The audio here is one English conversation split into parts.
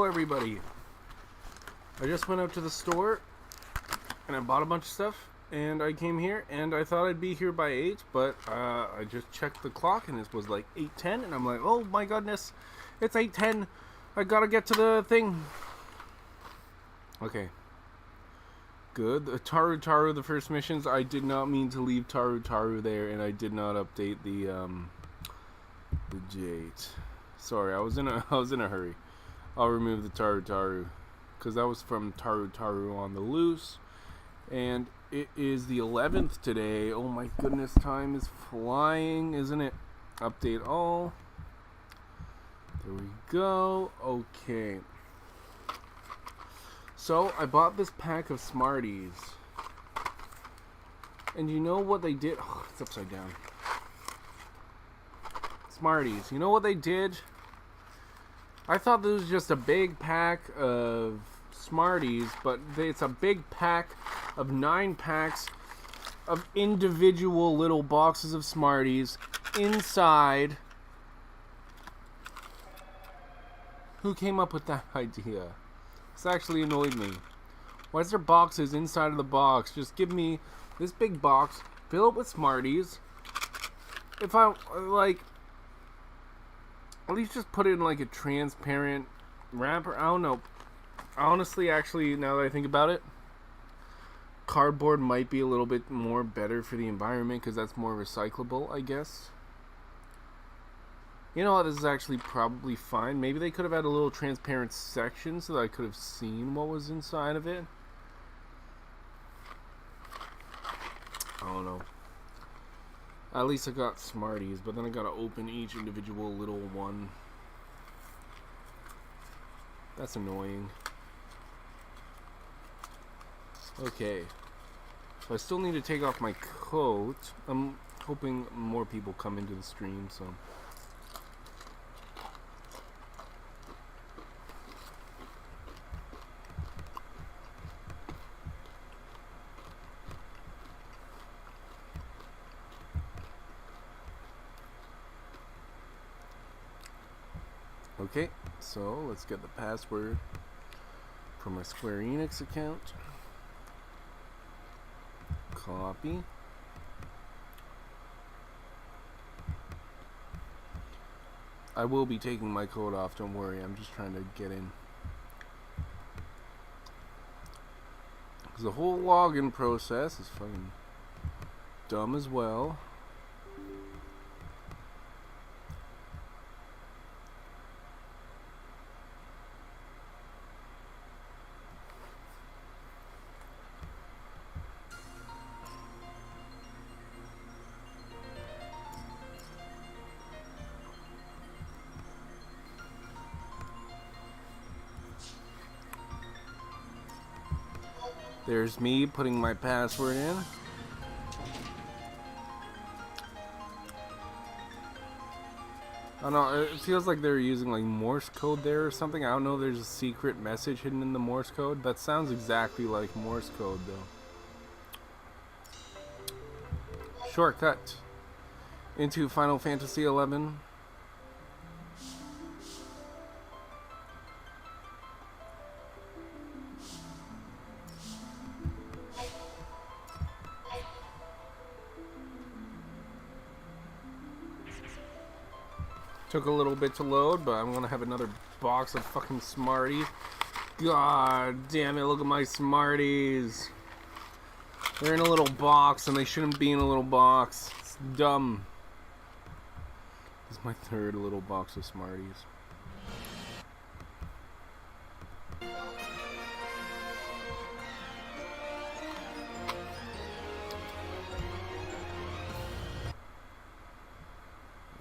Hello everybody. I just went out to the store and I bought a bunch of stuff and I came here and I thought I'd be here by 8, but I just checked the clock and it was like 8:10 and I'm like, oh my goodness, it's 8:10. I gotta get to the thing. Okay. Good. Taru Taru, the first missions. I did not mean to leave Taru Taru there, and I did not update the date. Sorry, I was in a hurry. I'll remove the Taru Taru because that was from Taru Taru on the loose, and it is the 11th today. Oh my goodness, time is flying, isn't it? Update all. There we go. Okay. So, I bought this pack of Smarties. And you know what they did? Oh, it's upside down. Smarties. You know what they did? I thought this was just a big pack of Smarties, but it's a big pack of 9 packs of individual little boxes of Smarties inside. Who came up with that idea? This actually annoyed me. Why is there boxes inside of the box? Just give me this big box, fill it with Smarties. If I, like, at least just put it in like a transparent wrapper. I don't know. Honestly, actually, now that I think about it, cardboard might be a little bit more better for the environment because that's more recyclable, I guess. You know what, this is actually probably fine. Maybe they could have had a little transparent section so that I could have seen what was inside of it. I don't know. At least I got Smarties, but then I gotta open each individual little one. That's annoying. Okay. So I still need to take off my coat. I'm hoping more people come into the stream, so... Okay, so let's get the password from my Square Enix account. Copy. I will be taking my code off, don't worry, I'm just trying to get in. Because the whole login process is fucking dumb as well. There's me putting my password in. I don't know, it feels like they're using like Morse code there or something. I don't know, there's a secret message hidden in the Morse code. That sounds exactly like Morse code though. Shortcut into Final Fantasy XI. Took a little bit to load, but I'm gonna have another box of fucking Smarties. God damn it, look at my Smarties. They're in a little box and they shouldn't be in a little box. It's dumb. This is my 3rd little box of Smarties.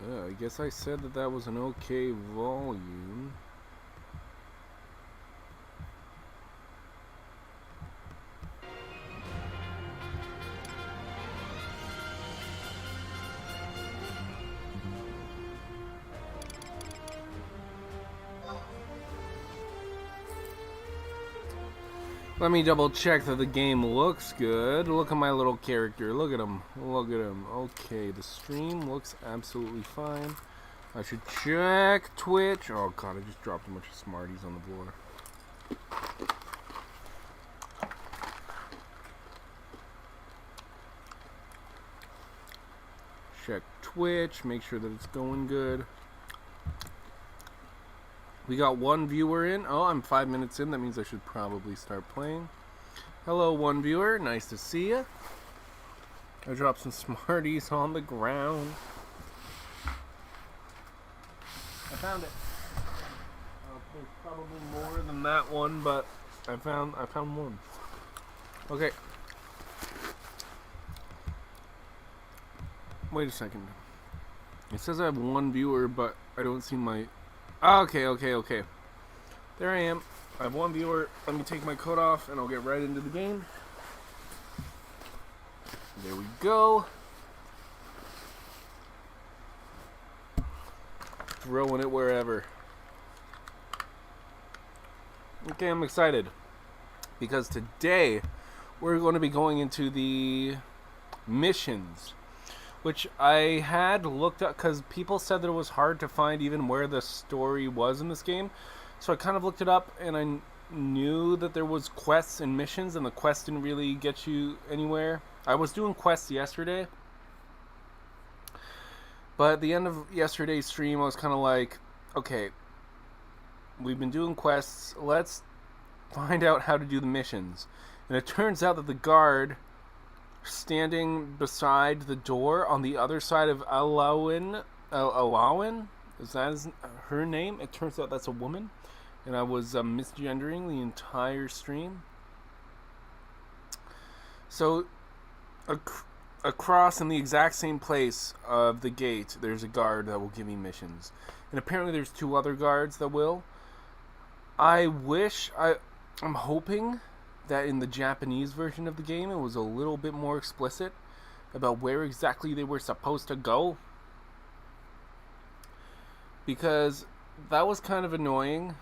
I guess I said that that was an okay volume. Let me double check that the game looks good. Look at my little character. Look at him. Look at him. Okay, the stream looks absolutely fine. I should check Twitch. Oh god, I just dropped a bunch of Smarties on the floor. Check Twitch, make sure that it's going good. We got one viewer in. Oh, I'm 5 minutes in. That means I should probably start playing. Hello, one viewer. Nice to see you. I dropped some Smarties on the ground. I found it. There's probably more than that one, but I found one. Okay. Wait a second. It says I have one viewer, but I don't see my... Okay. There I am. I have one viewer. Let me take my coat off, and I'll get right into the game. There we go. Throwing it wherever. Okay, I'm excited. Because today, we're going to be going into the missions. Which I had looked up, because people said that it was hard to find even where the story was in this game. So I kind of looked it up, and I knew that there was quests and missions, and the quests didn't really get you anywhere. I was doing quests yesterday, but at the end of yesterday's stream, I was kind of like, okay, we've been doing quests, let's find out how to do the missions. And it turns out that the guard standing beside the door on the other side of Alawin, is that her name? It turns out that's a woman, and I was misgendering the entire stream. So, across in the exact same place of the gate, there's a guard that will give me missions, and apparently there's 2 other guards that will. I'm hoping that in the Japanese version of the game it was a little bit more explicit about where exactly they were supposed to go, because that was kind of annoying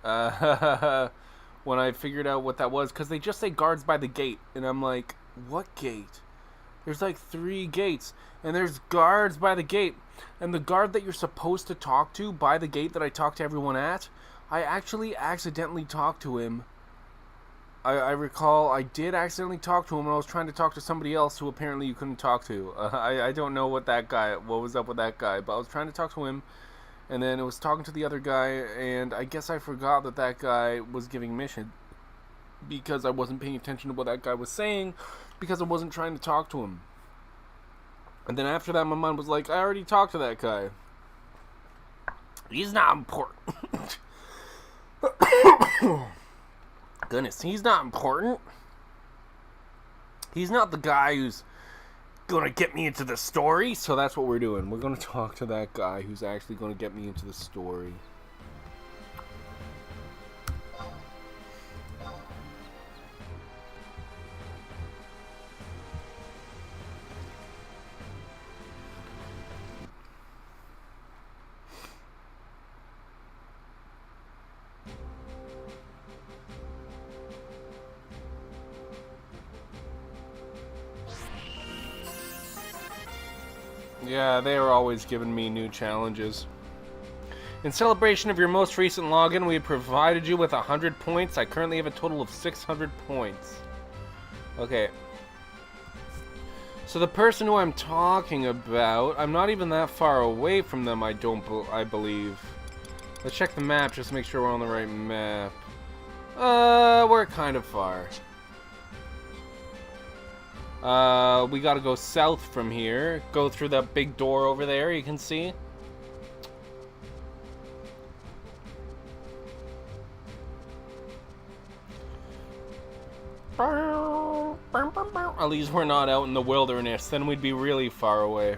when I figured out what that was, because they just say guards by the gate, and I'm like, what gate? There's like 3 gates, and there's guards by the gate, and the guard that you're supposed to talk to by the gate that I talked to everyone at, I actually accidentally talked to him. I recall I did accidentally talk to him when I was trying to talk to somebody else who apparently you couldn't talk to. I don't know what was up with that guy, but I was trying to talk to him, and then it was talking to the other guy, and I guess I forgot that guy was giving mission, because I wasn't paying attention to what that guy was saying, because I wasn't trying to talk to him. And then after that, my mind was like, I already talked to that guy. He's not important. Goodness, he's not important. He's not the guy who's gonna get me into the story. So that's what we're doing. We're gonna talk to that guy who's actually gonna get me into the story. Yeah, they are always giving me new challenges. In celebration of your most recent login, we have provided you with 100 points. I currently have a total of 600 points. Okay. So the person who I'm talking about, I'm not even that far away from them, I believe. Let's check the map just to make sure we're on the right map. We're kind of far. We gotta go south from here. Go through that big door over there, you can see. At least we're not out in the wilderness, then we'd be really far away.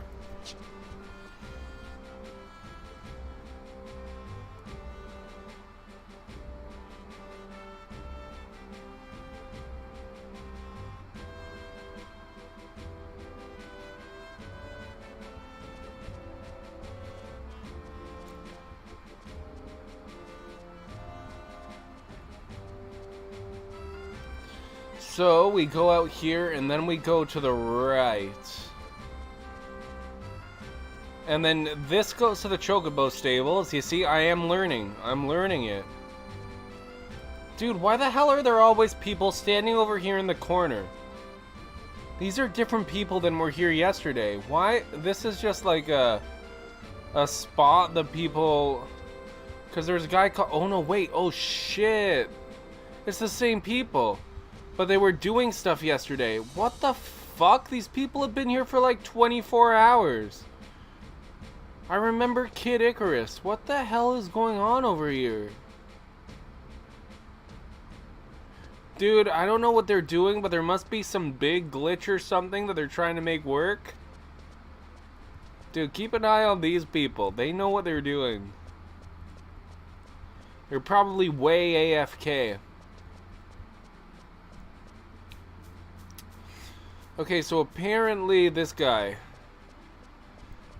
So we go out here and then we go to the right. And then this goes to the Chocobo stables. You see, I am learning. I'm learning it. Dude, why the hell are there always people standing over here in the corner? These are different people than were here yesterday. Why? This is just like a spot that people... Because there's a guy called... Oh, no, wait. Oh, shit. It's the same people. But they were doing stuff yesterday. What the fuck? These people have been here for like 24 hours. I remember Kid Icarus. What the hell is going on over here? Dude, I don't know what they're doing, but there must be some big glitch or something that they're trying to make work. Dude, keep an eye on these people. They know what they're doing. They're probably way AFK. Okay, so apparently this guy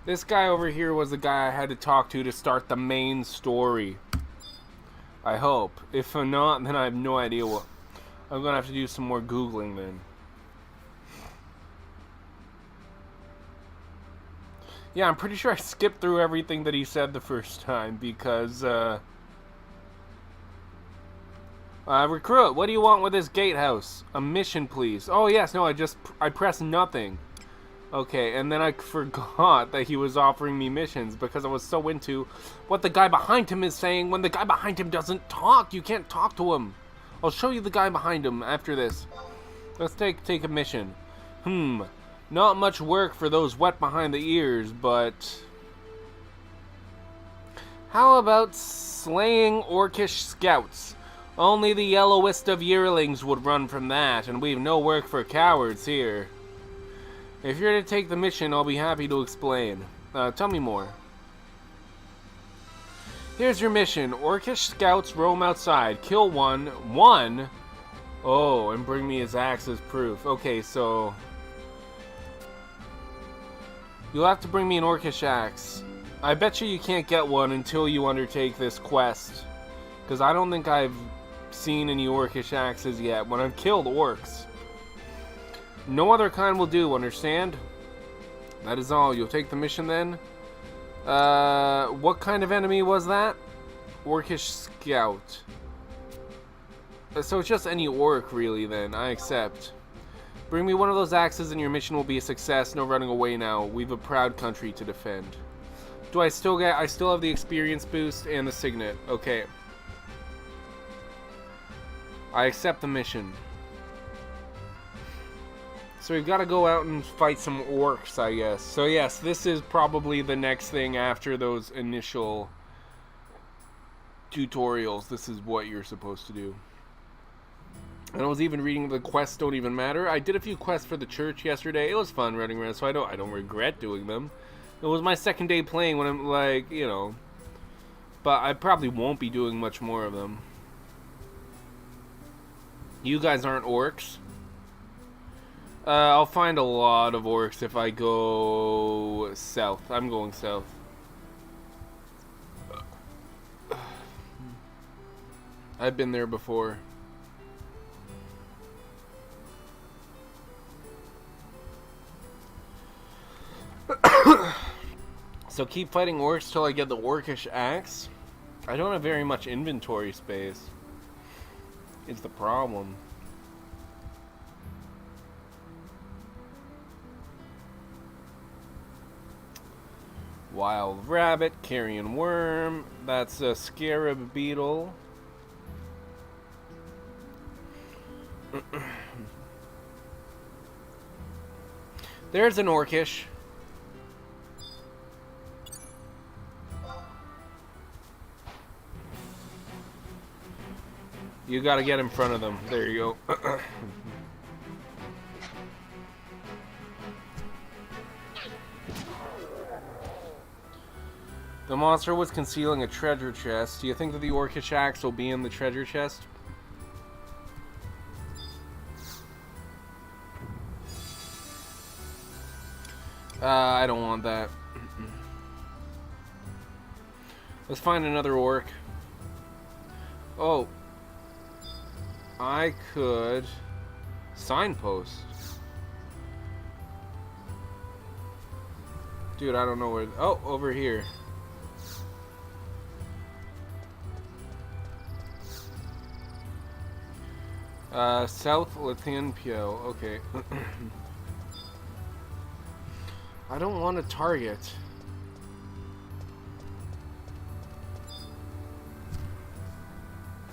over here was the guy I had to talk to start the main story. I hope. If not, then I have no idea what. I'm gonna have to do some more Googling then. Yeah, I'm pretty sure I skipped through everything that he said the first time because, recruit, what do you want with this gatehouse? A mission, please. Oh, yes, no, I pressed nothing. Okay, and then I forgot that he was offering me missions because I was so into what the guy behind him is saying when the guy behind him doesn't talk. You can't talk to him. I'll show you the guy behind him after this. Let's take a mission. Not much work for those wet behind the ears, but... How about slaying orcish scouts? Only the yellowest of yearlings would run from that, and we've no work for cowards here. If you're to take the mission, I'll be happy to explain. Tell me more. Here's your mission. Orcish scouts roam outside. Kill one. One? Oh, and bring me his axe as proof. Okay, so... You'll have to bring me an orcish axe. I bet you can't get one until you undertake this quest. Because I don't think I've seen any orcish axes yet when I've killed orcs. No other kind will do, understand? That is all. You'll take the mission then? What kind of enemy was that? Orcish scout. So it's just any orc, really, then. I accept. Bring me one of those axes and your mission will be a success. No running away now. We've a proud country to defend. Do I still have the experience boost and the signet. Okay. I accept the mission. So we've got to go out and fight some orcs, I guess. So yes, this is probably the next thing after those initial tutorials. This is what you're supposed to do. And I was even reading the quests don't even matter. I did a few quests for the church yesterday. It was fun running around, so I don't regret doing them. It was my second day playing when I'm like, you know. But I probably won't be doing much more of them. You guys aren't orcs. I'll find a lot of orcs if I go south. I'm going south. I've been there before. So keep fighting orcs till I get the orcish axe. I don't have very much inventory space. It's the problem. Wild rabbit, carrion worm. That's a scarab beetle. There's an orcish. You gotta get in front of them. There you go. The monster was concealing a treasure chest. Do you think that the orcish axe will be in the treasure chest? I don't want that. Let's find another orc. Oh. I could signpost. Dude, I don't know where... Oh, over here. South Lothian-Pio. Okay. I don't want to target.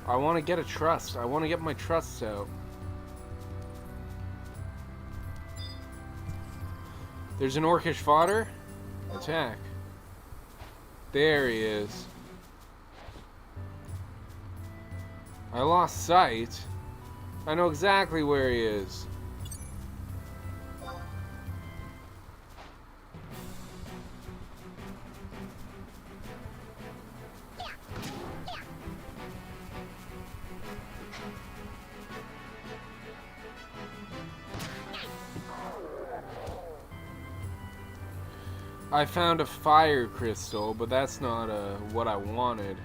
I want to get a trust. I want to get my trusts out. There's an Orcish fodder. Attack. There he is. I lost sight. I know exactly where he is. I found a fire crystal, but that's not what I wanted.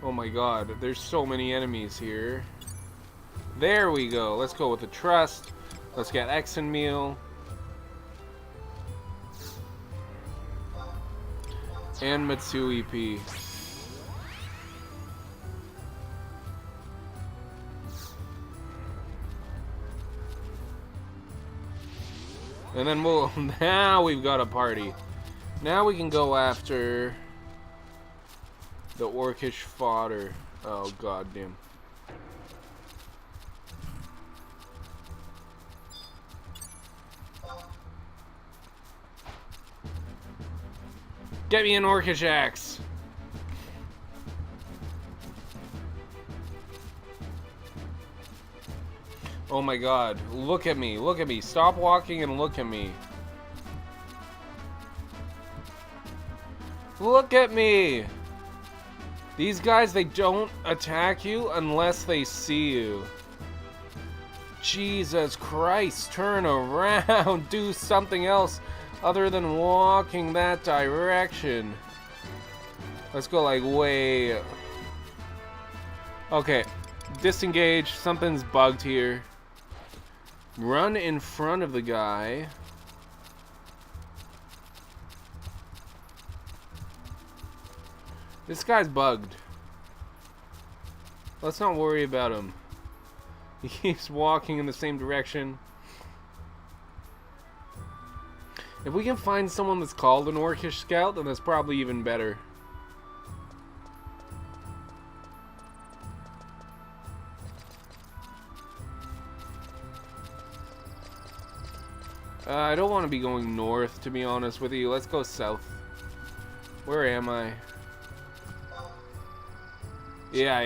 Oh my god, there's so many enemies here. There we go. Let's go with the trust. Let's get Exenmeal. And Matsui P. And then we'll... Now we've got a party. Now we can go after... the Orcish fodder. Oh, goddamn. Get me an Orcish axe. Oh my god. Look at me. Look at me. Stop walking and look at me. Look at me. These guys, they don't attack you unless they see you. Jesus Christ. Turn around. Do something else other than walking that direction. Let's go like way... Okay. Disengage. Something's bugged here. Run in front of the guy. This guy's bugged. Let's not worry about him. He keeps walking in the same direction. If we can find someone that's called an Orcish Scout, then that's probably even better. I don't want to be going north, to be honest with you. Let's go south. Where am I? Yeah.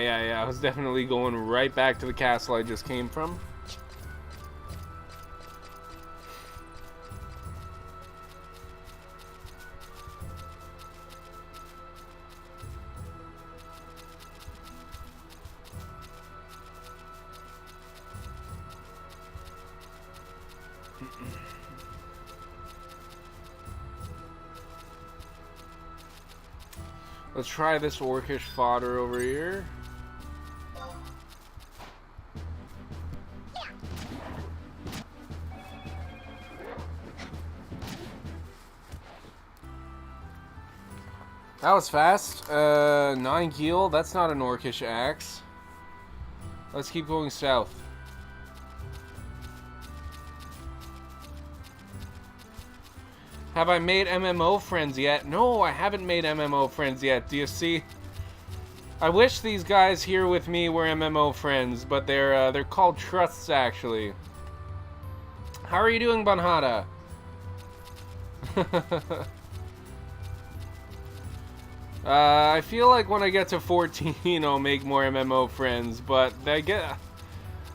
I was definitely going right back to the castle I just came from. Let's try this Orcish fodder over here. That was fast. 9 gil. That's not an Orcish axe. Let's keep going south. Have I made MMO friends yet? No, I haven't made MMO friends yet. Do you see? I wish these guys here with me were MMO friends, but they're called trusts actually. How are you doing, Banhada? I feel like when I get to 14, I'll make more MMO friends, but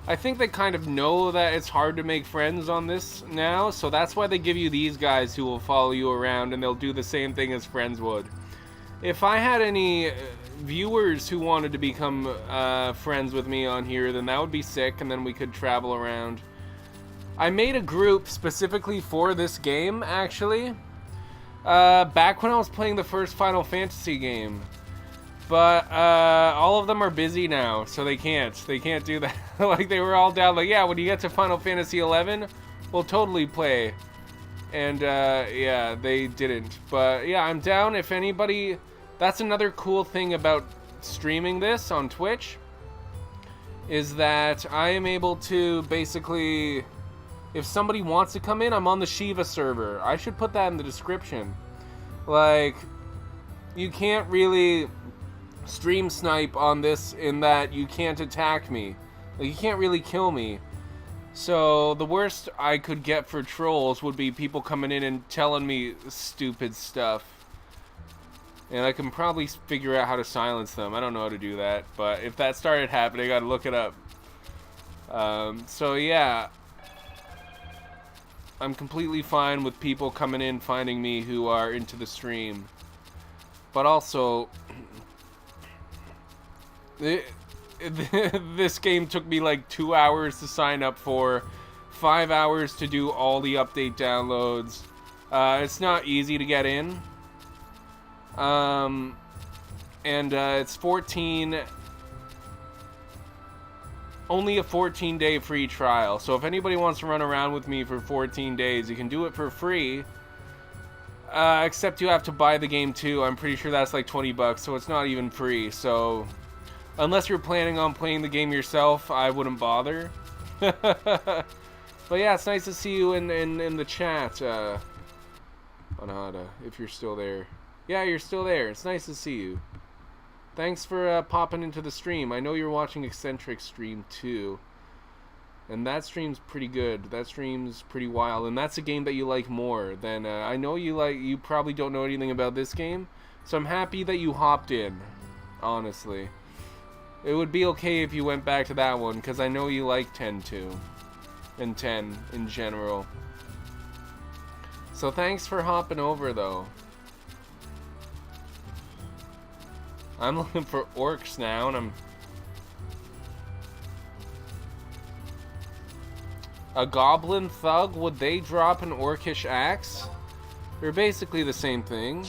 I think they kind of know that it's hard to make friends on this now, so that's why they give you these guys who will follow you around and they'll do the same thing as friends would. If I had any viewers who wanted to become friends with me on here, then that would be sick, and then we could travel around. I made a group specifically for this game, actually, back when I was playing the first Final Fantasy game. But all of them are busy now, so they can't do that. Like, they were all down like, yeah, when you get to Final Fantasy 11, we'll totally play. And yeah, they didn't. But yeah, I'm down if anybody. That's another cool thing about streaming this on Twitch, is that I am able to basically, if somebody wants to come in, I'm on the Shiva server. I should put that in the description. Like, you can't really stream snipe on this in that you can't attack me. Like, you can't really kill me. So the worst I could get for trolls would be people coming in and telling me stupid stuff. And I can probably figure out how to silence them. I don't know how to do that, but if that started happening, I'd look it up. So yeah, I'm completely fine with people coming in finding me who are into the stream. But also, this game took me like 2 hours to sign up for, 5 hours to do all the update downloads. It's not easy to get in. It's only a 14-day free trial. So if anybody wants to run around with me for 14 days, you can do it for free. Except you have to buy the game too. I'm pretty sure that's like $20, so it's not even free. So unless you're planning on playing the game yourself, I wouldn't bother. But yeah, it's nice to see you in the chat, Anada, if you're still there. Yeah, you're still there. It's nice to see you. Thanks for popping into the stream. I know you're watching Eccentric stream too. And that stream's pretty good. That stream's pretty wild. And that's a game that you like more than... I know you probably don't know anything about this game. So I'm happy that you hopped in. Honestly. It would be okay if you went back to that one, because I know you like 10 too. And 10 in general. So thanks for hopping over though. I'm looking for orcs now, and I'm... A goblin thug? Would they drop an orcish axe? They're basically the same thing.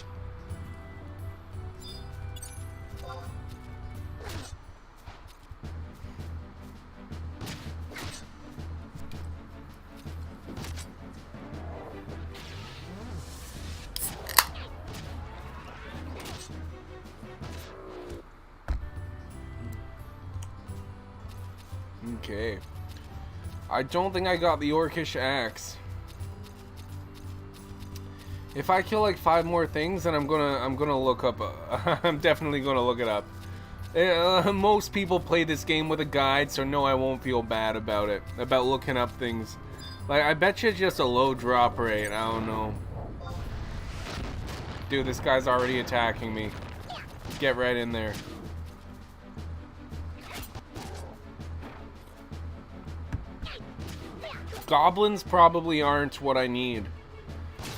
Okay. I don't think I got the orcish axe. If I kill like 5 more things, then I'm gonna look up. I'm definitely gonna look it up. Most people play this game with a guide, so no, I won't feel bad about it. About looking up things. Like, I bet you it's just a low drop rate. I don't know. Dude, this guy's already attacking me. Get right in there. Goblins probably aren't what I need.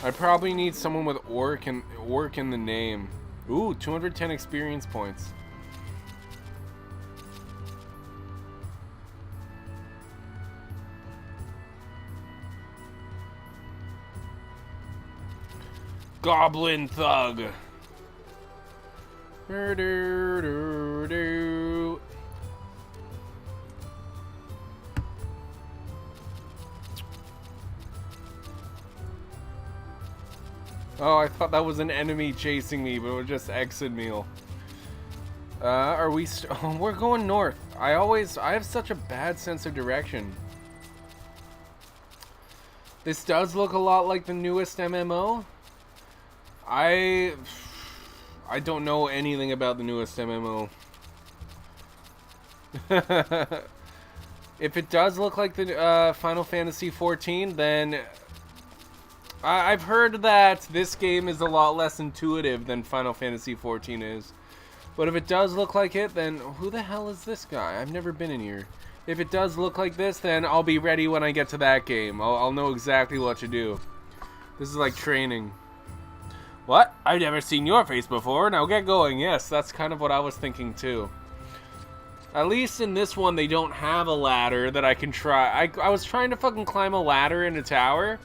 I probably need someone with orc in the name. Ooh, 210 experience points. Goblin thug. Oh, I thought that was an enemy chasing me, but it was just exit meal. Are we... Oh, we're going north. I have such a bad sense of direction. This does look a lot like the newest MMO. I don't know anything about the newest MMO. If it does look like the Final Fantasy XIV, then... I've heard that this game is a lot less intuitive than Final Fantasy XIV is. But if it does look like it, then who the hell is this guy? I've never been in here. If it does look like this, then I'll be ready when I get to that game. I'll know exactly what to do. This is like training. What? I've never seen your face before. Now get going. Yes, that's kind of what I was thinking too. At least in this one, they don't have a ladder that I can try. I was trying to fucking climb a ladder in a tower.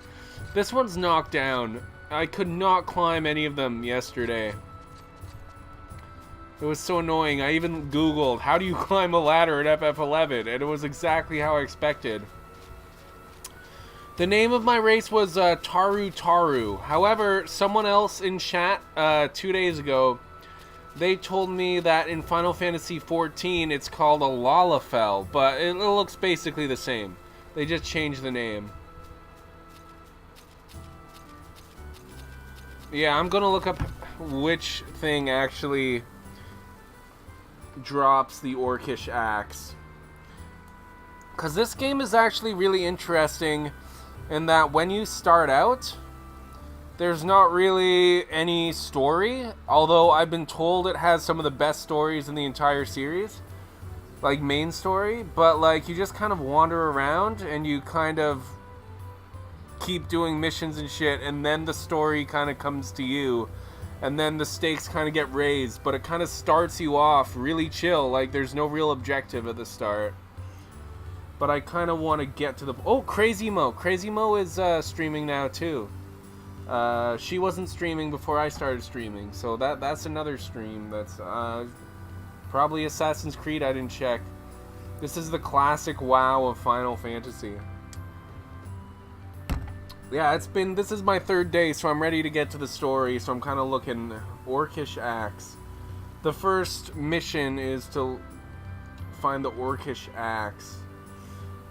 This one's knocked down. I could not climb any of them yesterday. It was so annoying. I even Googled, how do you climb a ladder at FF11? And it was exactly how I expected. The name of my race was Taru Taru. However, someone else in chat 2 days ago, they told me that in Final Fantasy XIV it's called a Lalafell, but it looks basically the same. They just changed the name. Yeah, I'm gonna look up which thing actually drops the Orcish Axe. Because this game is actually really interesting in that when you start out, there's not really any story, although I've been told it has some of the best stories in the entire series, like main story, but like you just kind of wander around and you kind of keep doing missions and shit, and then the story kind of comes to you, and then the stakes kind of get raised, but it kind of starts you off really chill, like there's no real objective at the start. But I kind of want to get to the... Oh, Crazy Mo! Crazy Mo is streaming now too. She wasn't streaming before I started streaming, so that's another stream. That's probably Assassin's Creed. I didn't check. This is the classic WoW of Final Fantasy. Yeah, this is my third day, so I'm ready to get to the story. So I'm kind of looking Orcish Axe. The first mission is to find the Orcish Axe.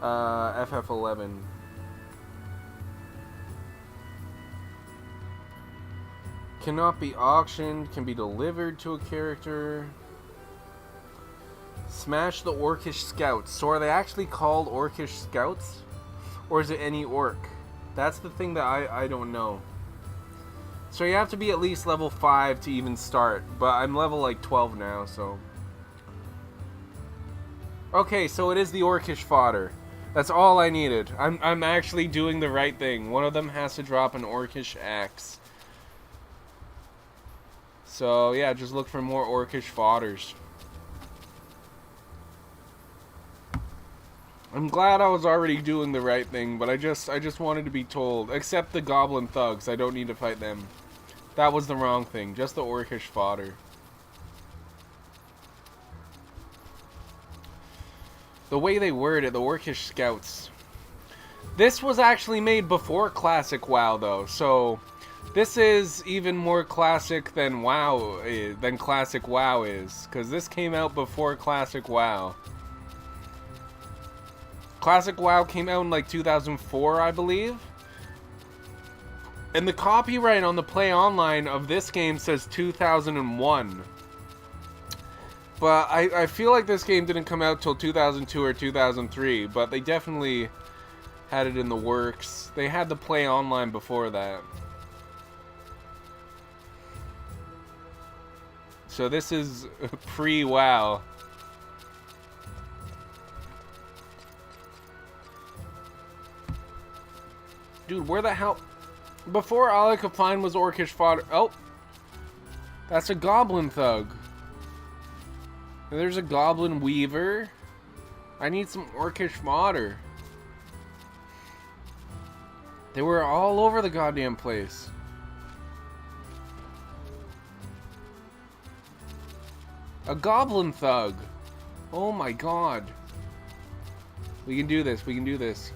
FF11. Cannot be auctioned, can be delivered to a character. Smash the Orcish Scouts. So are they actually called Orcish Scouts? Or is it any orc? That's the thing that I don't know. So you have to be at least level 5 to even start. But I'm level like 12 now, so... Okay, so it is the Orcish fodder. That's all I needed. I'm actually doing the right thing. One of them has to drop an Orcish Axe. So yeah, just look for more Orcish fodders. I'm glad I was already doing the right thing, but I just wanted to be told. Except the Goblin Thugs, I don't need to fight them. That was the wrong thing. Just the Orcish fodder. The way they word it, the Orcish Scouts. This was actually made before Classic WoW, though, so this is even more classic than WoW is, than Classic WoW is, because this came out before Classic WoW. Classic WoW came out in like 2004, I believe. And the copyright on the Play Online of this game says 2001. But I feel like this game didn't come out till 2002 or 2003, but they definitely had it in the works. They had the Play Online before that. So this is pre-WoW. Dude, where the hell... Before all I could find was Orcish fodder... Oh! That's a Goblin Thug. There's a Goblin Weaver. I need some Orcish fodder. They were all over the goddamn place. A Goblin Thug. Oh my god. We can do this. We can do this.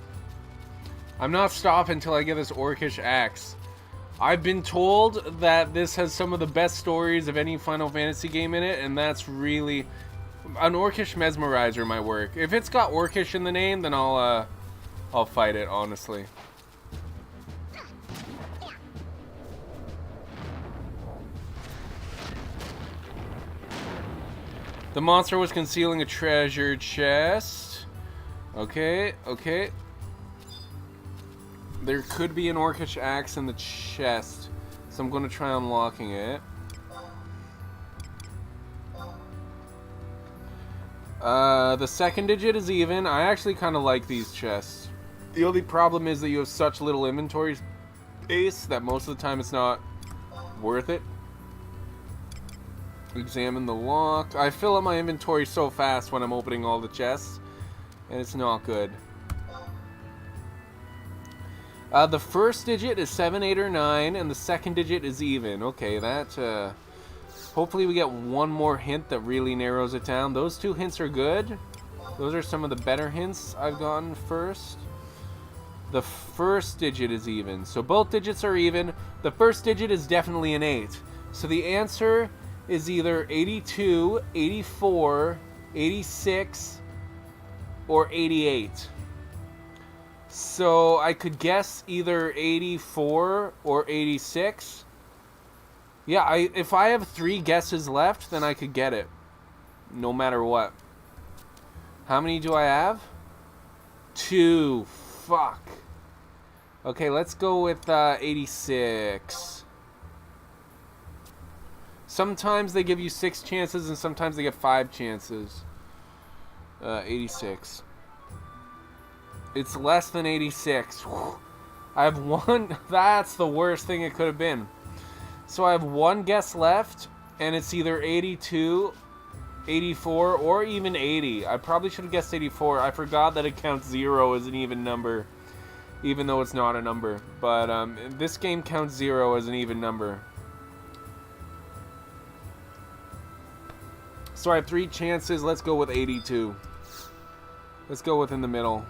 I'm not stopping until I get this Orcish Axe. I've been told that this has some of the best stories of any Final Fantasy game in it, and that's really... An Orcish Mesmerizer might work. If it's got Orcish in the name, then I'll fight it, honestly. The monster was concealing a treasure chest. Okay, okay. There could be an Orcish Axe in the chest, so I'm going to try unlocking it. The second digit is even. I actually kind of like these chests. The only problem is that you have such little inventory space that most of the time it's not worth it. Examine the lock. I fill up my inventory so fast when I'm opening all the chests, and it's not good. The first digit is 7, 8, or 9, and the second digit is even. Okay, that, hopefully we get one more hint that really narrows it down. Those two hints are good. Those are some of the better hints I've gotten first. The first digit is even. So both digits are even. The first digit is definitely an 8. So the answer is either 82, 84, 86, or 88. So I could guess either 84 or 86. Yeah, if I have 3 guesses left, then I could get it. No matter what. How many do I have? 2. Fuck. Okay, let's go with 86. Sometimes they give you 6 chances and sometimes they get 5 chances. 86. It's less than 86. Whew. I have 1. That's the worst thing it could have been. So I have 1 guess left, and it's either 82, 84, or even 80. I probably should have guessed 84. I forgot that it counts 0 as an even number, even though it's not a number. But this game counts 0 as an even number. So I have 3 chances. Let's go with 82. Let's go with in the middle.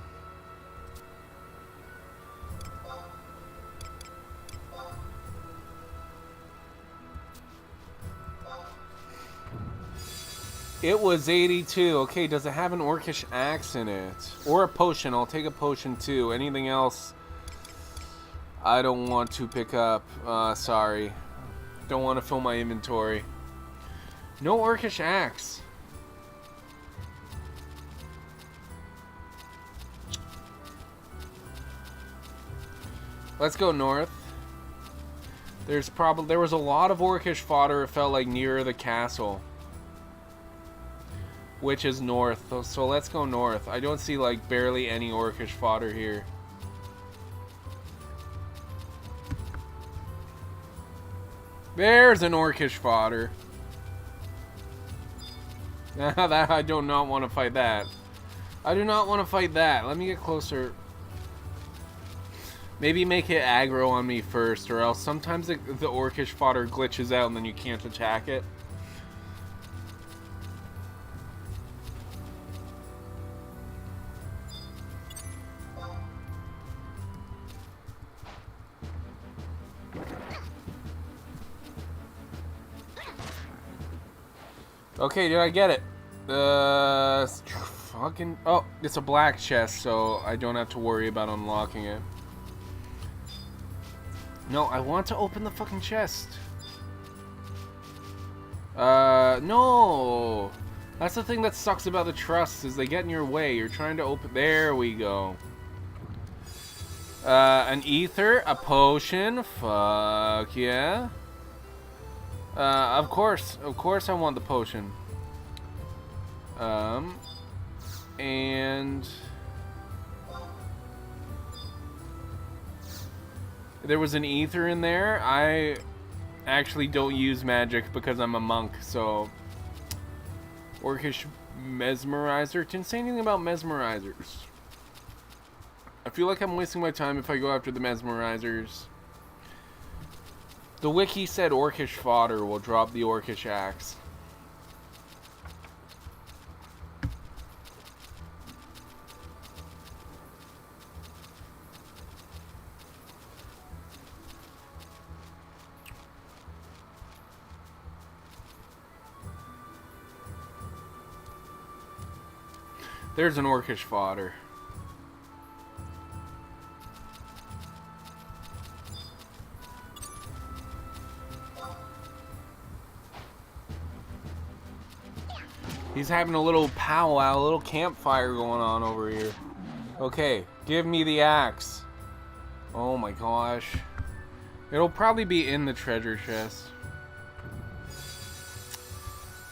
It was 82. Okay, does it have an orcish axe in it? Or a potion? I'll take a potion too. Anything else I don't want to pick up. Sorry. Don't want to fill my inventory. No orcish axe. Let's go north. There was a lot of orcish fodder, it felt like, near the castle, which is north. So let's go north. I don't see like barely any orcish fodder here. There's an orcish fodder. That I do not want to fight that. I do not want to fight that. Let me get closer. Maybe make it aggro on me first, or else sometimes the orcish fodder glitches out and then you can't attack it. Okay, did I get it? Fucking... Oh, it's a black chest, so I don't have to worry about unlocking it. No, I want to open the fucking chest. No! That's the thing that sucks about the trusts, is they get in your way. You're trying to open... There we go. An ether, a potion. Fuck yeah. Of course I want the potion. And there was an ether in there. I actually don't use magic because I'm a monk, so orcish mesmerizer. Didn't say anything about mesmerizers. I feel like I'm wasting my time if I go after the mesmerizers. The wiki said orcish fodder will drop the orcish axe. There's an orcish fodder. He's having a little powwow, a little campfire going on over here. Okay, give me the axe. Oh my gosh. It'll probably be in the treasure chest.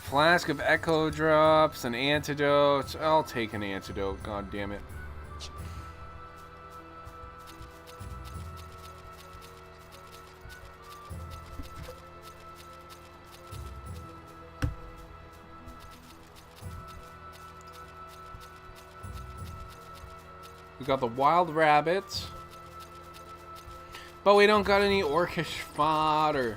Flask of echo drops, an antidote. I'll take an antidote, god damn it. We got the wild rabbit. But we don't got any orcish fodder.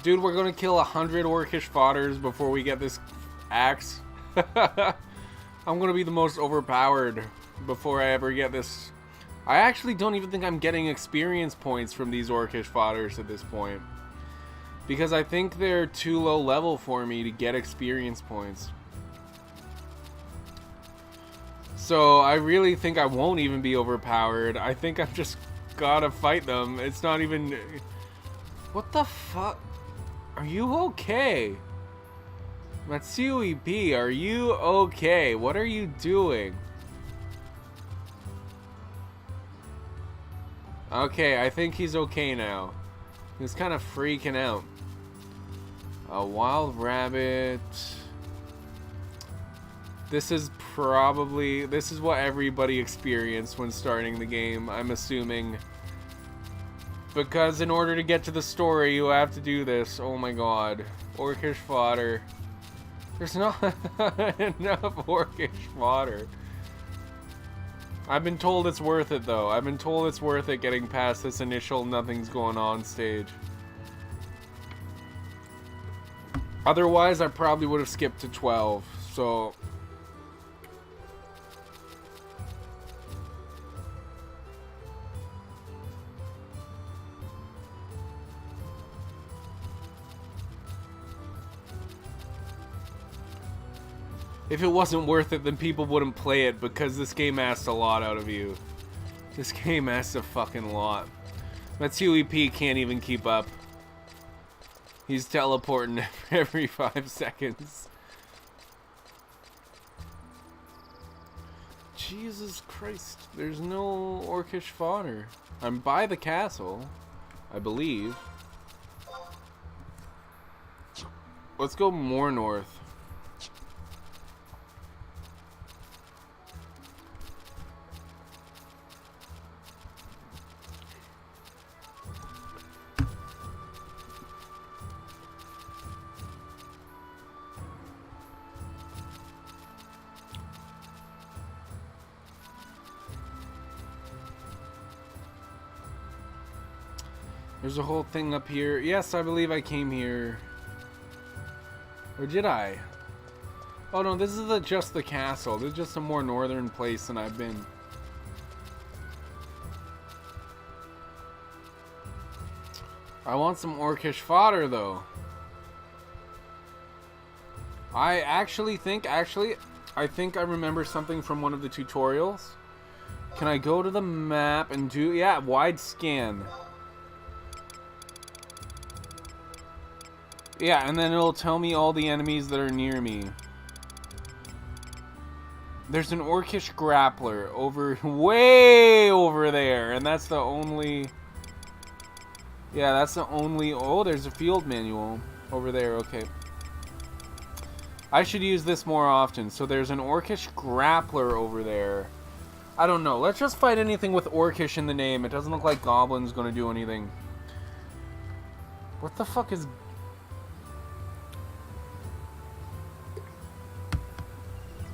Dude, we're gonna kill 100 orcish fodders before we get this axe. I'm gonna be the most overpowered before I ever get this. I actually don't even think I'm getting experience points from these Orcish fodders at this point. Because I think they're too low level for me to get experience points. So I really think I won't even be overpowered. I think I've just gotta fight them. It's not even... What the fuck? Are you okay? Matsui B, are you okay? What are you doing? Okay, I think he's okay now. He's kind of freaking out. A wild rabbit. This is what everybody experienced when starting the game, I'm assuming. Because in order to get to the story, you have to do this. Oh my god. Orcish fodder. There's not enough Orcish fodder. I've been told it's worth it, though. I've been told it's worth it getting past this initial nothing's going on stage. Otherwise, I probably would have skipped to 12, so... If it wasn't worth it, then people wouldn't play it, because this game asks a lot out of you. This game asks a fucking lot. Matsui P can't even keep up. He's teleporting every 5 seconds. Jesus Christ, there's no Orcish fodder. I'm by the castle, I believe. Let's go more north. There's a whole thing up here. Yes, I believe I came here. Or did I? Oh no, this is just the castle. This is just a more northern place than I've been. I want some Orcish fodder though. I think I remember something from one of the tutorials. Can I go to the map and do... Yeah, wide scan. Yeah, and then it'll tell me all the enemies that are near me. There's an Orcish grappler over... way over there, and that's the only... Yeah, that's the only... Oh, there's a field manual over there, okay. I should use this more often. So there's an Orcish grappler over there. I don't know. Let's just fight anything with Orcish in the name. It doesn't look like Goblin's gonna do anything. What the fuck is...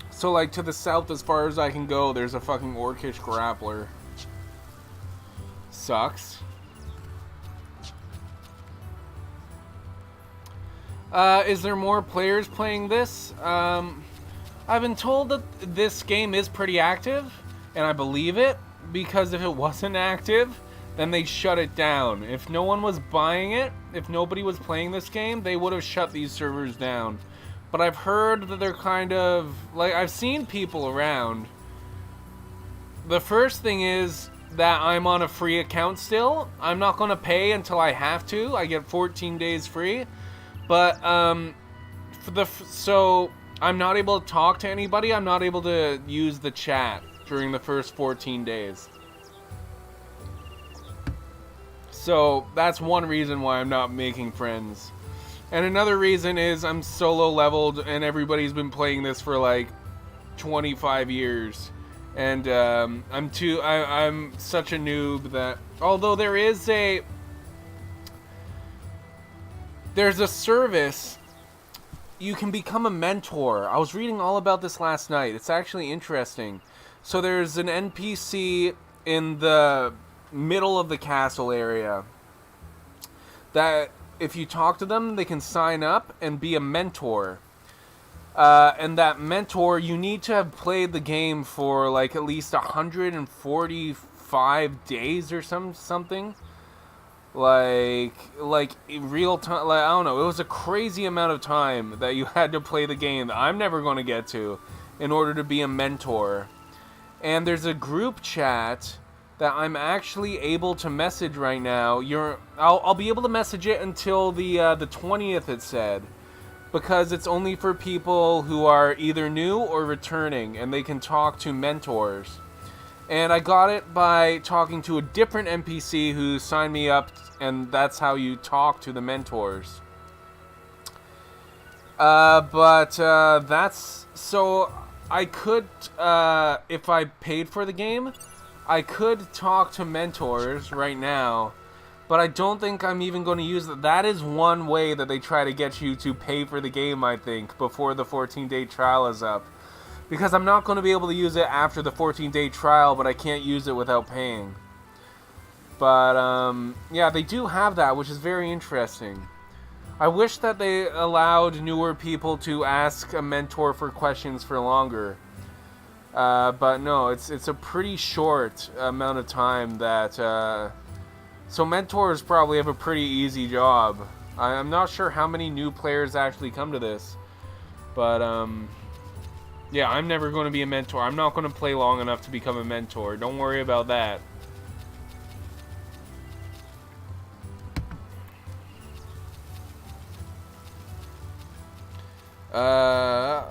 So, like, to the south as far as I can go, there's a fucking Orcish grappler. Sucks. Is there more players playing this? I've been told that this game is pretty active, and I believe it, because if it wasn't active, then they shut it down. If no one was buying it, if nobody was playing this game, they would have shut these servers down. But I've heard that they're kind of... Like, I've seen people around. The first thing is that I'm on a free account still. I'm not going to pay until I have to. I get 14 days free. But, so I'm not able to talk to anybody. I'm not able to use the chat during the first 14 days. So that's one reason why I'm not making friends. And another reason is I'm solo leveled and everybody's been playing this for like 25 years. And I'm such a noob that, although there's a service, you can become a mentor. I was reading all about this last night. It's actually interesting. So there's an NPC in the middle of the castle area that if you talk to them, they can sign up and be a mentor. And that mentor, you need to have played the game for like at least 145 5 days or something. Like in real time. Like, I don't know. It was a crazy amount of time that you had to play the game that I'm never going to get to in order to be a mentor. And there's a group chat that I'm actually able to message right now. I'll be able to message it until the 20th, it said, because it's only for people who are either new or returning, and they can talk to mentors. And I got it by talking to a different NPC who signed me up, and that's how you talk to the mentors. That's so I could, if I paid for the game, I could talk to mentors right now, but I don't think I'm even going to use that. That is one way that they try to get you to pay for the game, I think, before the 14-day trial is up. Because I'm not going to be able to use it after the 14-day trial, but I can't use it without paying. But, yeah, they do have that, which is very interesting. I wish that they allowed newer people to ask a mentor for questions for longer. But no, it's a pretty short amount of time that... so mentors probably have a pretty easy job. I'm not sure how many new players actually come to this. But, yeah, I'm never going to be a mentor. I'm not going to play long enough to become a mentor. Don't worry about that.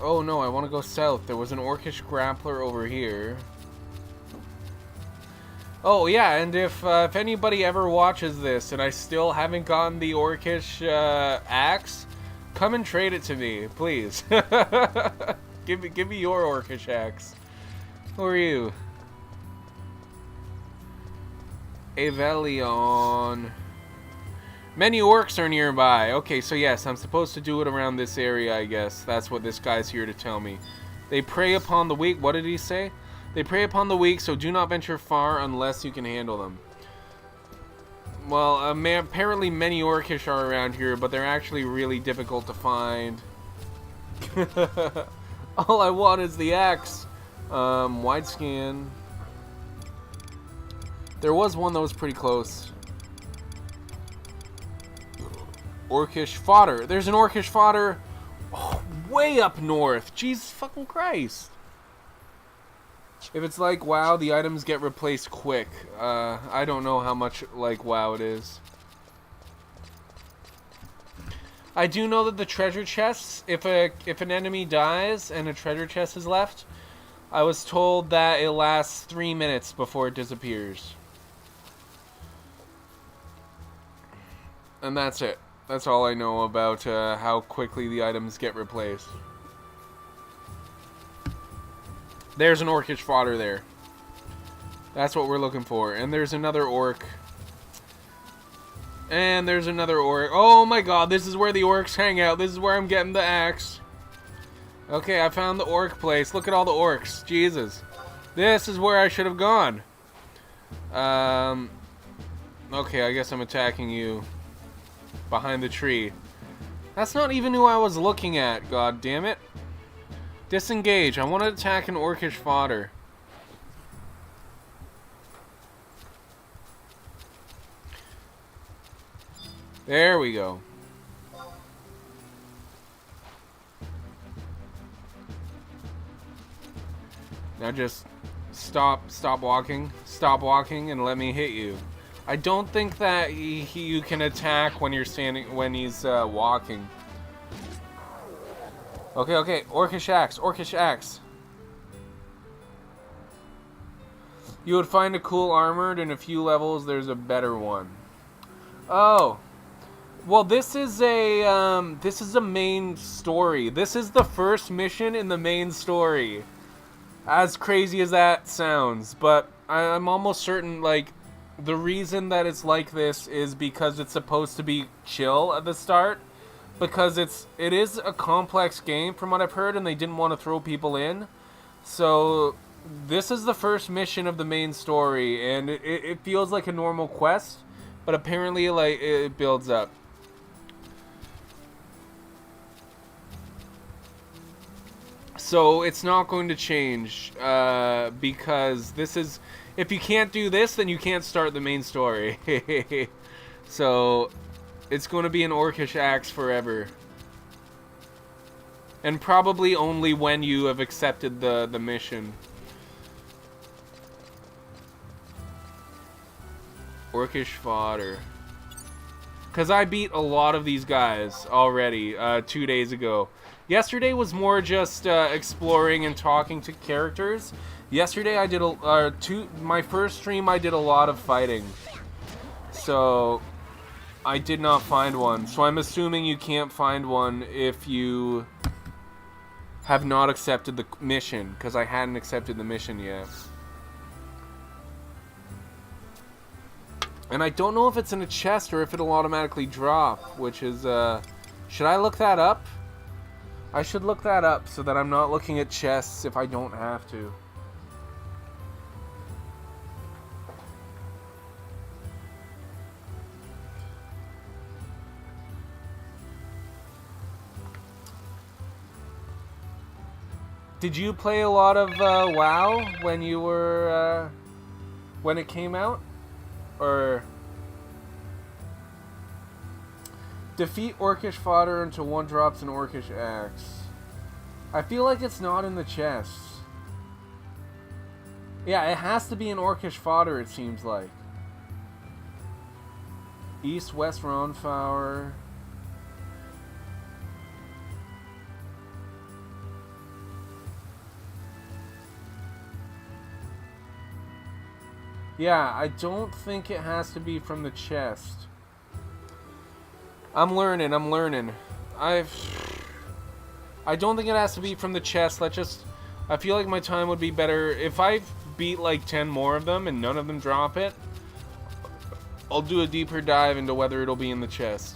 Oh no, I want to go south. There was an Orcish grappler over here. Oh yeah, and if anybody ever watches this and I still haven't gotten the Orcish axe, come and trade it to me, please. Give me your Orcish axe. Who are you? Avelion. Many orcs are nearby. Okay, so yes, I'm supposed to do it around this area, I guess. That's what this guy's here to tell me. They prey upon the weak. What did he say? They prey upon the weak, so do not venture far unless you can handle them. Well, apparently many orcish are around here, but they're actually really difficult to find. All I want is the axe. Wide scan. There was one that was pretty close. Orcish fodder. There's an Orcish fodder way up north. Jesus fucking Christ. If it's like WoW, the items get replaced quick. I don't know how much like WoW it is. I do know that the treasure chests, if an enemy dies and a treasure chest is left, I was told that it lasts 3 minutes before it disappears. And that's it. That's all I know about how quickly the items get replaced. There's an Orcish fodder there. That's what we're looking for. And there's another orc. And there's another orc. Oh my god, this is where the orcs hang out. This is where I'm getting the axe. Okay, I found the orc place. Look at all the orcs. Jesus. This is where I should have gone. Okay, I guess I'm attacking you. Behind the tree. That's not even who I was looking at, god damn it. Disengage. I want to attack an Orcish fodder. There we go. Now just stop walking. Stop walking and let me hit you. I don't think that you can attack when you're standing, when he's walking. Okay, Orcish axe, Orcish axe. You would find a cool armored, in a few levels there's a better one. Oh. Well, this is a main story. This is the first mission in the main story. As crazy as that sounds, but I'm almost certain, like, the reason that it's like this is because it's supposed to be chill at the start, because it is a complex game from what I've heard, and they didn't want to throw people in. So this is the first mission of the main story, and it feels like a normal quest, but apparently like it builds up. So it's not going to change because this is... If you can't do this, then you can't start the main story. So it's going to be an Orcish Axe forever. And probably only when you have accepted the mission. Orcish Fodder. Because I beat a lot of these guys already 2 days ago. Yesterday was more just exploring and talking to characters. Yesterday I did my first stream I did a lot of fighting. So I did not find one. So I'm assuming you can't find one if you have not accepted the mission, because I hadn't accepted the mission yet. And I don't know if it's in a chest or if it'll automatically drop, which is, should I look that up? I should look that up so that I'm not looking at chests if I don't have to. Did you play a lot of WoW when you were, when it came out? Or defeat Orcish Fodder until one drops an Orcish Axe. I feel like it's not in the chest. Yeah, it has to be an Orcish Fodder, it seems like. East, West Ronfaur. Yeah, I don't think it has to be from the chest. I'm learning. I don't think it has to be from the chest. I feel like my time would be better if I beat like 10 more of them and none of them drop it. I'll do a deeper dive into whether it'll be in the chest.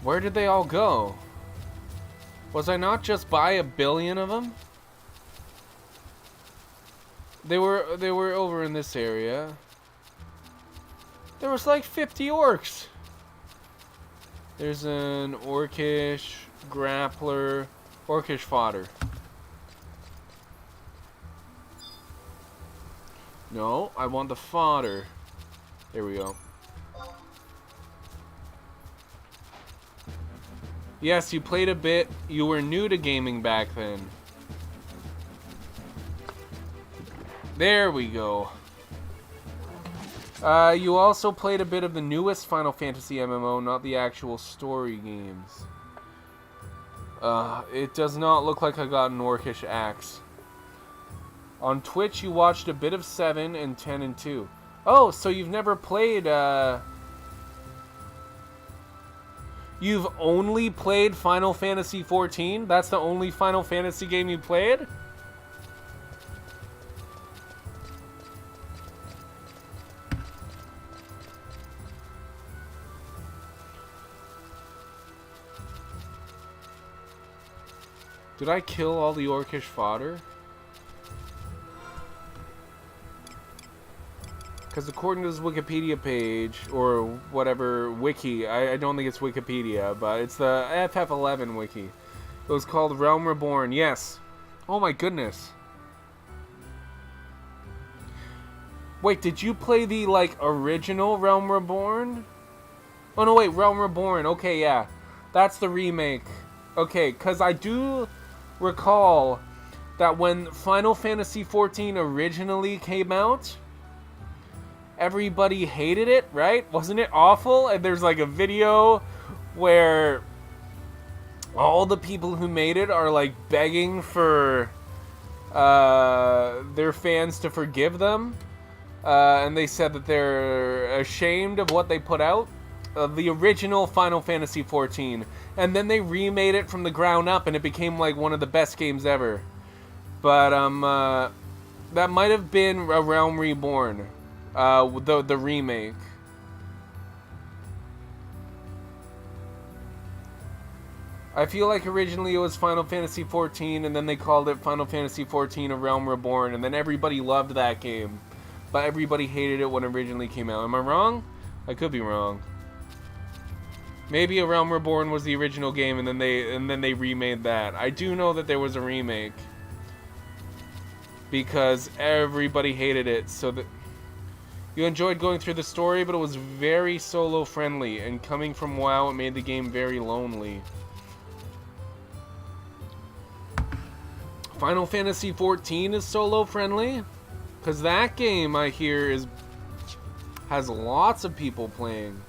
Where did they all go? Was I not just buy a billion of them? They were over in this area. There was like 50 orcs. There's an Orcish Grappler, Orcish Fodder. No, I want the fodder. There we go. Yes, you played a bit. You were new to gaming back then. There we go. You also played a bit of the newest Final Fantasy MMO, not the actual story games. It does not look like I got an Orcish Axe. On Twitch, you watched a bit of 7 and 10 and 2. Oh, so you've never played, You've only played Final Fantasy XIV? That's the only Final Fantasy game you played? Did I kill all the Orcish Fodder? Because according to this Wikipedia page, or whatever wiki, I don't think it's Wikipedia, but it's the FF11 wiki. It was called Realm Reborn. Yes. Oh my goodness. Wait, did you play the, like, original Realm Reborn? Oh no, wait, Realm Reborn. Okay, yeah. That's the remake. Okay, because I do recall that when Final Fantasy XIV originally came out, everybody hated it, right? Wasn't it awful? And there's like a video where all the people who made it are like begging for their fans to forgive them. And they said that they're ashamed of what they put out. The original Final Fantasy XIV. And then they remade it from the ground up and it became like one of the best games ever. But that might have been a Realm Reborn. The remake. I feel like originally it was Final Fantasy XIV and then they called it Final Fantasy XIV A Realm Reborn and then everybody loved that game. But everybody hated it when it originally came out. Am I wrong? I could be wrong. Maybe A Realm Reborn was the original game, and then they remade that. I do know that there was a remake because everybody hated it. So that you enjoyed going through the story, but it was very solo friendly, and coming from WoW, it made the game very lonely. Final Fantasy XIV is solo friendly, because that game I hear has lots of people playing.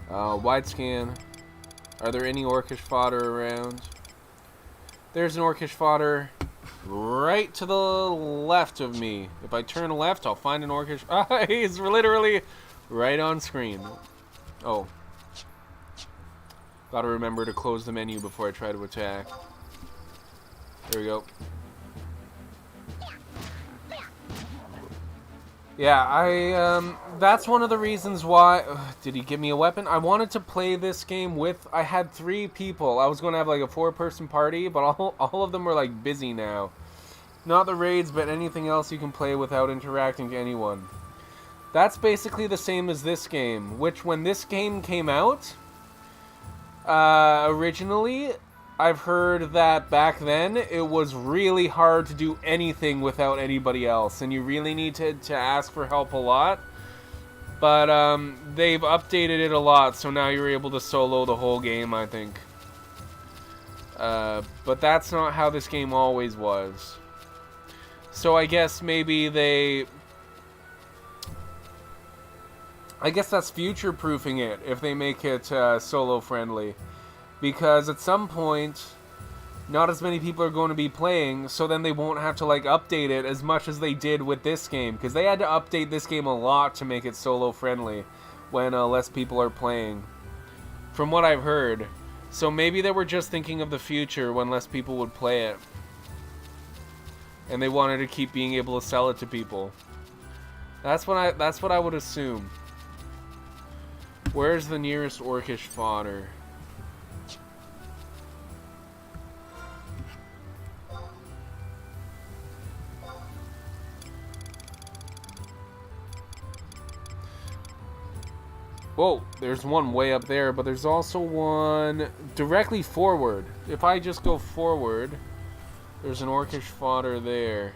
Wide scan. Are there any Orcish fodder around? There's an Orcish fodder right to the left of me. If I turn left, I'll find an Orcish. He's literally right on screen. Oh. Gotta remember to close the menu before I try to attack. There we go. Yeah, that's one of the reasons why... did he give me a weapon? I wanted to play this game with... I had 3 people. I was going to have like a 4-person party, but all of them were like busy now. Not the raids, but anything else you can play without interacting to anyone. That's basically the same as this game, which when this game came out, originally... I've heard that back then it was really hard to do anything without anybody else, and you really need to ask for help a lot. But they've updated it a lot, so now you're able to solo the whole game, I think. But that's not how this game always was. So I guess maybe I guess that's future-proofing it if they make it solo-friendly. Because at some point, not as many people are going to be playing, so then they won't have to like update it as much as they did with this game. Because they had to update this game a lot to make it solo friendly when less people are playing. From what I've heard. So maybe they were just thinking of the future when less people would play it. And they wanted to keep being able to sell it to people. That's what I would assume. Where's the nearest Orcish fodder? Whoa, there's one way up there, but there's also one directly forward. If I just go forward, there's an Orcish fodder there.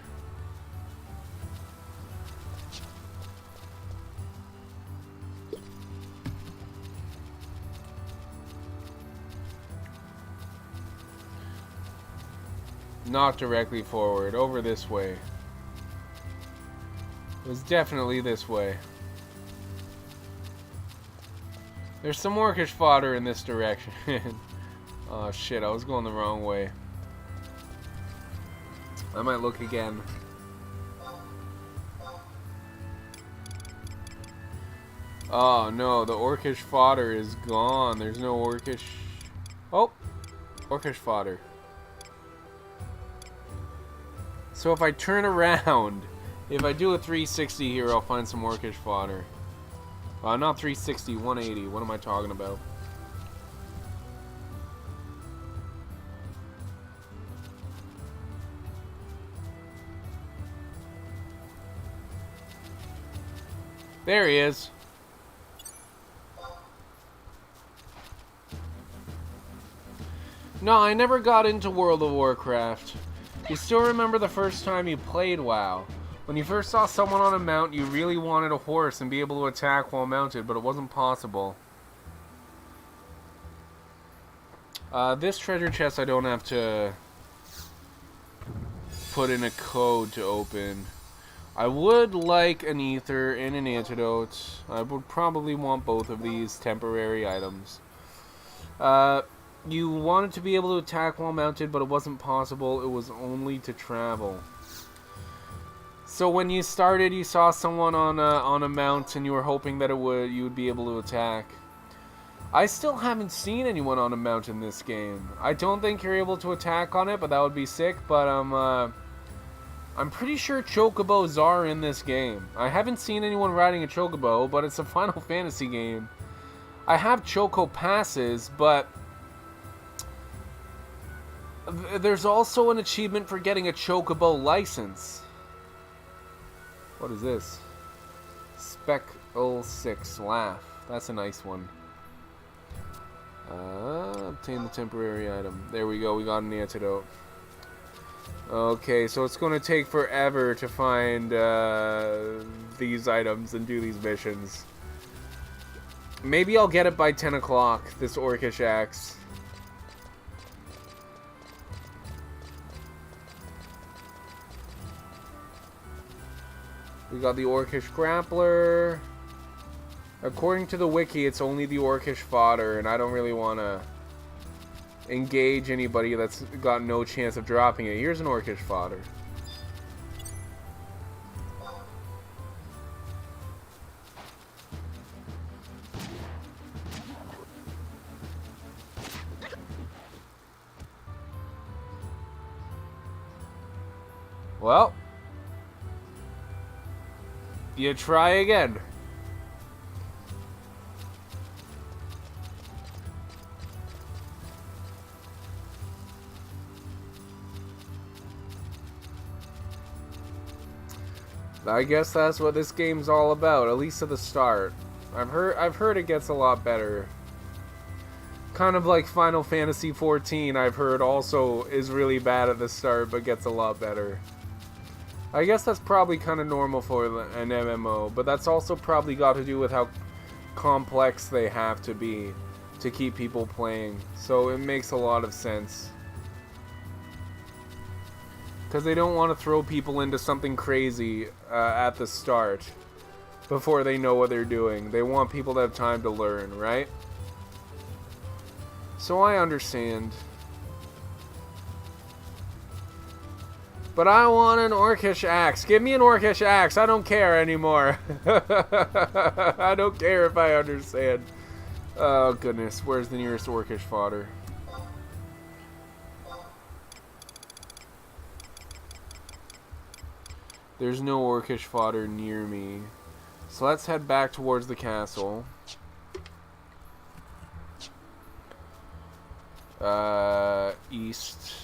Not directly forward, over this way. It was definitely this way. There's some Orcish fodder in this direction. Oh shit, I was going the wrong way. I might look again. Oh no, the Orcish fodder is gone. There's no Orcish... Oh! Orcish fodder. So if I turn around, if I do a 360 here, I'll find some Orcish fodder. Not 360, 180. What am I talking about? There he is. No, I never got into World of Warcraft. You still remember the first time you played WoW? When you first saw someone on a mount, you really wanted a horse and be able to attack while mounted, but it wasn't possible. This treasure chest I don't have to put in a code to open. I would like an ether and an antidote. I would probably want both of these temporary items. You wanted to be able to attack while mounted, but it wasn't possible. It was only to travel. So when you started, you saw someone on a mount, and you were hoping that you would be able to attack. I still haven't seen anyone on a mount in this game. I don't think you're able to attack on it, but that would be sick. But I'm pretty sure chocobos are in this game. I haven't seen anyone riding a chocobo, but it's a Final Fantasy game. I have choco passes, but there's also an achievement for getting a chocobo license. What is this? Speckle 6 laugh. That's a nice one. Obtain the temporary item. There we go. We got an antidote. Okay, so it's going to take forever to find these items and do these missions. Maybe I'll get it by 10 o'clock, this Orcish Axe. We got the Orcish Grappler. According to the wiki, it's only the Orcish fodder, and I don't really want to engage anybody that's got no chance of dropping it. Here's an Orcish fodder. Well, you try again. I guess that's what this game's all about, at least at the start. I've heard it gets a lot better. Kind of like Final Fantasy XIV, I've heard also is really bad at the start, but gets a lot better. I guess that's probably kind of normal for an MMO, but that's also probably got to do with how complex they have to be to keep people playing. So it makes a lot of sense. Because they don't want to throw people into something crazy at the start before they know what they're doing. They want people to have time to learn, right? So I understand. But I want an Orcish Axe. Give me an Orcish Axe. I don't care anymore. I don't care if I understand. Oh, goodness. Where's the nearest Orcish fodder? There's no Orcish fodder near me. So let's head back towards the castle. East.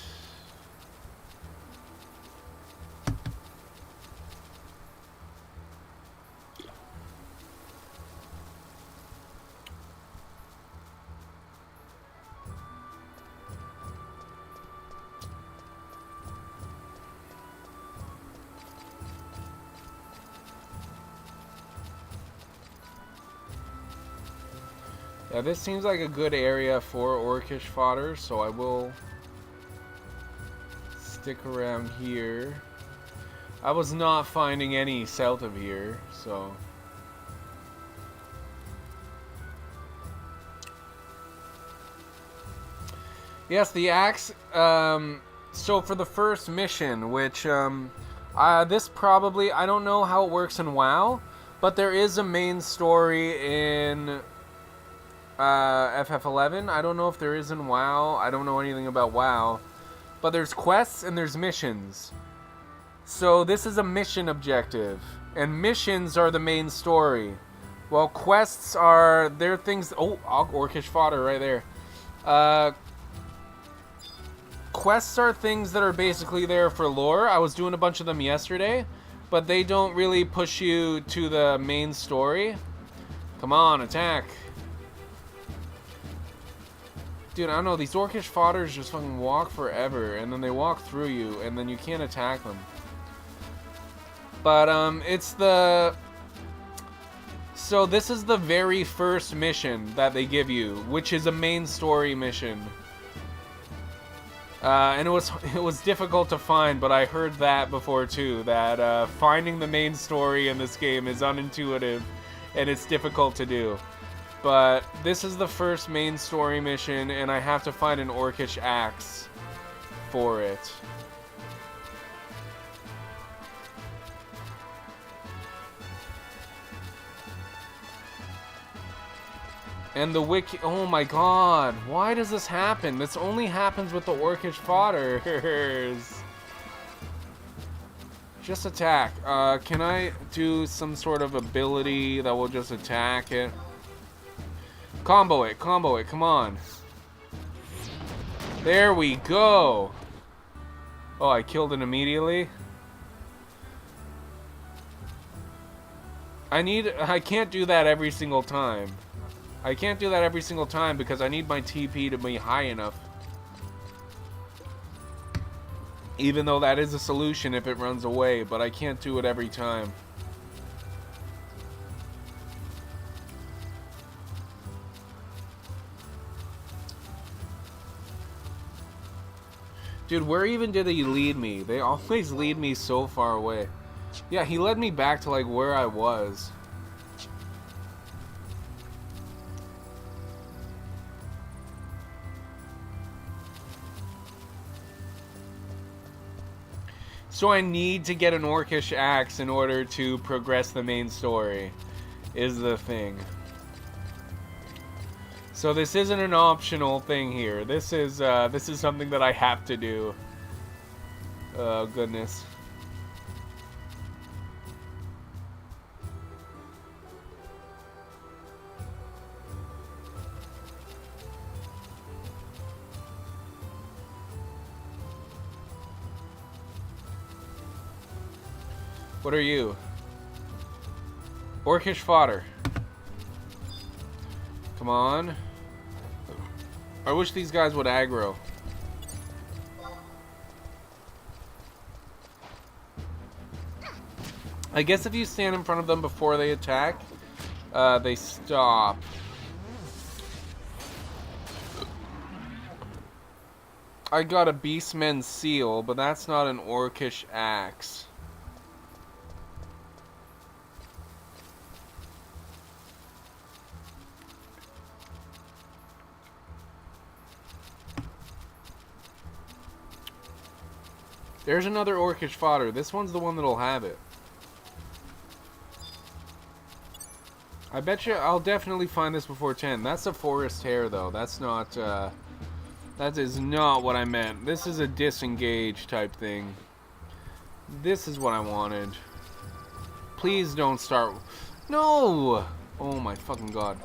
Yeah, this seems like a good area for Orcish fodder, so I will stick around here. I was not finding any south of here, so... Yes, the axe, so for the first mission, which, this probably, I don't know how it works in WoW, but there is a main story in... FF11. I don't know if there is in WoW. I don't know anything about WoW. But there's quests and there's missions. So this is a mission objective. And missions are the main story. While quests are... They're things... Oh, Orcish fodder right there. Quests are things that are basically there for lore. I was doing a bunch of them yesterday. But they don't really push you to the main story. Come on, attack. Dude, I don't know, these Orcish fodders just fucking walk forever, and then they walk through you, and then you can't attack them. But, it's the... So this is the very first mission that they give you, which is a main story mission. And it was difficult to find, but I heard that before too, that finding the main story in this game is unintuitive, and it's difficult to do. But this is the first main story mission, and I have to find an Orcish Axe for it. And the wiki... Oh my god, why does this happen? This only happens with the Orcish fodders. Just attack. Can I do some sort of ability that will just attack it? Combo it, come on. There we go. Oh, I killed it immediately. I can't do that every single time. I can't do that every single time because I need my TP to be high enough. Even though that is a solution if it runs away, but I can't do it every time. Dude, where even did he lead me? They always lead me so far away. Yeah, he led me back to like where I was. So I need to get an Orcish axe in order to progress the main story, is the thing. So this isn't an optional thing here. This is something that I have to do. Oh goodness. What are you? Orcish fodder. Come on. I wish these guys would aggro. I guess if you stand in front of them before they attack, they stop. I got a Beastman's seal, but that's not an Orcish axe. There's another Orcish fodder. This one's the one that'll have it. I bet you I'll definitely find this before 10. That's a forest hare, though. That's not, that is not what I meant. This is a disengage type thing. This is what I wanted. Please don't start. No! Oh my fucking god.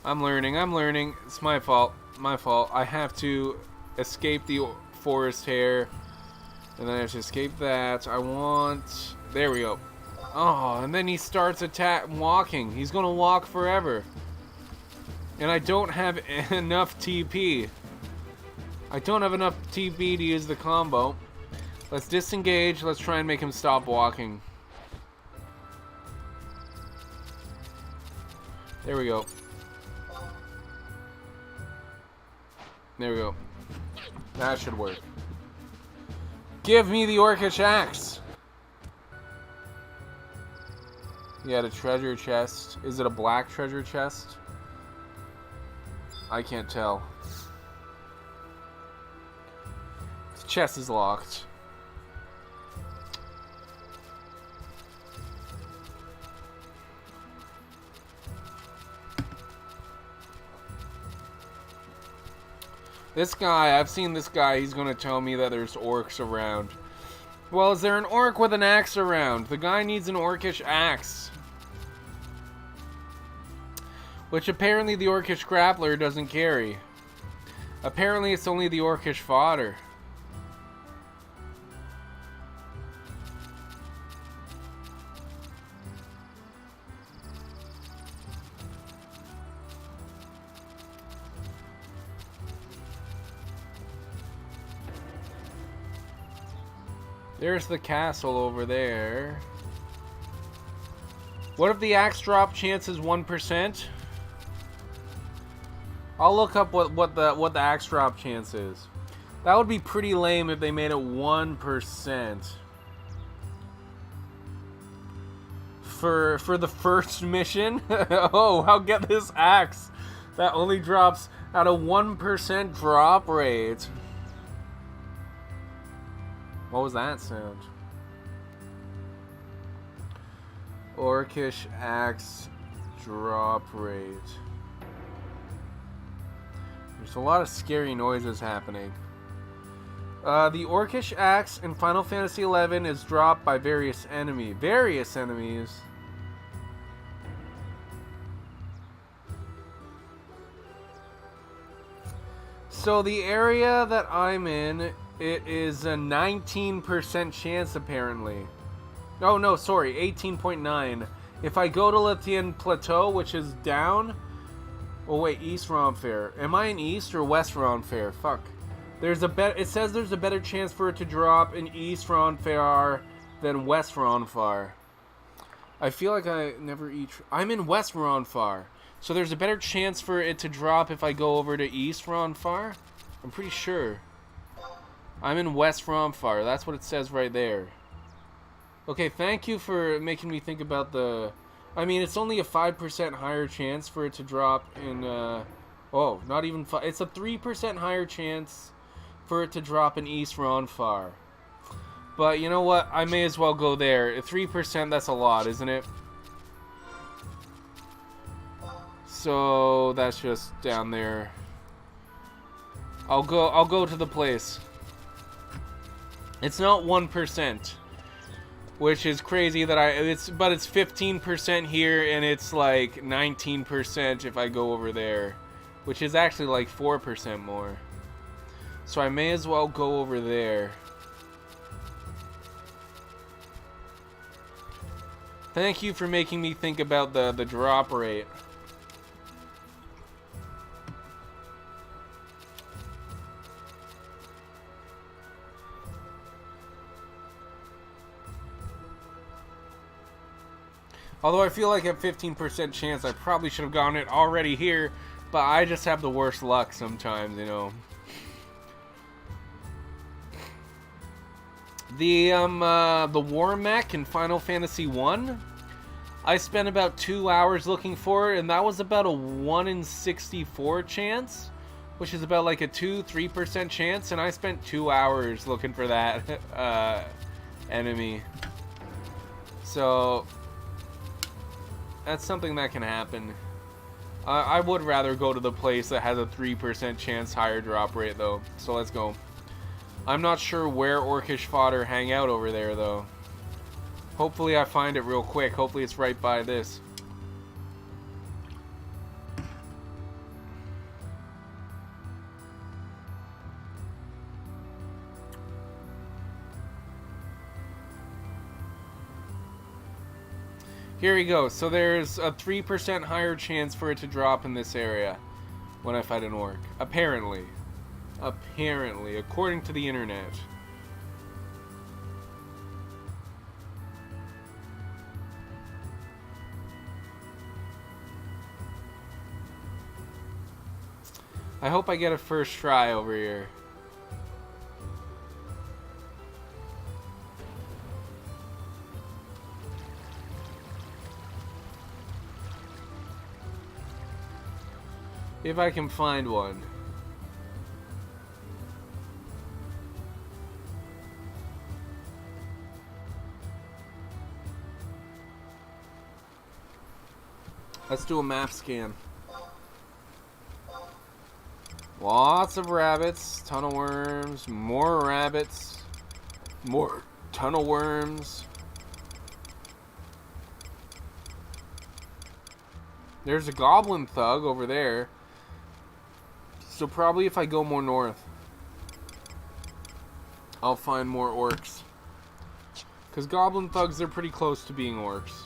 I'm learning. It's my fault. My fault. I have to escape the forest hare. And then I have to escape that. I want... There we go. Oh, and then he starts walking. He's gonna walk forever. And I don't have enough TP. I don't have enough TP to use the combo. Let's disengage. Let's try and make him stop walking. There we go. There we go. That should work. Give me the Orcish axe. Yeah, the treasure chest. Is it a black treasure chest? I can't tell. The chest is locked. This guy, I've seen this guy, he's gonna tell me that there's orcs around. Well, is there an orc with an axe around? The guy needs an Orcish axe. Which apparently the Orcish grappler doesn't carry. Apparently it's only the Orcish fodder. There's the castle over there. What if the axe drop chance is 1%? I'll look up what the axe drop chance is. That would be pretty lame if they made it 1%. For the first mission? Oh, I'll get this axe. That only drops at a 1% drop rate. What was that sound? Orcish axe drop rate. There's a lot of scary noises happening. The Orcish axe in Final Fantasy XI is dropped by various enemies. So the area that I'm in, it is a 19% chance apparently. Oh, no, sorry, 18.9. If I go to Lathian Plateau, which is down... Oh, wait, East Ronfair. Am I in East or West Ronfair? Fuck. It says there's a better chance for it to drop in East Ronfair than West Ronfair. I feel like I never eat... I'm in West Ronfair. So there's a better chance for it to drop if I go over to East Ronfair? I'm pretty sure. I'm in West Ronfair. That's what it says right there. Okay, thank you for making me think about the... I mean, it's only a 5% higher chance for it to drop in... Oh, not even 5... It's a 3% higher chance for it to drop in East Ronfair. But you know what? I may as well go there. 3%, that's a lot, isn't it? So, that's just down there. I'll go to the place. It's not 1%. Which is crazy that but it's 15% here and it's like 19% if I go over there, which is actually like 4% more. So I may as well go over there. Thank you for making me think about the drop rate. Although I feel like at 15% chance I probably should have gotten it already here, but I just have the worst luck sometimes, you know. The War Mech in Final Fantasy 1, I spent about 2 hours looking for it, and that was about a 1 in 64 chance, which is about like a 2-3% chance, and I spent 2 hours looking for that enemy. So... that's something that can happen. I would rather go to the place that has a 3% chance higher drop rate, though. So let's go. I'm not sure where Orcish fodder hang out over there, though. Hopefully I find it real quick. Hopefully it's right by this. Here we go. So there's a 3% higher chance for it to drop in this area when I fight an orc. Apparently. Apparently, according to the internet. I hope I get a first try over here. If I can find one. Let's do a map scan. Lots of rabbits, ton of worms, more rabbits, more ton of worms. There's a goblin thug over there. So probably if I go more north, I'll find more orcs. Because goblin thugs are pretty close to being orcs.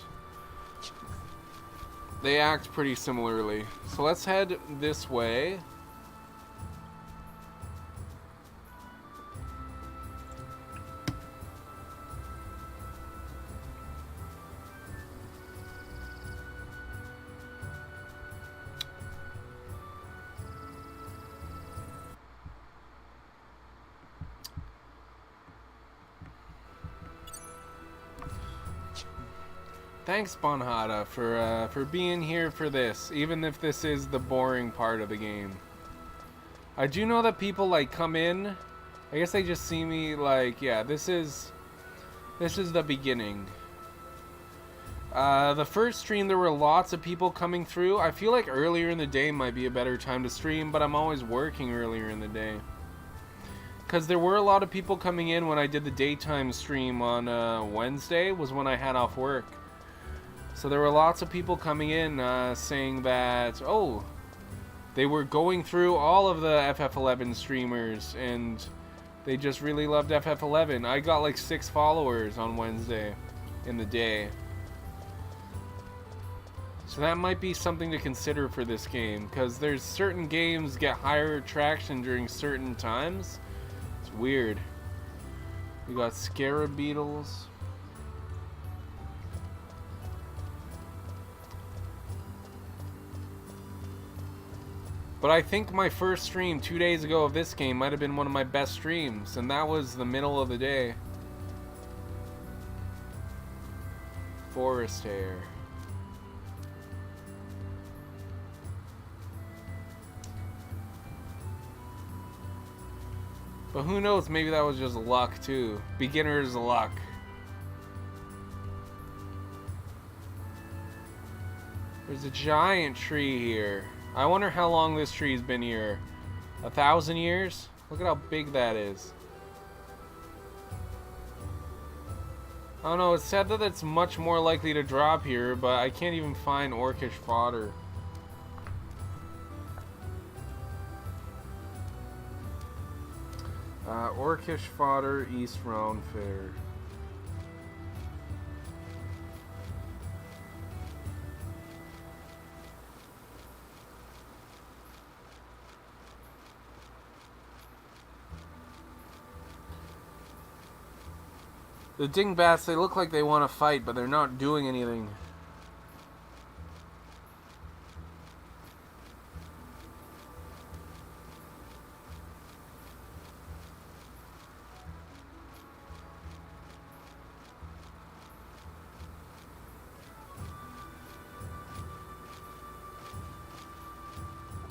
They act pretty similarly. So let's head this way. Thanks, Bonhada, for being here for this, even if this is the boring part of the game. I do know that people like come in. I guess they just see me like, yeah, this is the beginning. The first stream there were lots of people coming through. I feel like earlier in the day might be a better time to stream, but I'm always working earlier in the day. Because there were a lot of people coming in when I did the daytime stream on Wednesday, was when I had off work. So there were lots of people coming in saying that, oh, they were going through all of the FF11 streamers and they just really loved FF11. I got like 6 followers on Wednesday. in the day. So that might be something to consider for this game, because there's certain games get higher traction during certain times. It's weird. We got scarab beetles. But I think my first stream 2 days ago of this game might have been one of my best streams, and that was the middle of the day. Forest hare. But who knows, maybe that was just luck too. Beginner's luck. There's a giant tree here. I wonder how long this tree's been here. 1,000 years? Look at how big that is. I don't know, it's said that it's much more likely to drop here, but I can't even find orcish fodder. Orcish fodder, East Round Fair. The dingbats, they look like they want to fight, but they're not doing anything.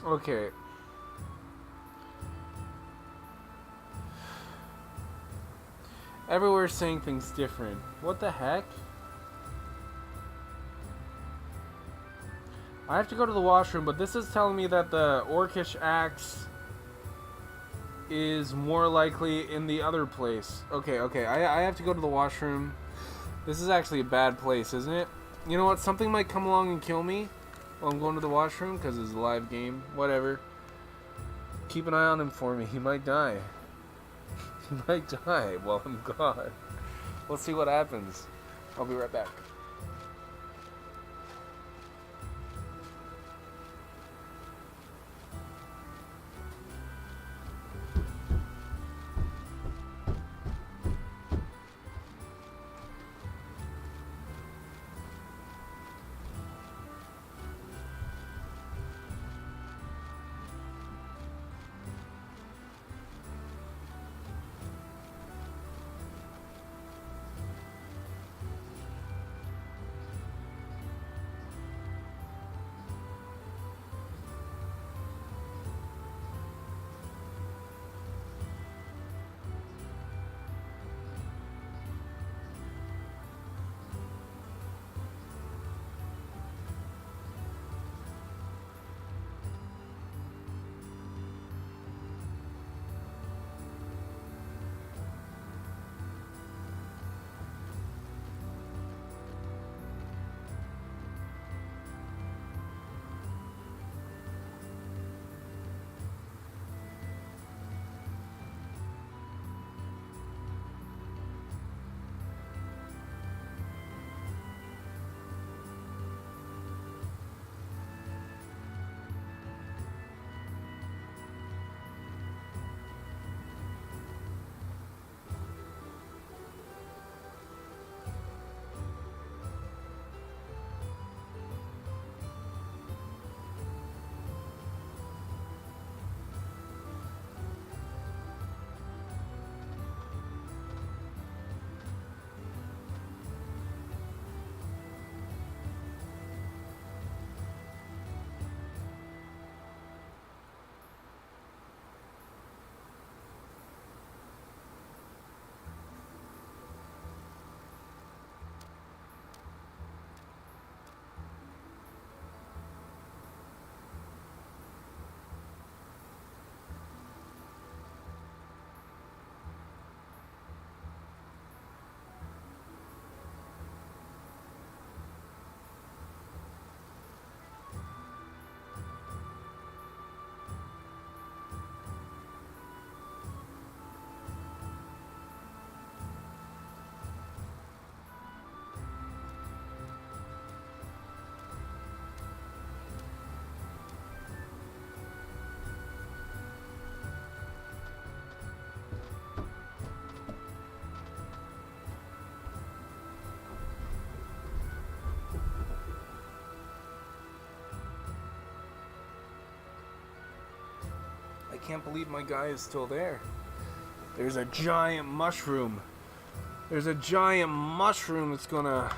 Okay. Everywhere's saying things different. What the heck? I have to go to the washroom, but this is telling me that the orcish axe is more likely in the other place. Okay, I have to go to the washroom. This is actually a bad place, isn't it? You know what? Something might come along and kill me while I'm going to the washroom because it's a live game. Whatever. Keep an eye on him for me. He might die. He might die while I'm gone. We'll see what happens. I'll be right back. can't believe my guy is still there. There's a giant mushroom. There's a giant mushroom that's gonna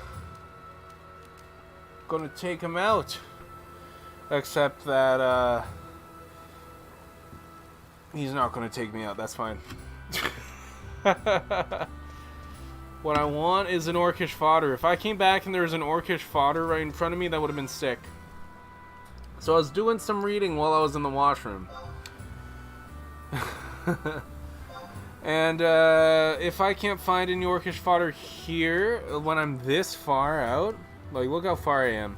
take him out. Except that he's not gonna take me out. That's fine. What I want is an orcish fodder. If I came back and there was an orcish fodder right in front of me, that would have been sick. So I was doing some reading while I was in the washroom. And if I can't find any orcish fodder here when I'm this far out, like look how far I am.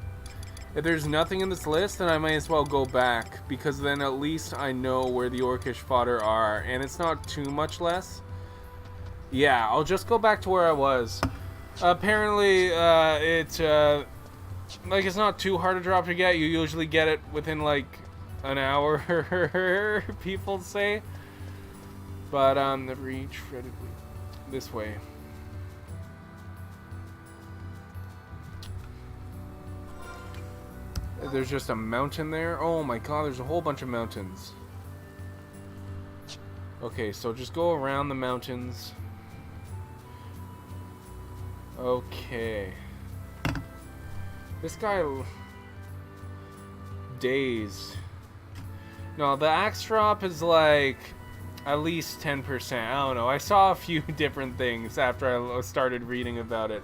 If there's nothing in this list, then I might as well go back, because then at least I know where the orcish fodder are, and it's not too much less. Yeah, I'll just go back to where I was. Apparently, it's not too hard to drop to get. You usually get it within like an hour, people say. But the reach this way. There's just a mountain there. Oh my god, there's a whole bunch of mountains. Okay, so just go around the mountains. Okay. This guy... Dazed. No, the axe drop is like... at least 10%. I don't know. I saw a few different things after I started reading about it.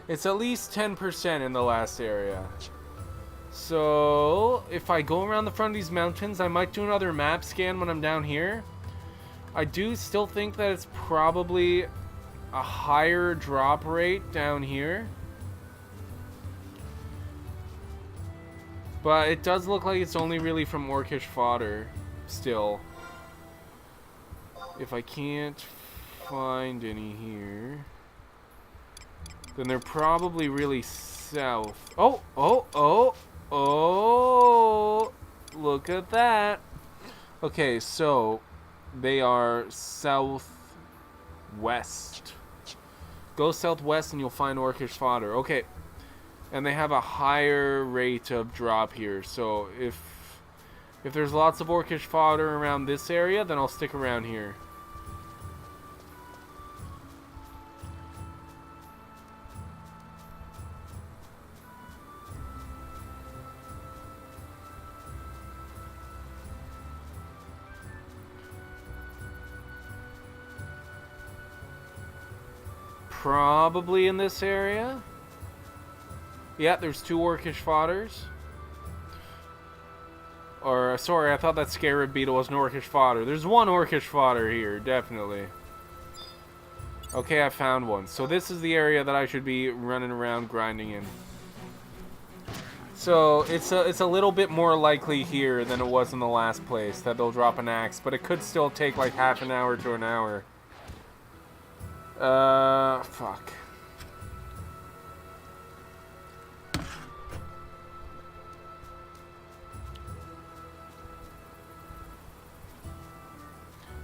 It's at least 10% in the last area. So, if I go around the front of these mountains, I might do another map scan when I'm down here. I do still think that it's probably a higher drop rate down here. But it does look like it's only really from orcish fodder still. If I can't find any here, then they're probably really south. Oh, look at that. Okay, so they are southwest. Go southwest and you'll find orcish fodder. Okay, and they have a higher rate of drop here. So if there's lots of orcish fodder around this area, then I'll stick around here. Probably in this area. Yeah, there's 2 orcish fodders. Or, sorry, I thought that scarab beetle was an orcish fodder. There's 1 orcish fodder here, definitely. Okay, I found one. So this is the area that I should be running around grinding in. So it's a little bit more likely here than it was in the last place that they'll drop an axe, but it could still take like half an hour to an hour. Fuck.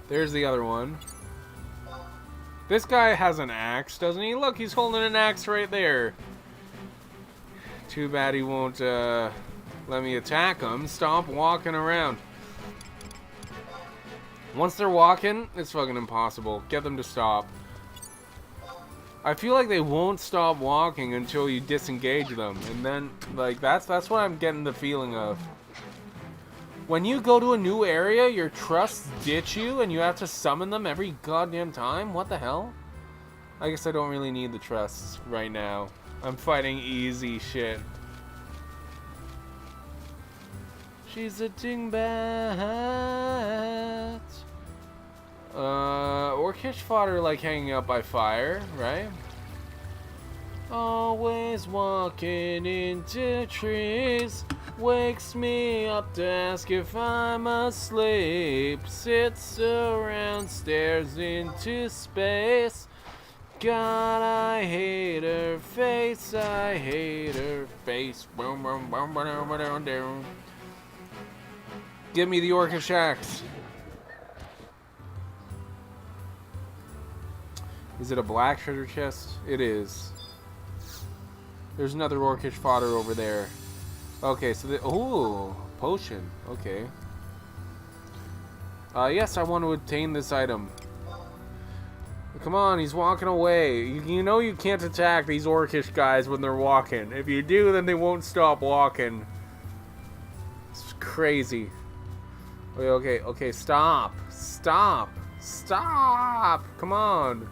There's the other one. This guy has an axe, doesn't he? Look, he's holding an axe right there. Too bad he won't let me attack him. Stop walking around. Once they're walking, it's fucking impossible. Get them to stop. I feel like they won't stop walking until you disengage them, and then like that's what I'm getting the feeling of. When you go to a new area, your trusts ditch you and you have to summon them every goddamn time? What the hell? I guess I don't really need the trusts right now. I'm fighting easy shit. She's a dingbat. Orcish fodder like hanging out by fire, right? Always walking into trees. Wakes me up to ask if I'm asleep. Sits around, stares into space. God, I hate her face. I hate her face. Give me the orcish axe. Is it a black treasure chest? It is. There's another orcish fodder over there. Okay, so ooh, potion. Okay. Yes, I want to obtain this item. Come on, he's walking away. You know you can't attack these orcish guys when they're walking. If you do, then they won't stop walking. It's crazy. Okay, stop. Stop. Stop! Come on.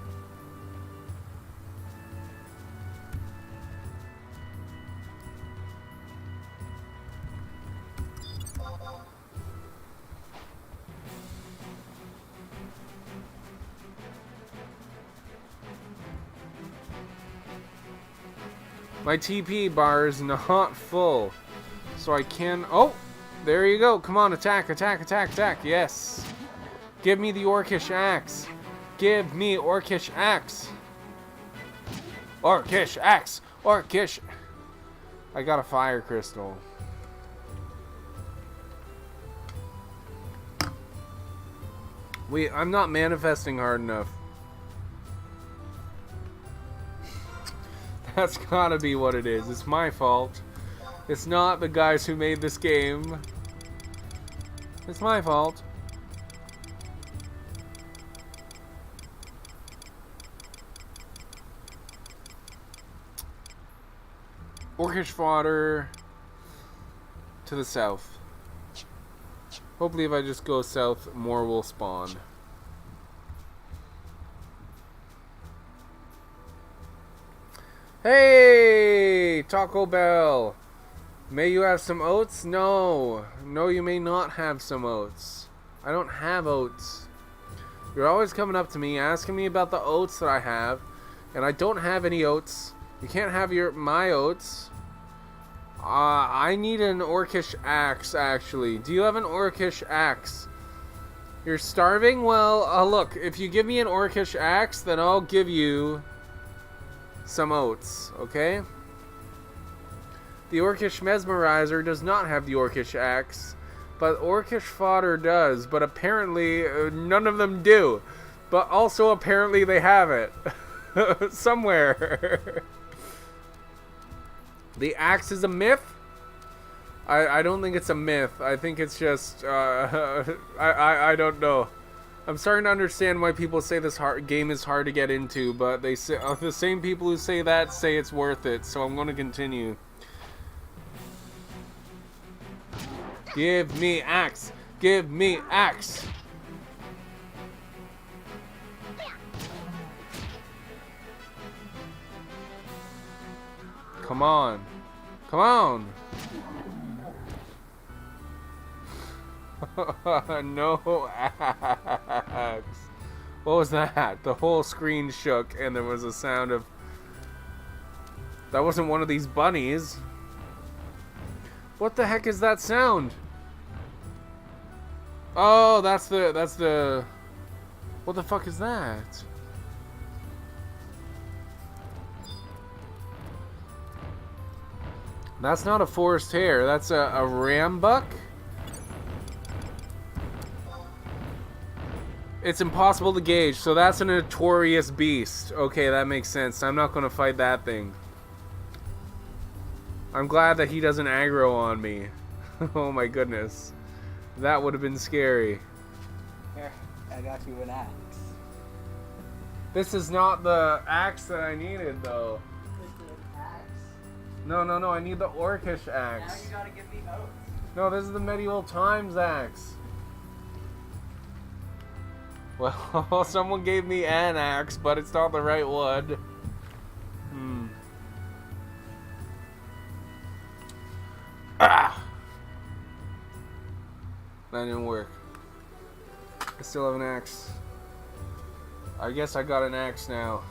My TP bar is not full. So I can... Oh! There you go. Come on, attack, attack, attack, attack. Yes. Give me the Orcish axe. Give me Orcish axe. Orcish axe. Orcish. I got a fire crystal. Wait, I'm not manifesting hard enough. That's gotta be what it is. It's my fault. It's not the guys who made this game. It's my fault. Orcish fodder to the south. Hopefully if I just go south, more will spawn. Hey, Taco Bell. May you have some oats? No. No, you may not have some oats. I don't have oats. You're always coming up to me, asking me about the oats that I have, and I don't have any oats. You can't have my oats. I need an Orcish axe, actually. Do you have an Orcish axe? You're starving? Well, look, if you give me an Orcish axe, then I'll give you some oats, okay? The Orcish Mesmerizer does not have the Orcish axe, but Orcish fodder does, but apparently none of them do. But also apparently they have it. Somewhere. The axe is a myth? I don't think it's a myth. I think it's just, I don't know. I'm starting to understand why people say this game is hard to get into, but they say, the same people who say that say it's worth it, so I'm going to continue. Give me axe! Give me axe! Come on. Come on! No axe. What was that? The whole screen shook and there was a sound of... That wasn't one of these bunnies. What the heck is that sound? Oh, that's the... What the fuck is that? That's not a forest hare. That's a rambuck? It's impossible to gauge, so that's a notorious beast. Okay, that makes sense. I'm not going to fight that thing. I'm glad that he doesn't aggro on me. Oh my goodness. That would have been scary. Here, I got you an axe. This is not the axe that I needed, though. This is an axe? No, I need the Orcish axe. Now you gotta give me oats. No, this is the medieval times axe. Well, someone gave me an axe, but it's not the right one. Ah! That didn't work. I still have an axe. I guess I got an axe now.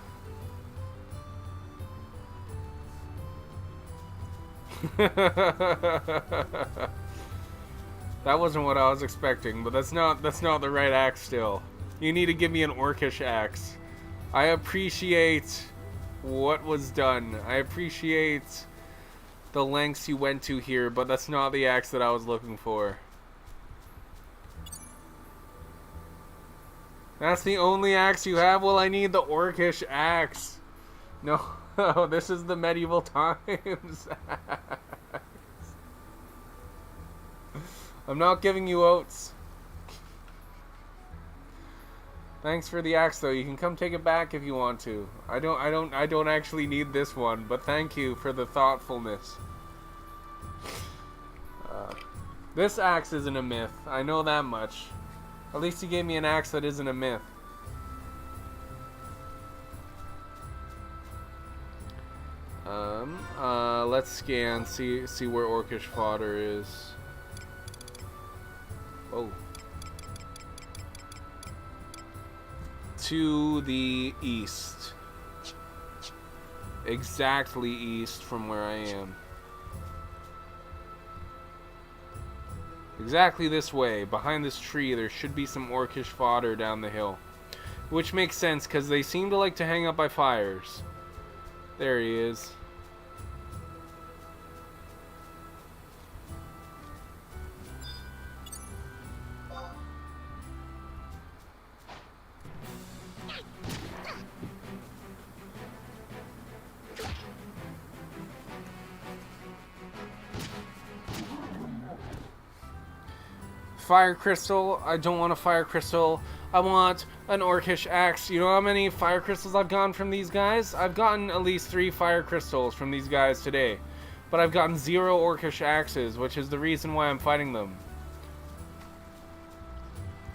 That wasn't what I was expecting, but that's not the right axe still. You need to give me an Orcish axe. I appreciate what was done. I appreciate the lengths you went to here, but that's not the axe that I was looking for. That's the only axe you have? Well, I need the Orcish axe. No, this is the medieval times. I'm not giving you oats. Thanks for the axe, though. You can come take it back if you want to. I don't actually need this one, but thank you for the thoughtfulness. This axe isn't a myth. I know that much. At least you gave me an axe that isn't a myth. Let's scan, see where Orcish fodder is. Oh. To the east. Exactly east from where I am. Exactly this way. Behind this tree, there should be some Orcish fodder down the hill. Which makes sense, because they seem to like to hang out by fires. There he is. Fire crystal. I don't want a fire crystal. I want an Orcish axe. You know how many fire crystals I've gotten from these guys? I've gotten at least 3 fire crystals from these guys today. But I've gotten 0 Orcish axes, which is the reason why I'm fighting them.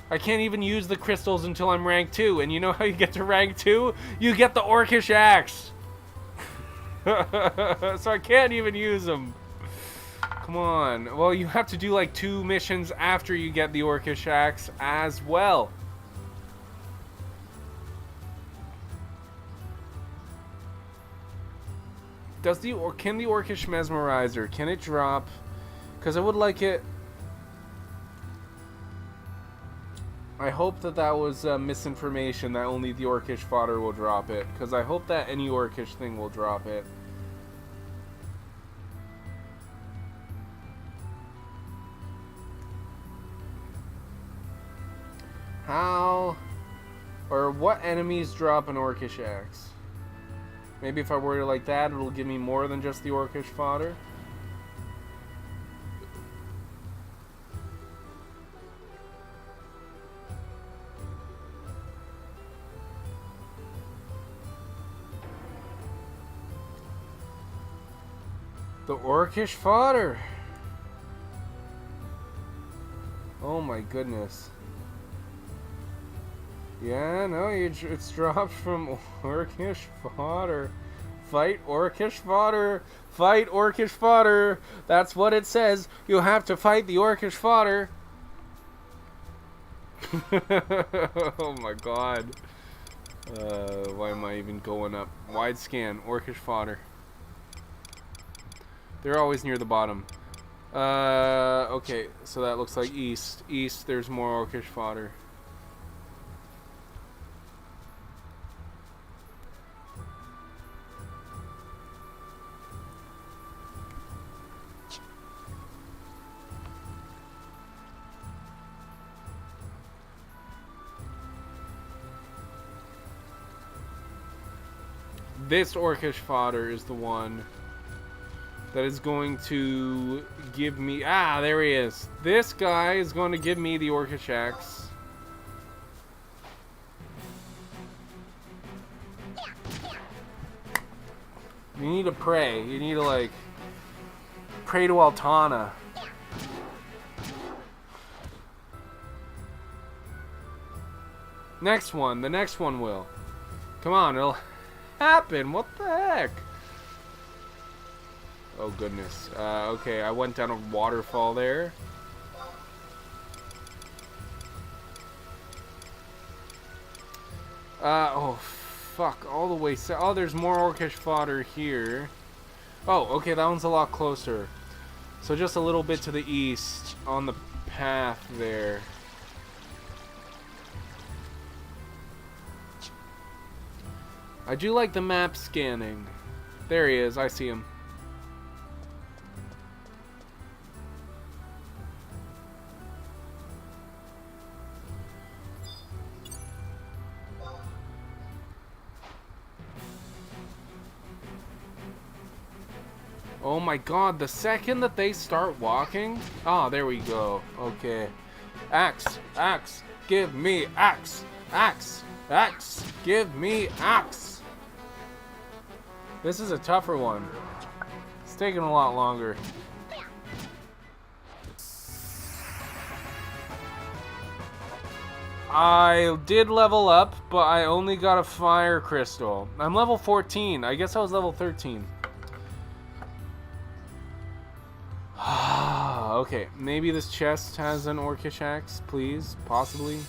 I can't even use the crystals until I'm rank 2. And you know how you get to rank 2? You get the Orcish axe. So I can't even use them. Come on. Well, you have to do like 2 missions after you get the Orcish axe as well. Can the Orcish mesmerizer, can it drop? Because I would like it. I hope that was misinformation, that only the Orcish fodder will drop it. Because I hope that any Orcish thing will drop it. How or what enemies drop an Orcish axe? Maybe if I word it like that, it'll give me more than just the Orcish fodder. The Orcish fodder. Oh my goodness. Yeah, no, it's dropped from Orcish fodder. Fight Orcish fodder. Fight Orcish fodder. That's what it says. You have to fight the Orcish fodder. Oh my god. Why am I even going up? Wide scan. Orcish fodder. They're always near the bottom. Okay, so that looks like east. East, there's more Orcish fodder. This Orcish fodder is the one that is going to give me... Ah, there he is. This guy is going to give me the Orcish axe. You need to pray. You need to, like, pray to Altana. Next one. The next one will. Come on, it'll happen. What the heck? Oh, goodness. Okay, I went down a waterfall there. Oh, fuck. All the way south. Oh, there's more Orcish fodder here. Oh, okay, that one's a lot closer. So just a little bit to the east on the path there. I do like the map scanning. There he is. I see him. Oh my god, the second that they start walking... Ah, there we go. Okay. Axe, axe, give me axe. Axe! Axe! Give me axe! This is a tougher one. It's taking a lot longer. I did level up, but I only got a fire crystal. I'm level 14. I guess I was level 13. Okay, maybe this chest has an orcish axe, please. Possibly.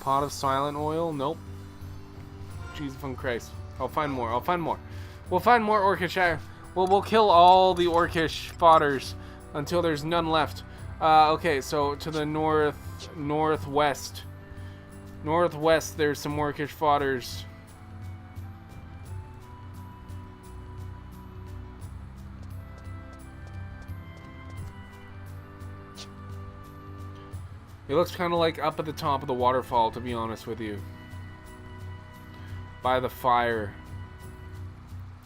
Pot of silent oil? Nope. Jesus fucking Christ. I'll find more. I'll find more. We'll find more orcish axe. Well, we'll kill all the orcish fodders until there's none left. Okay, so to the northwest. Northwest, there's some orcish fodders. It looks kind of like up at the top of the waterfall, to be honest with you. By the fire.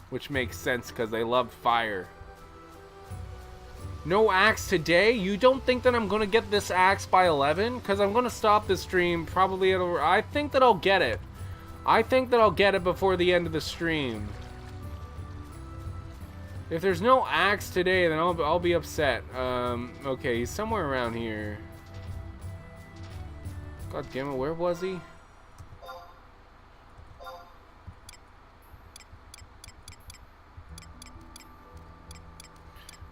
Which makes sense, because they love fire. No axe today? You don't think that I'm going to get this axe by 11? Because I'm going to stop this stream probably at... I think that I'll get it. I think that I'll get it before the end of the stream. If there's no axe today, then I'll be upset. Okay, he's somewhere around here. God damn it, where was he?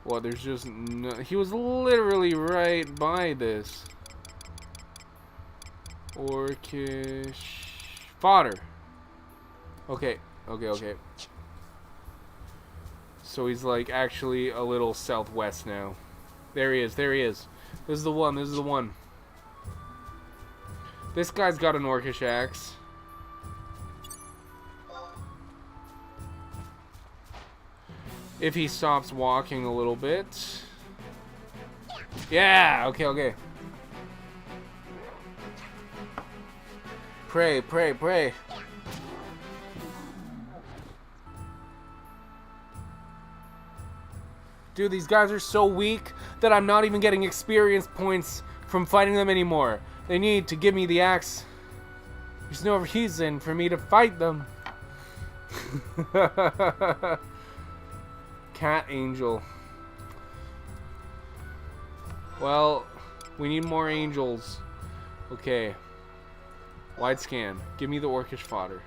Well, there's just no... He was literally right by this. Orcish... Fodder. Okay, okay. So he's like actually a little southwest now. There he is, there he is. This is the one, this is the one. This guy's got an orcish axe. If he stops walking a little bit. Yeah, okay. Pray. Dude, these guys are so weak that I'm not even getting experience points from fighting them anymore. They need to give me the axe. There's no reason for me to fight them. Cat angel. Well, we need more angels. Okay. Wide scan. Give me the orcish fodder.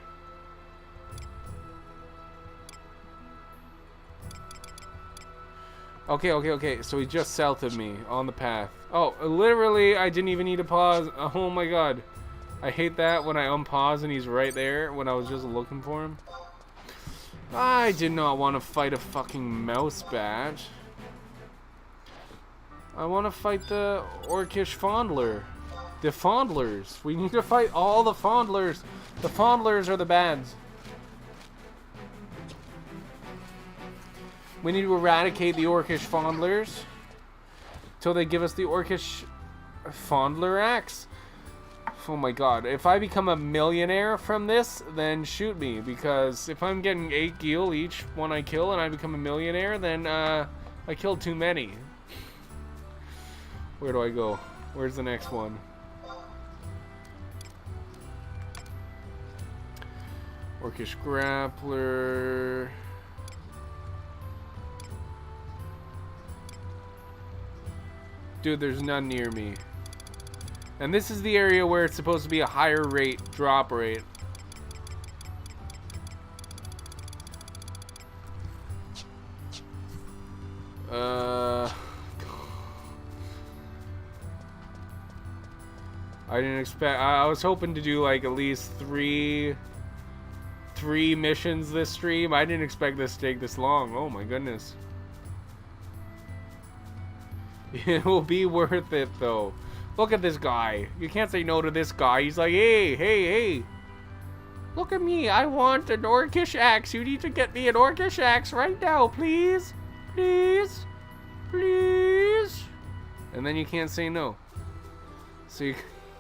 Okay. So he's just south of me on the path. Oh, literally, I didn't even need to pause. Oh my god. I hate that when I unpause and he's right there when I was just looking for him. I did not want to fight a fucking mouse bat. I want to fight the orcish fondler. The fondlers. We need to fight all the fondlers. The fondlers are the bads. We need to eradicate the orcish fondlers till they give us the orcish fondler axe. Oh my god, if I become a millionaire from this, then shoot me, because if I'm getting 8 gil each one I kill and I become a millionaire, then I killed too many. Where do I go? Where's the next one? Orcish grappler. Dude, there's none near me. And this is the area where it's supposed to be a higher rate, drop rate. I didn't expect... I was hoping to do like at least three missions this stream. I didn't expect this to take this long. Oh my goodness. It will be worth it though. Look at this guy. You can't say no to this guy. He's like, hey. Look at me. I want an orcish axe. You need to get me an orcish axe right now, please. Please. And then you can't say no. So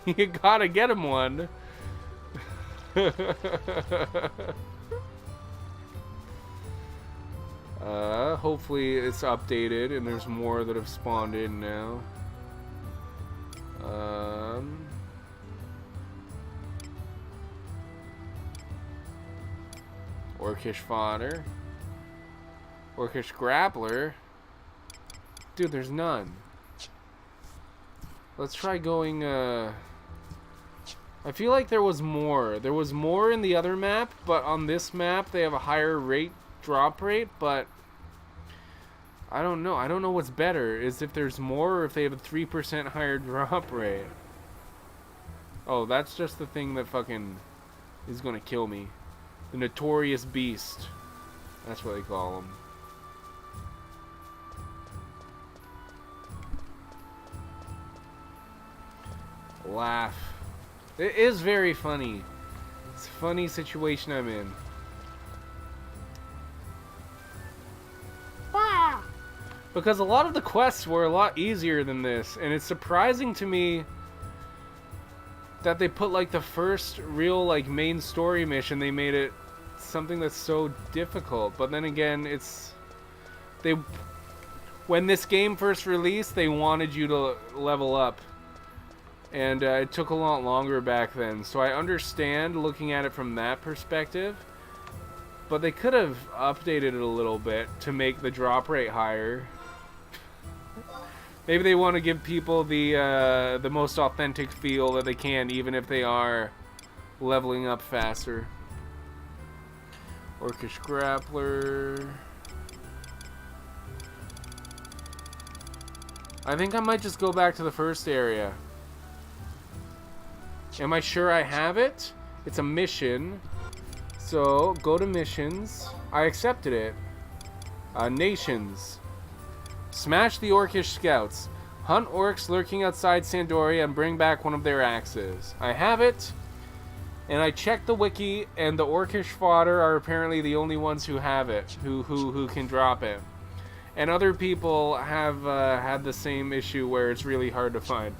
you gotta get him one. Hopefully it's updated and there's more that have spawned in now. Orcish fodder. Orcish grappler. Dude, there's none. Let's try going, I feel like there was more. There was more in the other map, but on this map they have a higher drop rate, but I don't know. I don't know what's better, is if there's more or if they have a 3% higher drop rate. Oh, that's just the thing that fucking is gonna kill me. The Notorious Beast. That's what they call him. Laugh. It is very funny. It's a funny situation I'm in. Ah! Because a lot of the quests were a lot easier than this, and it's surprising to me that they put like the first real like main story mission, they made it something that's so difficult. But then again, when this game first released, they wanted you to level up. And it took a lot longer back then, so I understand looking at it from that perspective. But they could have updated it a little bit to make the drop rate higher. Maybe they want to give people the most authentic feel that they can, even if they are leveling up faster. Orcish grappler. I think I might just go back to the first area. Am I sure I have it? It's a mission. So, go to missions. I accepted it. Nations. Smash the Orcish scouts. Hunt orcs lurking outside Sandoria and bring back one of their axes. I have it. And I checked the wiki, and the Orcish fodder are apparently the only ones who have it. Who can drop it. And other people have had the same issue where it's really hard to find.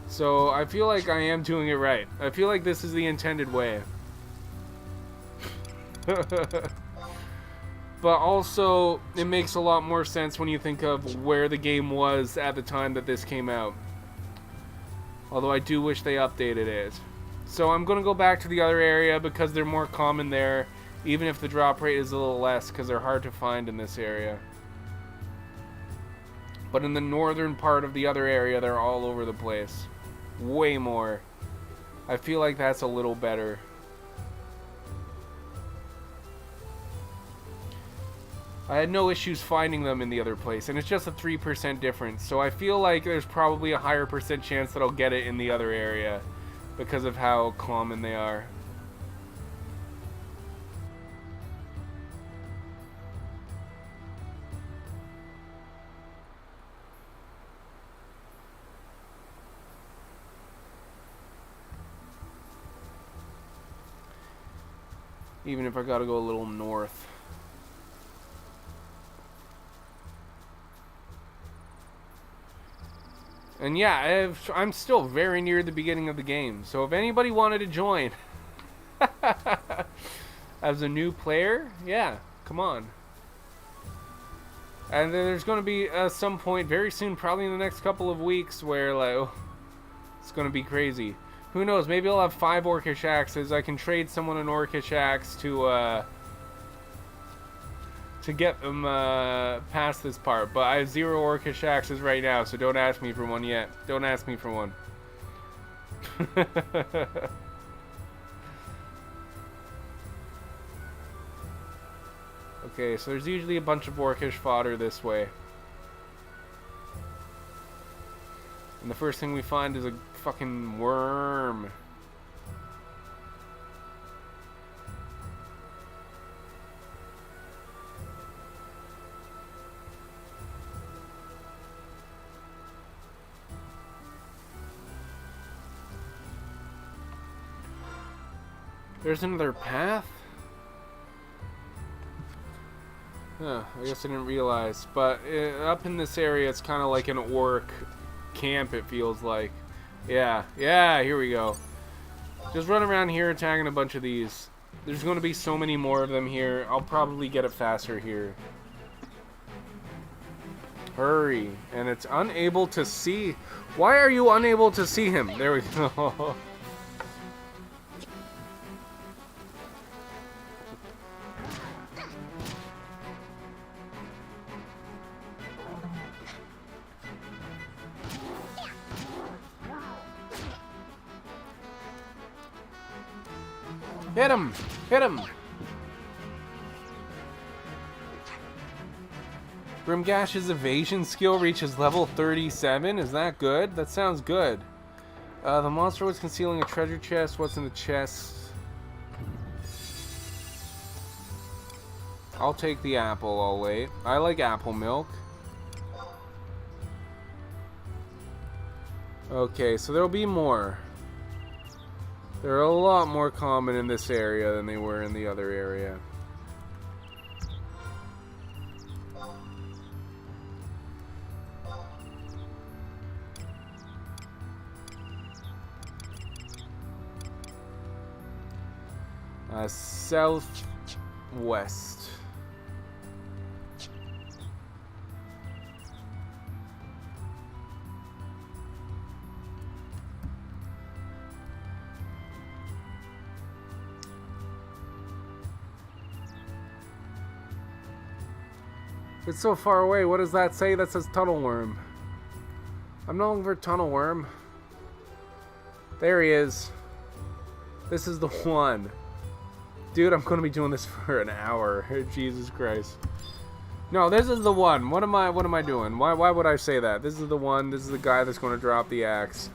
So, I feel like I am doing it right. I feel like this is the intended way. But also, it makes a lot more sense when you think of where the game was at the time that this came out. Although I do wish they updated it. So I'm going to go back to the other area because they're more common there. Even if the drop rate is a little less because they're hard to find in this area. But in the northern part of the other area, they're all over the place. Way more. I feel like that's a little better. I had no issues finding them in the other place, and it's just a 3% difference. So I feel like there's probably a higher percent chance that I'll get it in the other area because of how common they are. Even if I gotta go a little north. And yeah, I'm still very near the beginning of the game. So if anybody wanted to join as a new player, yeah, come on. And then there's going to be some point very soon, probably in the next couple of weeks, where like, it's going to be crazy. Who knows? Maybe I'll have 5 Orcish axes. I can trade someone an Orcish axe to get them past this part. But I have 0 Orcish axes right now, so don't ask me for one yet. Don't ask me for one. Okay, so there's usually a bunch of Orcish fodder this way. And the first thing we find is a fucking worm. There's another path? Huh, I guess I didn't realize. But up in this area, it's kind of like an orc camp, it feels like. Yeah, here we go. Just run around here attacking a bunch of these. There's going to be so many more of them here. I'll probably get it faster here. Hurry. And it's unable to see. Why are you unable to see him? There we go. Hit him! Hit him! Grimgash's evasion skill reaches level 37. Is that good? That sounds good. The monster was concealing a treasure chest. What's in the chest? I'll take the apple, I'll wait. I like apple milk. Okay, so there'll be more. They're a lot more common in this area than they were in the other area. Southwest. It's so far away. What does that say? That says tunnel worm. I'm not looking for tunnel worm. There he is. This is the one. Dude, I'm going to be doing this for an hour. Jesus Christ. No, this is the one. What am I doing? Why would I say that? This is the one. This is the guy that's going to drop the axe.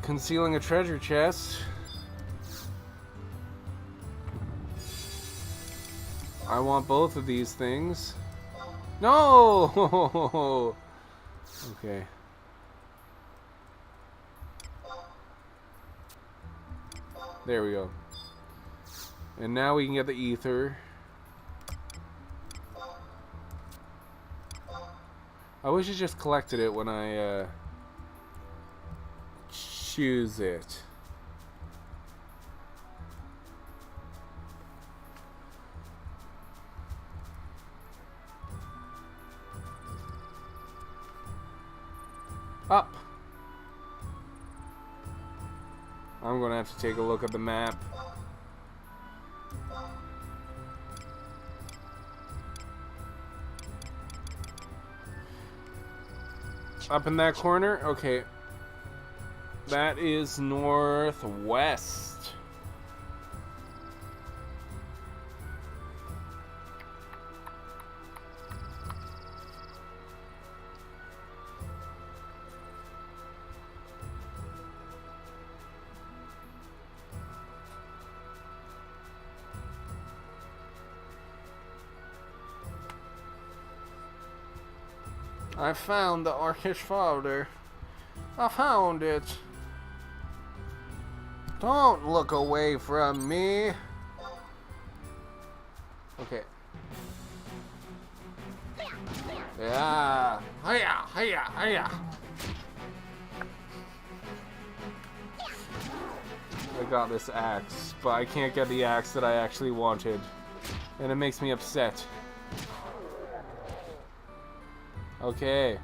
Concealing a treasure chest. I want both of these things. No! Okay. There we go. And now we can get the ether. I wish I just collected it when I choose it. Up. I'm gonna have to take a look at the map. Up in that corner? Okay. That is northwest. I found the Orcish folder. I found it. Don't look away from me. Okay. Yeah. Hiya, hiya, hiya. I got this axe, but I can't get the axe that I actually wanted. And it makes me upset. Okay.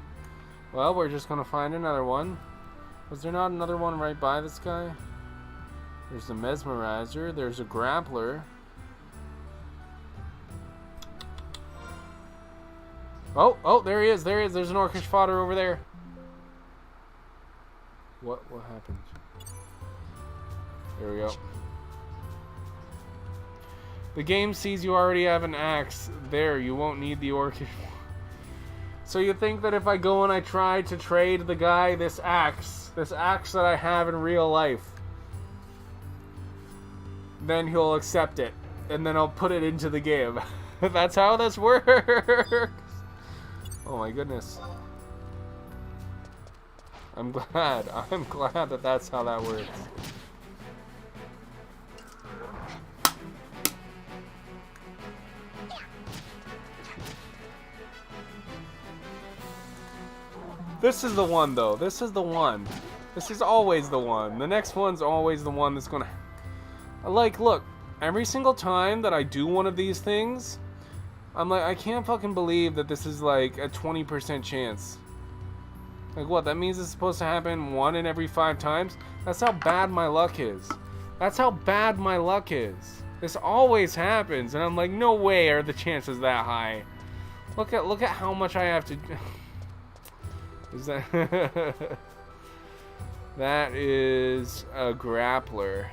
Well, we're just gonna find another one. Was there not another one right by this guy? There's the mesmerizer. There's a grappler. Oh, there he is. There he is. There's an Orcish fodder over there. What happened? There we go. The game sees you already have an axe. There, you won't need the Orcish. So you think that if I go and I try to trade the guy this axe that I have in real life, then he'll accept it, and then I'll put it into the game. That's how this works. Oh my goodness. I'm glad that that's how that works. This is the one, though. This is the one. This is always the one. The next one's always the one that's gonna... Like, look. Every single time that I do one of these things, I'm like, I can't fucking believe that this is like a 20% chance. Like, what? That means it's supposed to happen 1 in every 5 times? That's how bad my luck is. That's how bad my luck is. This always happens, and I'm like, no way are the chances that high. Look at how much I have to. Is that? That is a grappler.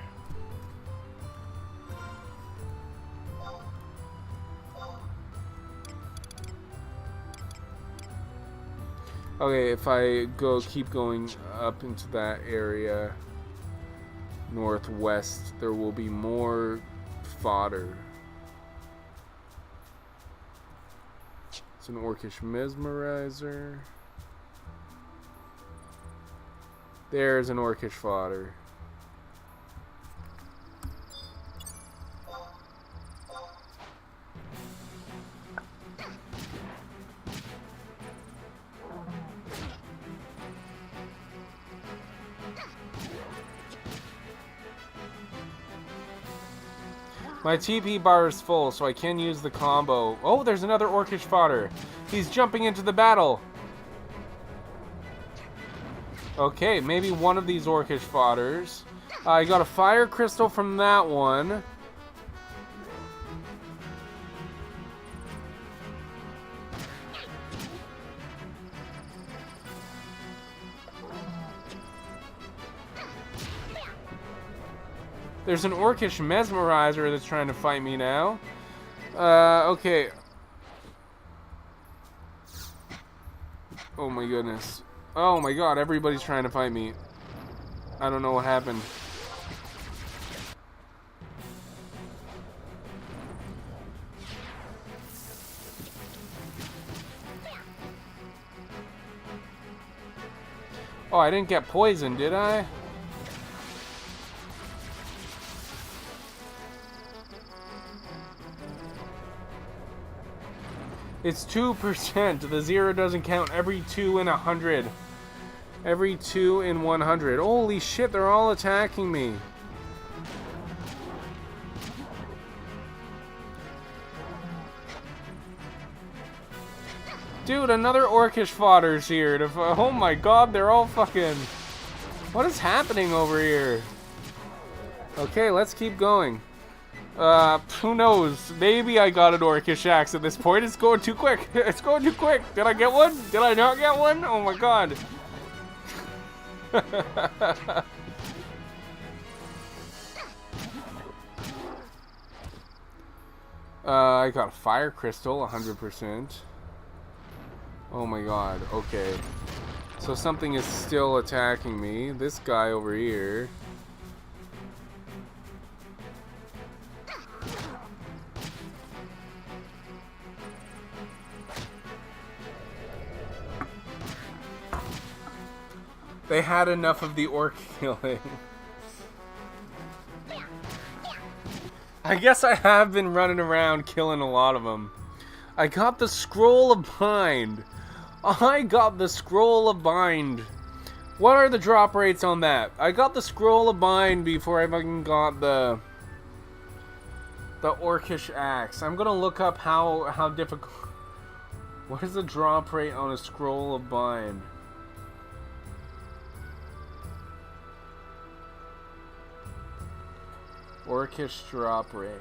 Okay, if I keep going up into that area, northwest, there will be more fodder. It's an Orcish Mesmerizer. There's an Orcish fodder. My TP bar is full, so I can use the combo. Oh, there's another Orcish fodder. He's jumping into the battle. Okay, maybe one of these Orcish fodders. I got a fire crystal from that one. There's an Orcish Mesmerizer that's trying to fight me now. Okay. Oh my goodness. Oh my god, everybody's trying to fight me. I don't know what happened. Oh, I didn't get poisoned, did I? It's 2%. The 0 doesn't count. Every 2 in 100. Every 2 in 100. Holy shit, they're all attacking me. Dude, another Orcish fodder's here. Oh my god, they're all fucking... What is happening over here? Okay, let's keep going. Who knows? Maybe I got an Orcish axe at this point. It's going too quick. It's going too quick. Did I get one? Did I not get one? Oh my god. I got a fire crystal, 100%. Oh my god, okay. So something is still attacking me. This guy over here. They had enough of the orc killing. I guess I have been running around killing a lot of them. I got the Scroll of Bind. I got the Scroll of Bind. What are the drop rates on that? I got the Scroll of Bind before I fucking got the Orcish axe. I'm gonna look up how difficult. What is the drop rate on a Scroll of Bind? Orcish drop rate.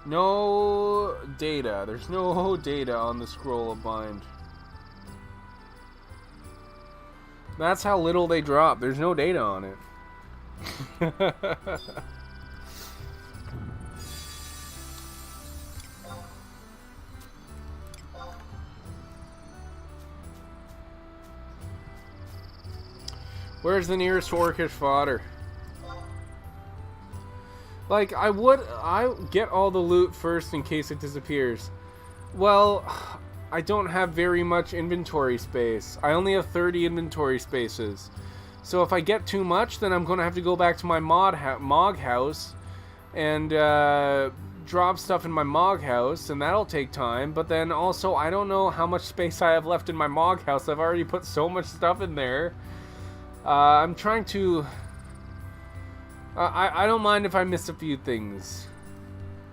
No data. There's no data on the Scroll of Bind. That's how little they drop. There's no data on it. Where's the nearest Orcish fodder? Like, I get all the loot first in case it disappears. Well, I don't have very much inventory space. I only have 30 inventory spaces. So if I get too much, then I'm going to have to go back to my Mog house and drop stuff in my Mog house, and that'll take time. But then also, I don't know how much space I have left in my Mog house. I've already put so much stuff in there. I'm trying to I don't mind if I miss a few things.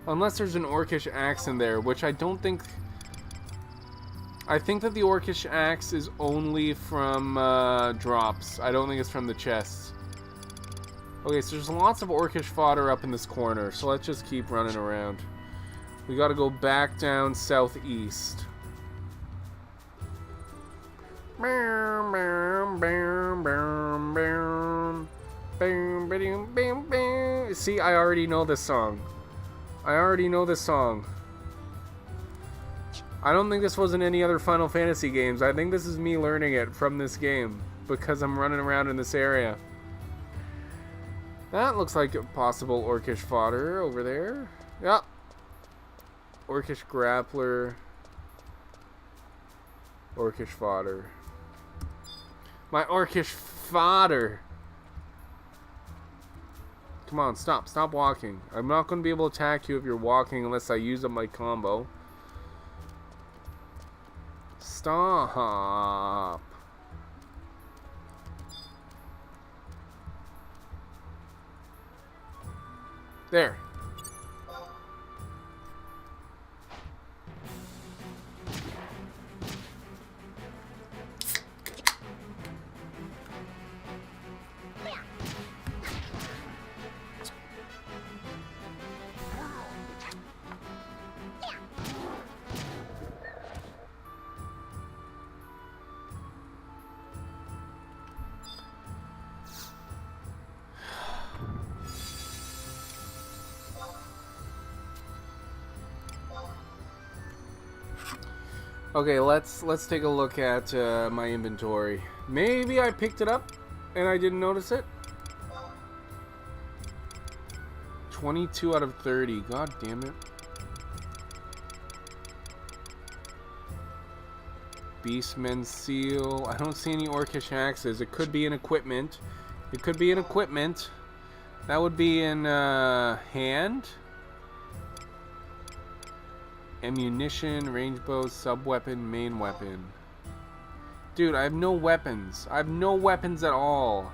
Unless there's an Orcish axe in there, which I don't think... I think that the Orcish axe is only from drops. I don't think it's from the chests. Okay, so there's lots of Orcish fodder up in this corner, so let's just keep running around. We gotta go back down southeast. See, I already know this song. I already know this song. I don't think this was in any other Final Fantasy games. I think this is me learning it from this game because I'm running around in this area. That looks like a possible Orcish fodder over there. Yep. Orcish grappler. Orcish fodder. My Orcish fodder. Come on, stop. Stop walking. I'm not going to be able to attack you if you're walking unless I use up my combo. Stop. There. Okay, let's take a look at my inventory. Maybe I picked it up and I didn't notice it. 22 out of 30. God damn it. Beastman's seal. I don't see any Orcish axes. It could be an equipment. It could be an equipment. That would be in hand. Ammunition, range bow, sub-weapon, main weapon. Dude, I have no weapons. I have no weapons at all.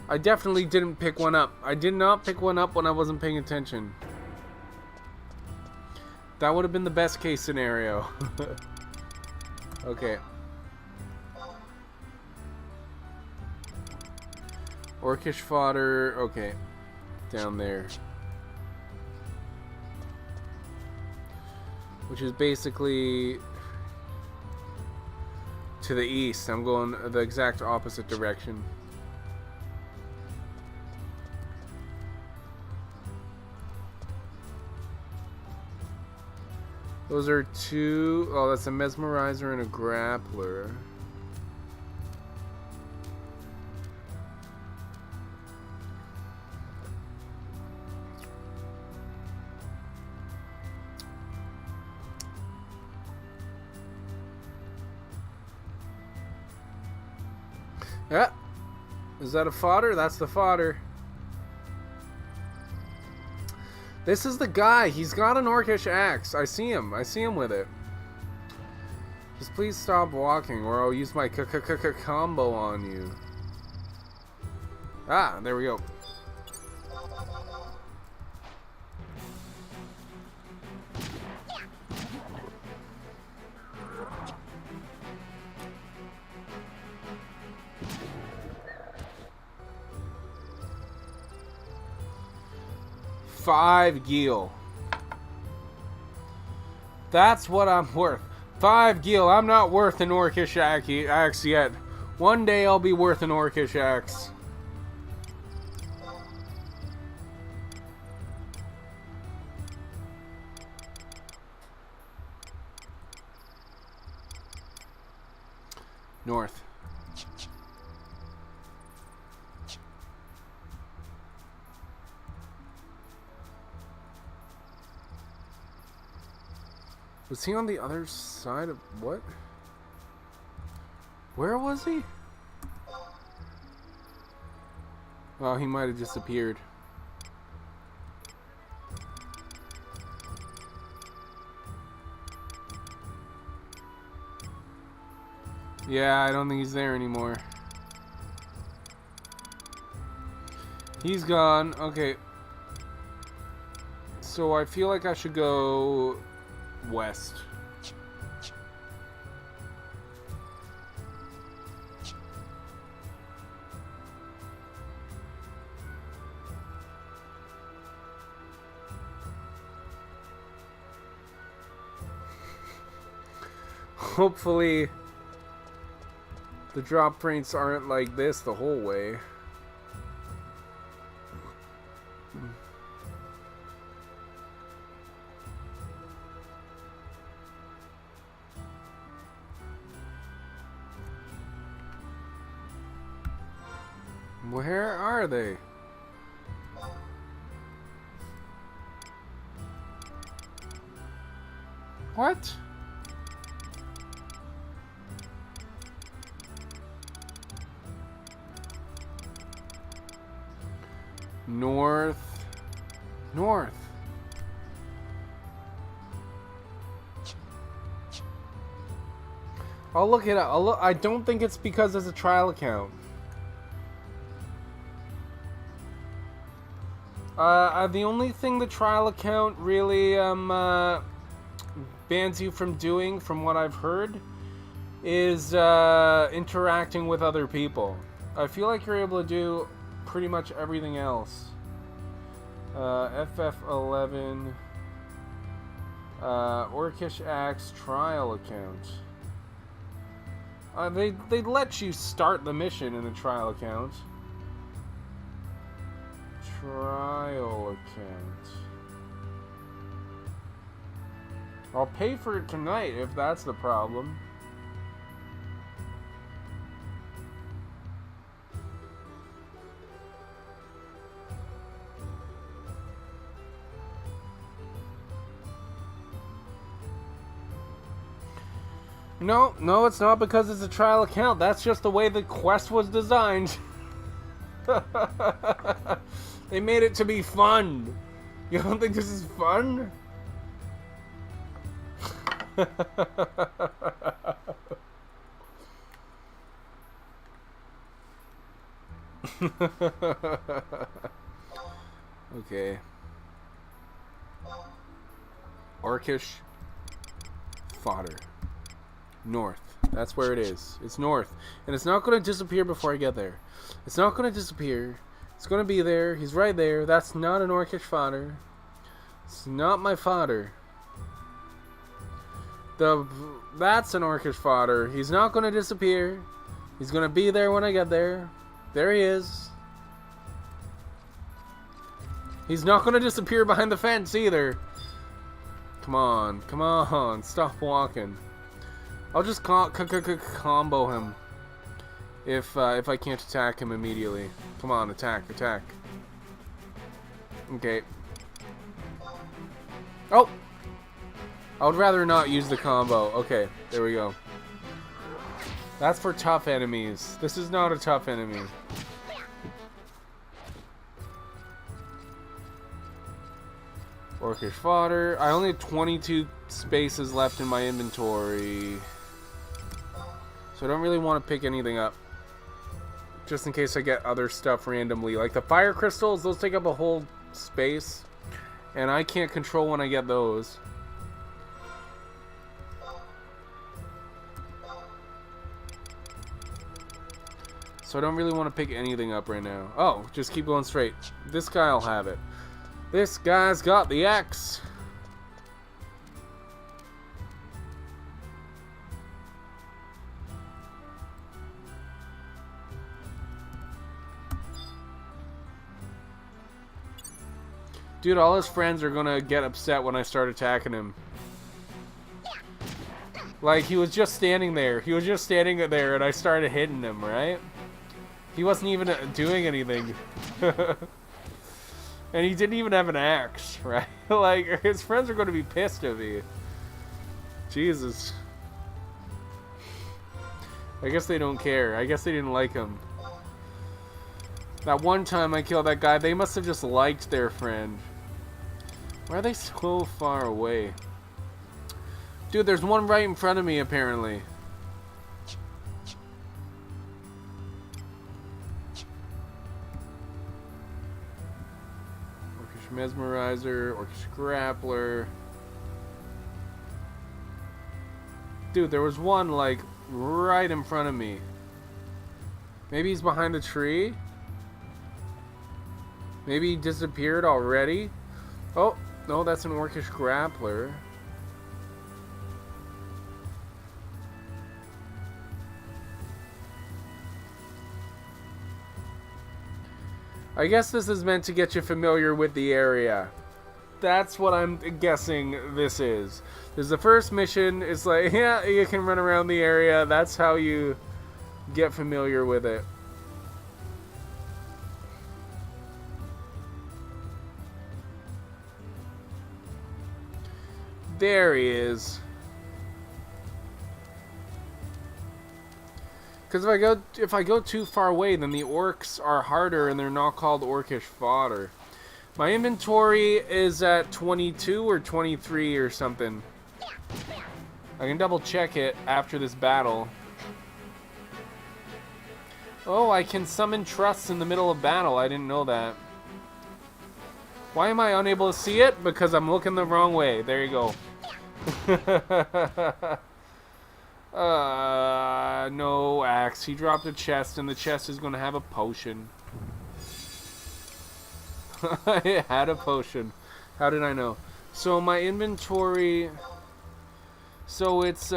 I definitely didn't pick one up. I did not pick one up when I wasn't paying attention. That would have been the best case scenario. Okay. Orcish fodder. Okay. Down there. Which is basically to the east. I'm going the exact opposite direction. Those are two. Oh, that's a mesmerizer and a grappler. Yeah. Is that a fodder? That's the fodder. This is the guy. He's got an Orcish axe. I see him. I see him with it. Just please stop walking or I'll use my combo on you. Ah, there we go. $5 gil. That's what I'm worth. 5 gil. I'm not worth an Orcish axe yet. One day I'll be worth an Orcish axe. North. Was he on the other side of what? Where was he? Oh, he might have disappeared. Yeah, I don't think he's there anymore. He's gone. Okay. So I feel like I should go west. Hopefully the drop points aren't like this the whole way. Where are they? What? North. I'll look it up. I don't think it's because it's a trial account. The only thing the trial account really bans you from doing, from what I've heard, is interacting with other people. I feel like you're able to do pretty much everything else. FF11 Orcish Axe trial account. They let you start the mission in a trial account. Trial account. I'll pay for it tonight if that's the problem. No, it's not because it's a trial account. That's just the way the quest was designed. They made it to be fun. You don't think this is fun? Okay. Orcish fodder. North. That's where it is. It's north. And it's not going to disappear before I get there. It's not going to disappear. It's going to be there. He's right there. That's not an Orcish fodder. It's not my fodder. That's an Orcish fodder. He's not going to disappear. He's going to be there when I get there. There he is. He's not going to disappear behind the fence either. Come on. Come on. Stop walking. I'll just combo him if I can't attack him immediately. Come on, attack. Okay. Oh! I would rather not use the combo. Okay, there we go. That's for tough enemies. This is not a tough enemy. Orcish fodder. I only have 22 spaces left in my inventory. So I don't really want to pick anything up. Just in case I get other stuff randomly. Like the fire crystals, those take up a whole space. And I can't control when I get those. So I don't really want to pick anything up right now. Oh, just keep going straight. This guy will have it. This guy's got the axe. Dude, all his friends are gonna get upset when I start attacking him. Like, he was just standing there. He was just standing there and I started hitting him, right? He wasn't even doing anything. And he didn't even have an axe, right? Like, his friends are gonna be pissed at me. Jesus. I guess they don't care. I guess they didn't like him. That one time I killed that guy, they must have just liked their friend. Why are they so far away? Dude, there's one right in front of me, apparently. Mesmerizer, Orcish Grappler. Dude, there was one, like, right in front of me. Maybe he's behind the tree? Maybe he disappeared already? Oh, no, that's an Orcish Grappler. I guess this is meant to get you familiar with the area. That's what I'm guessing this is. This is the first mission. It's like, yeah, you can run around the area. That's how you get familiar with it. There he is. Because if I go too far away, then the orcs are harder and they're not called orcish fodder. My inventory is at 22 or 23 or something. I can double check it after this battle. Oh, I can summon trusts in the middle of battle. I didn't know that. Why am I unable to see it? Because I'm looking the wrong way. There you go. No axe. He dropped a chest, and the chest is going to have a potion. It had a potion. How did I know? So my inventory... So it's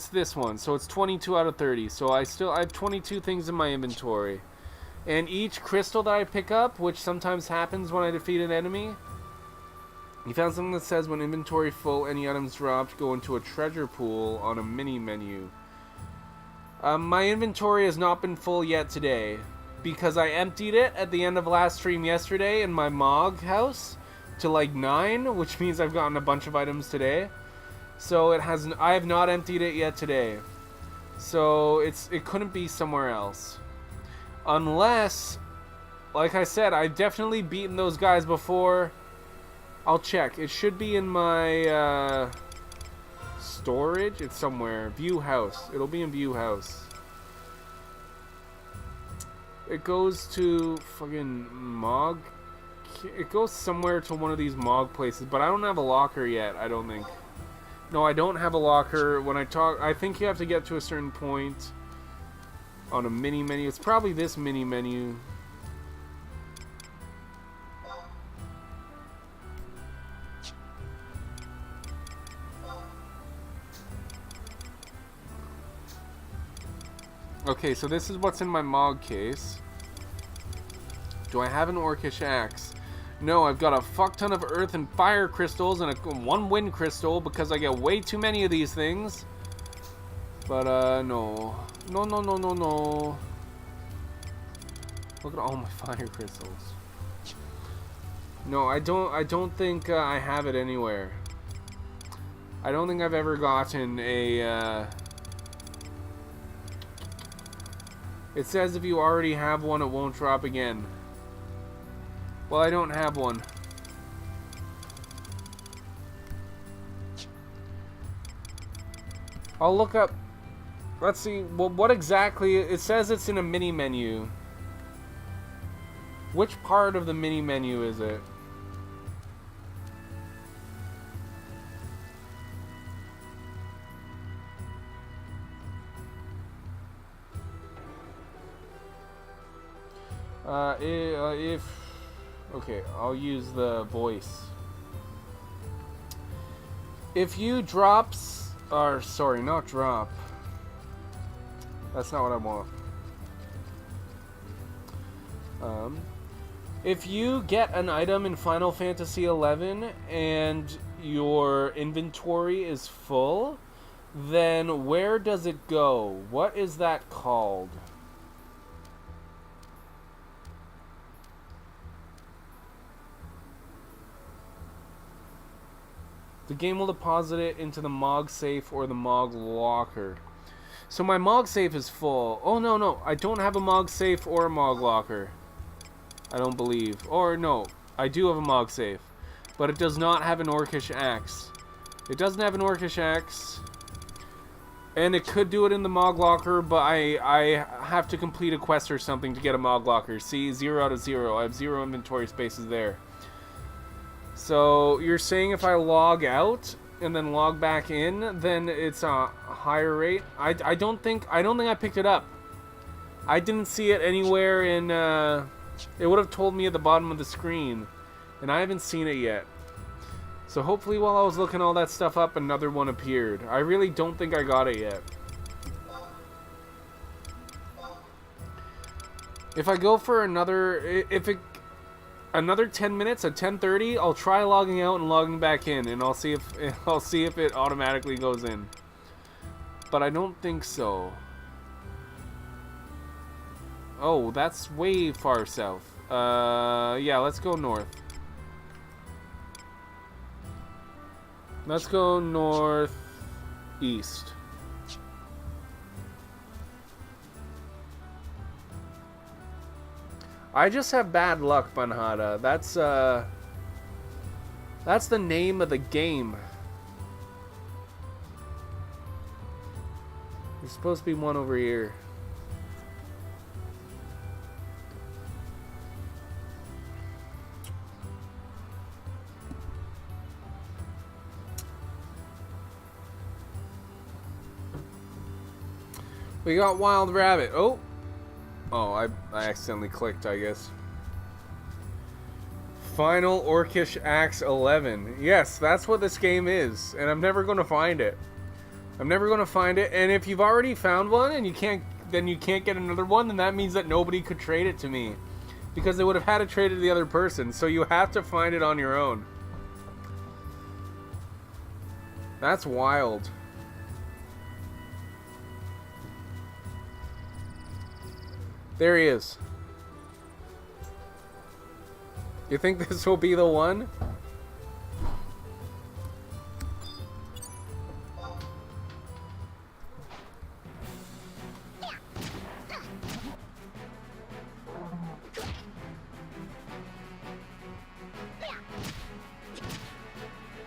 this one. So it's 22 out of 30. So I have 22 things in my inventory. And each crystal that I pick up, which sometimes happens when I defeat an enemy, you found something that says when inventory full, any items dropped go into a treasure pool on a mini menu. My inventory has not been full yet today, because I emptied it at the end of last stream yesterday in my Mog house to like 9, which means I've gotten a bunch of items today. So I have not emptied it yet today. So it couldn't be somewhere else. Unless, like I said, I've definitely beaten those guys before. I'll check. It should be in my storage. It's somewhere. View house. It'll be in view house. It goes to fucking Mog. It goes somewhere to one of these Mog places, but I don't have a locker yet, I don't think. No, I don't have a locker. When I think you have to get to a certain point on a mini menu. It's probably this mini menu. Okay, so this is what's in my Mog case. Do I have an Orcish axe? No, I've got a fuck ton of earth and fire crystals and one wind crystal because I get way too many of these things. But, no. No. Look at all my fire crystals. No, I don't think I have it anywhere. I don't think I've ever gotten a, It says if you already have one, it won't drop again. Well, I don't have one. I'll look up... Let's see, well, what exactly... It says it's in a mini menu. Which part of the mini menu is it? Okay, I'll use the voice. If you drops... Or, sorry, not drop. That's not what I want. If you get an item in Final Fantasy XI and your inventory is full, then where does it go? What is that called? The game will deposit it into the Mog safe or the Mog locker. So my Mog safe is full. Oh, no. I don't have a Mog safe or a Mog locker. I don't believe. Or, no. I do have a Mog safe. But it does not have an Orcish axe. It doesn't have an Orcish axe. And it could do it in the Mog locker, but I have to complete a quest or something to get a Mog locker. See, 0 out of 0. I have 0 inventory spaces there. So you're saying if I log out and then log back in, then it's a higher rate? I don't think I picked it up. I didn't see it anywhere in. It would have told me at the bottom of the screen, and I haven't seen it yet. So hopefully, while I was looking all that stuff up, another one appeared. I really don't think I got it yet. If I go for another 10 minutes at 10:30, I'll try logging out and logging back in, and I'll see if it automatically goes in. But I don't think so. Oh, that's way far south. Yeah, let's go north. Let's go northeast. I just have bad luck, Banhada. That's the name of the game. There's supposed to be one over here. We got Wild Rabbit. Oh, I accidentally clicked, I guess. Final Orcish Axe 11. Yes, that's what this game is, and I'm never going to find it. I'm never going to find it, and if you've already found one and you can't get another one, then that means that nobody could trade it to me, because they would have had to trade it to the other person, so you have to find it on your own. That's wild. There he is. You think this will be the one?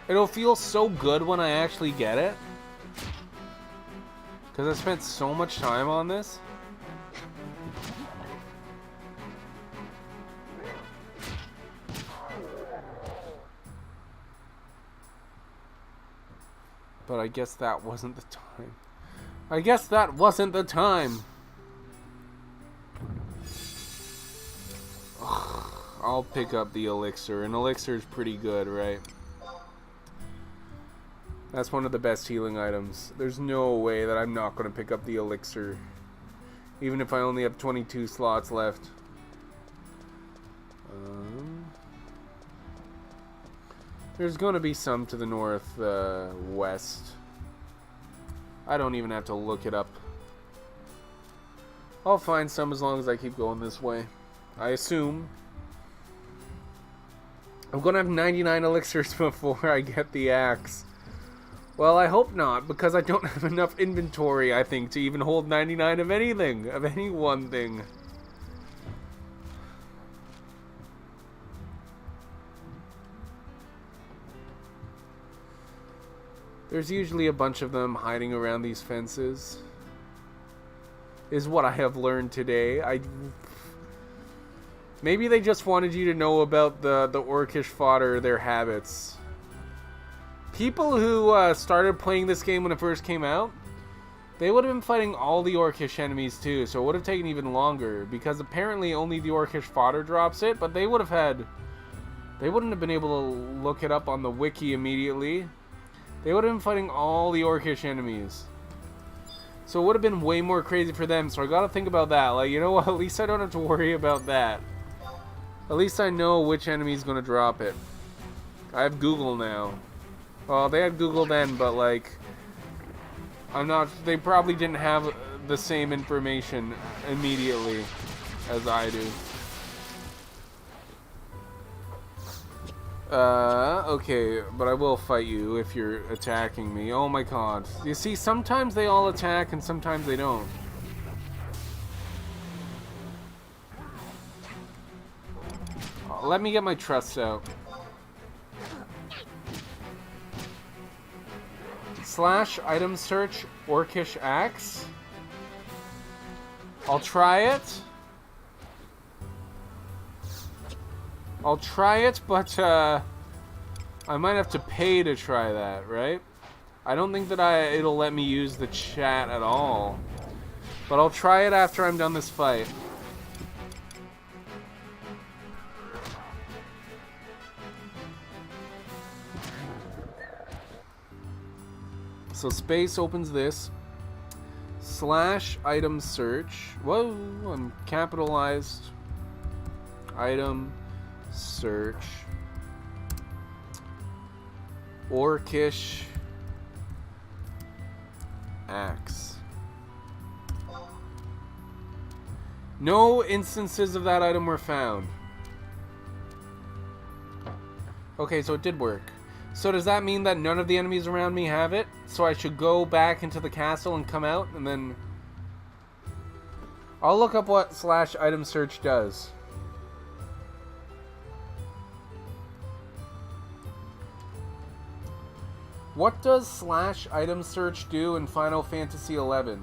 It'll feel so good when I actually get it, because I spent so much time on this. But I guess that wasn't the time. I guess that wasn't the time. Ugh, I'll pick up the elixir. An elixir is pretty good, right? That's one of the best healing items. There's no way that I'm not going to pick up the elixir. Even if I only have 22 slots left. There's going to be some to the north, west. I don't even have to look it up. I'll find some as long as I keep going this way. I assume. I'm going to have 99 elixirs before I get the axe. Well, I hope not, because I don't have enough inventory, I think, to even hold 99 of anything. Of any one thing. There's usually a bunch of them hiding around these fences. Is what I have learned today. Maybe they just wanted you to know about the Orcish fodder, their habits. People who started playing this game when it first came out, they would have been fighting all the Orcish enemies too, so it would have taken even longer, because apparently only the Orcish fodder drops it, but they wouldn't have been able to look it up on the wiki immediately. They would have been fighting all the Orcish enemies. So it would have been way more crazy for them, so I gotta think about that. Like, you know what, at least I don't have to worry about that. At least I know which enemy's gonna drop it. I have Google now. Well, they had Google then, but like, they probably didn't have the same information immediately as I do. Okay, but I will fight you if you're attacking me. Oh my god. You see, sometimes they all attack and sometimes they don't. Let me get my trusts out. / item search Orcish axe. I'll try it. But I might have to pay to try that, right? I don't think that it'll let me use the chat at all. But I'll try it after I'm done this fight. So space opens this. Slash item search. Whoa, I'm capitalized. Item search. Orcish axe. No instances of that item were found. Okay, so it did work. So does that mean that none of the enemies around me have it? So I should go back into the castle and come out and then... I'll look up what slash item search does. What does slash item search do in Final Fantasy XI?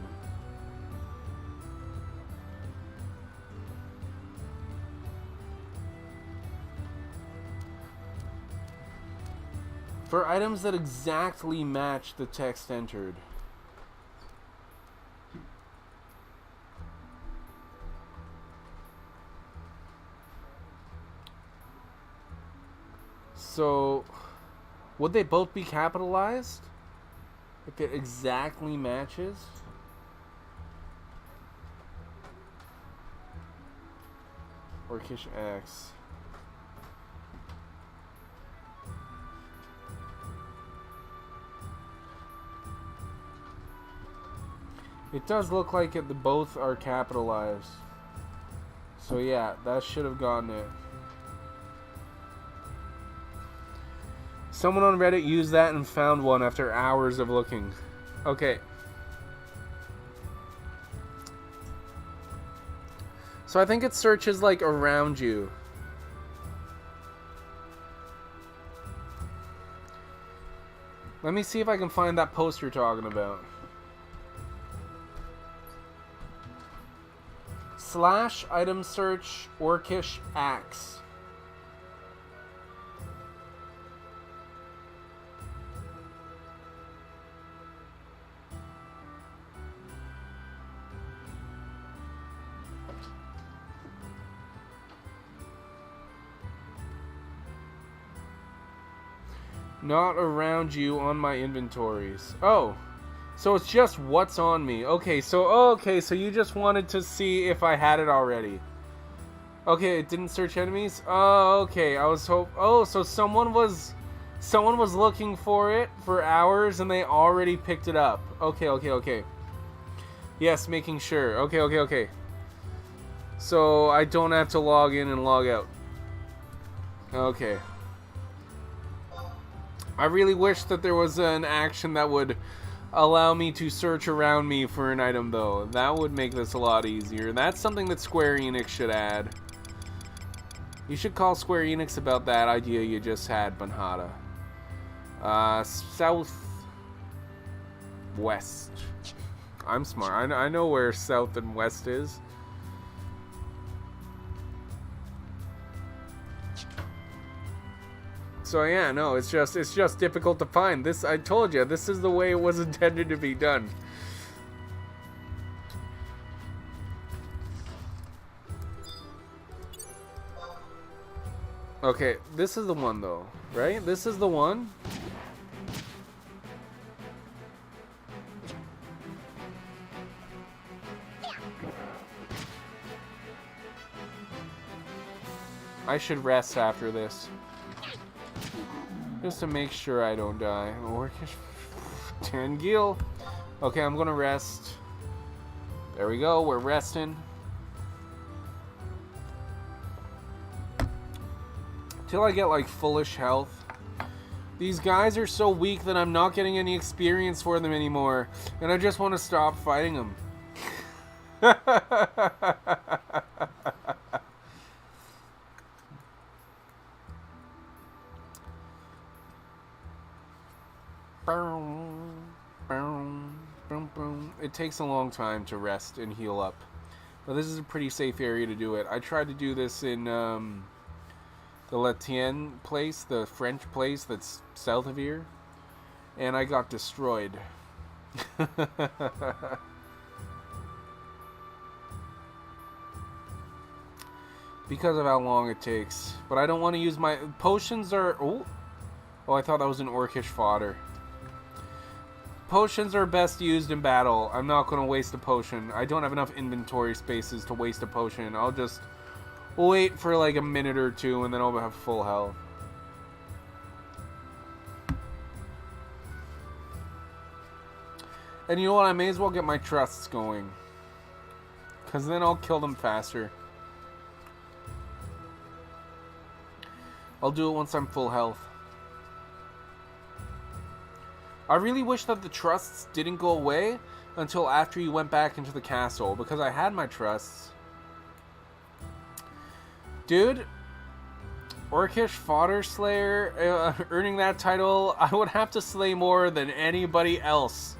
For items that exactly match the text entered. So, would they both be capitalized? If it exactly matches? Orcish X. It does look like it, both are capitalized. So yeah, that should have gotten it. Someone on Reddit used that and found one after hours of looking. Okay. So I think it searches like around you. Let me see if I can find that post you're talking about. Slash item search Orcish axe. Not around you on my inventories. Oh. So it's just what's on me. Okay, so you just wanted to see if I had it already. Okay, it didn't search enemies. Oh, okay. I was so someone was looking for it for hours and they already picked it up. Okay. Yes, making sure. Okay. So I don't have to log in and log out. Okay. I really wish that there was an action that would allow me to search around me for an item, though. That would make this a lot easier. That's something that Square Enix should add. You should call Square Enix about that idea you just had, Banhada. South... West. I'm smart. I know where south and west is. So yeah, no, it's just difficult to find. This, I told you, this is the way it was intended to be done. Okay, this is the one though, right? This is the one. I should rest after this. Just to make sure I don't die. Orcish 10 gil. Okay, I'm gonna rest. There we go, we're resting. Till I get like fullish health. These guys are so weak that I'm not getting any experience for them anymore. And I just want to stop fighting them. It takes a long time to rest and heal up, but this is a pretty safe area to do it. I tried to do this in The Latien place, the French place that's south of here. And I got destroyed. Because of how long it takes. But I don't want to use my... Potions are... Oh, I thought that was an orcish fodder. Potions are best used in battle. I'm not going to waste a potion. I don't have enough inventory spaces to waste a potion. I'll just wait for like a minute or two and then I'll have full health. And you know what? I may as well get my trusts going. Because then I'll kill them faster. I'll do it once I'm full health. I really wish that the trusts didn't go away until after you went back into the castle. Because I had my trusts. Dude. Orcish Fodder Slayer. Earning that title, I would have to slay more than anybody else.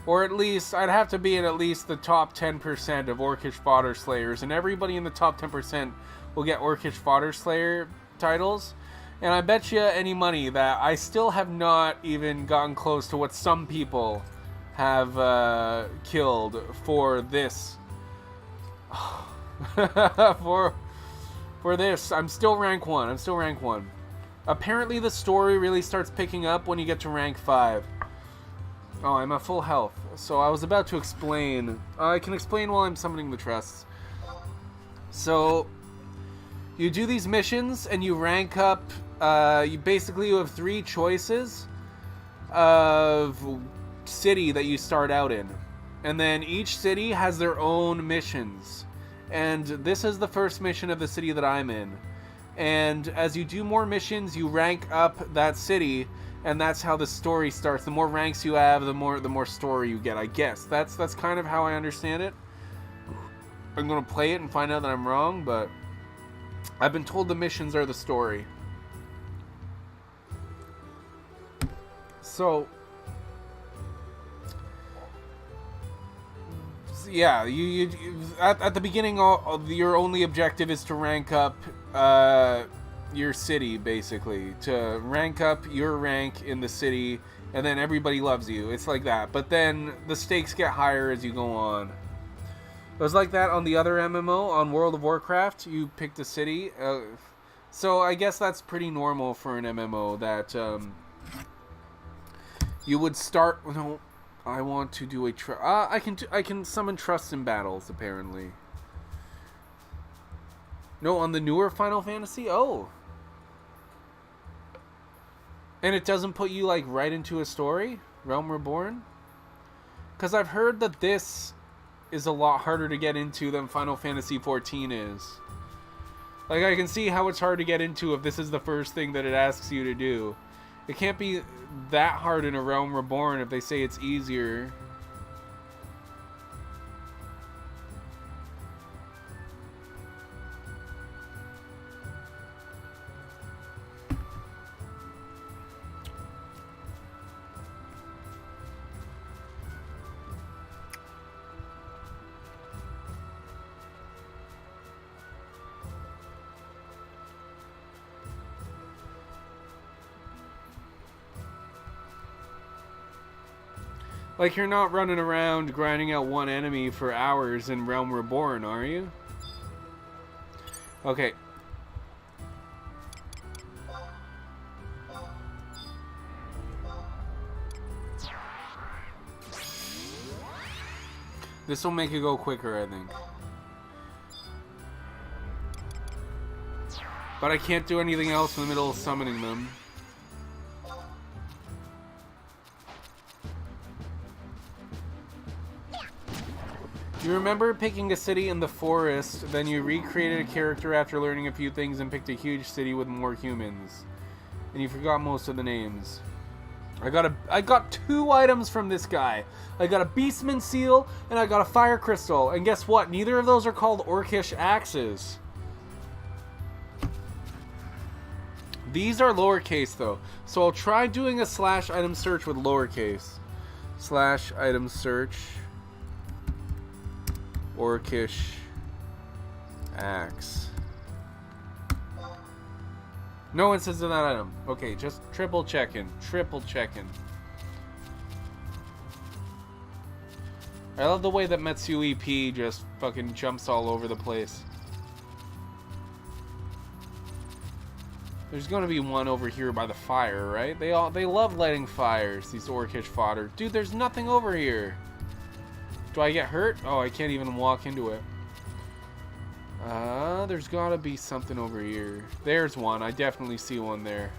Or at least, I'd have to be in at least the top 10% of Orcish Fodder Slayers. And everybody in the top 10% will get Orcish Fodder Slayer titles. And I bet you any money that I still have not even gotten close to what some people have killed for this. for this. I'm still rank 1. Apparently the story really starts picking up when you get to rank 5. Oh, I'm at full health. So I was about to explain. I can explain while I'm summoning the trusts. So you do these missions and you rank up. You have 3 choices of city that you start out in. And then each city has their own missions. And this is the first mission of the city that I'm in. And as you do more missions, you rank up that city. And that's how the story starts. The more ranks you have, the more story you get, I guess. That's kind of how I understand it. I'm going to play it and find out that I'm wrong, but I've been told the missions are the story. So yeah, you at the beginning, your only objective is to rank up your city, basically, to rank up your rank in the city, and then everybody loves you. It's like that. But then the stakes get higher as you go on. It was like that on the other MMO, on World of Warcraft. You picked a city. So I guess that's pretty normal for an MMO, that you would start... No, I want to do a... I can summon trusts in battles, apparently. No, on the newer Final Fantasy? Oh. And it doesn't put you, like, right into a story? Realm Reborn? Because I've heard that this is a lot harder to get into than Final Fantasy XIV is. Like, I can see how it's hard to get into if this is the first thing that it asks you to do. It can't be that hard in a Realm Reborn if they say it's easier. Like, you're not running around grinding out one enemy for hours in Realm Reborn, are you? Okay. This will make it go quicker, I think. But I can't do anything else in the middle of summoning them. You remember picking a city in the forest, then you recreated a character after learning a few things and picked a huge city with more humans. And you forgot most of the names. I got 2 items from this guy. I got a Beastman Seal, and I got a Fire Crystal. And guess what? Neither of those are called Orcish Axes. These are lowercase, though. So I'll try doing a slash item search with lowercase. Slash item search. Orcish Axe. No instance of that item. Okay, just triple checking. Triple checking. I love the way that Metsu EP just fucking jumps all over the place. There's gonna be one over here by the fire, right? They love lighting fires, these Orcish fodder. Dude, there's nothing over here. Do I get hurt? Oh, I can't even walk into it. There's gotta be something over here. There's one. I definitely see one there.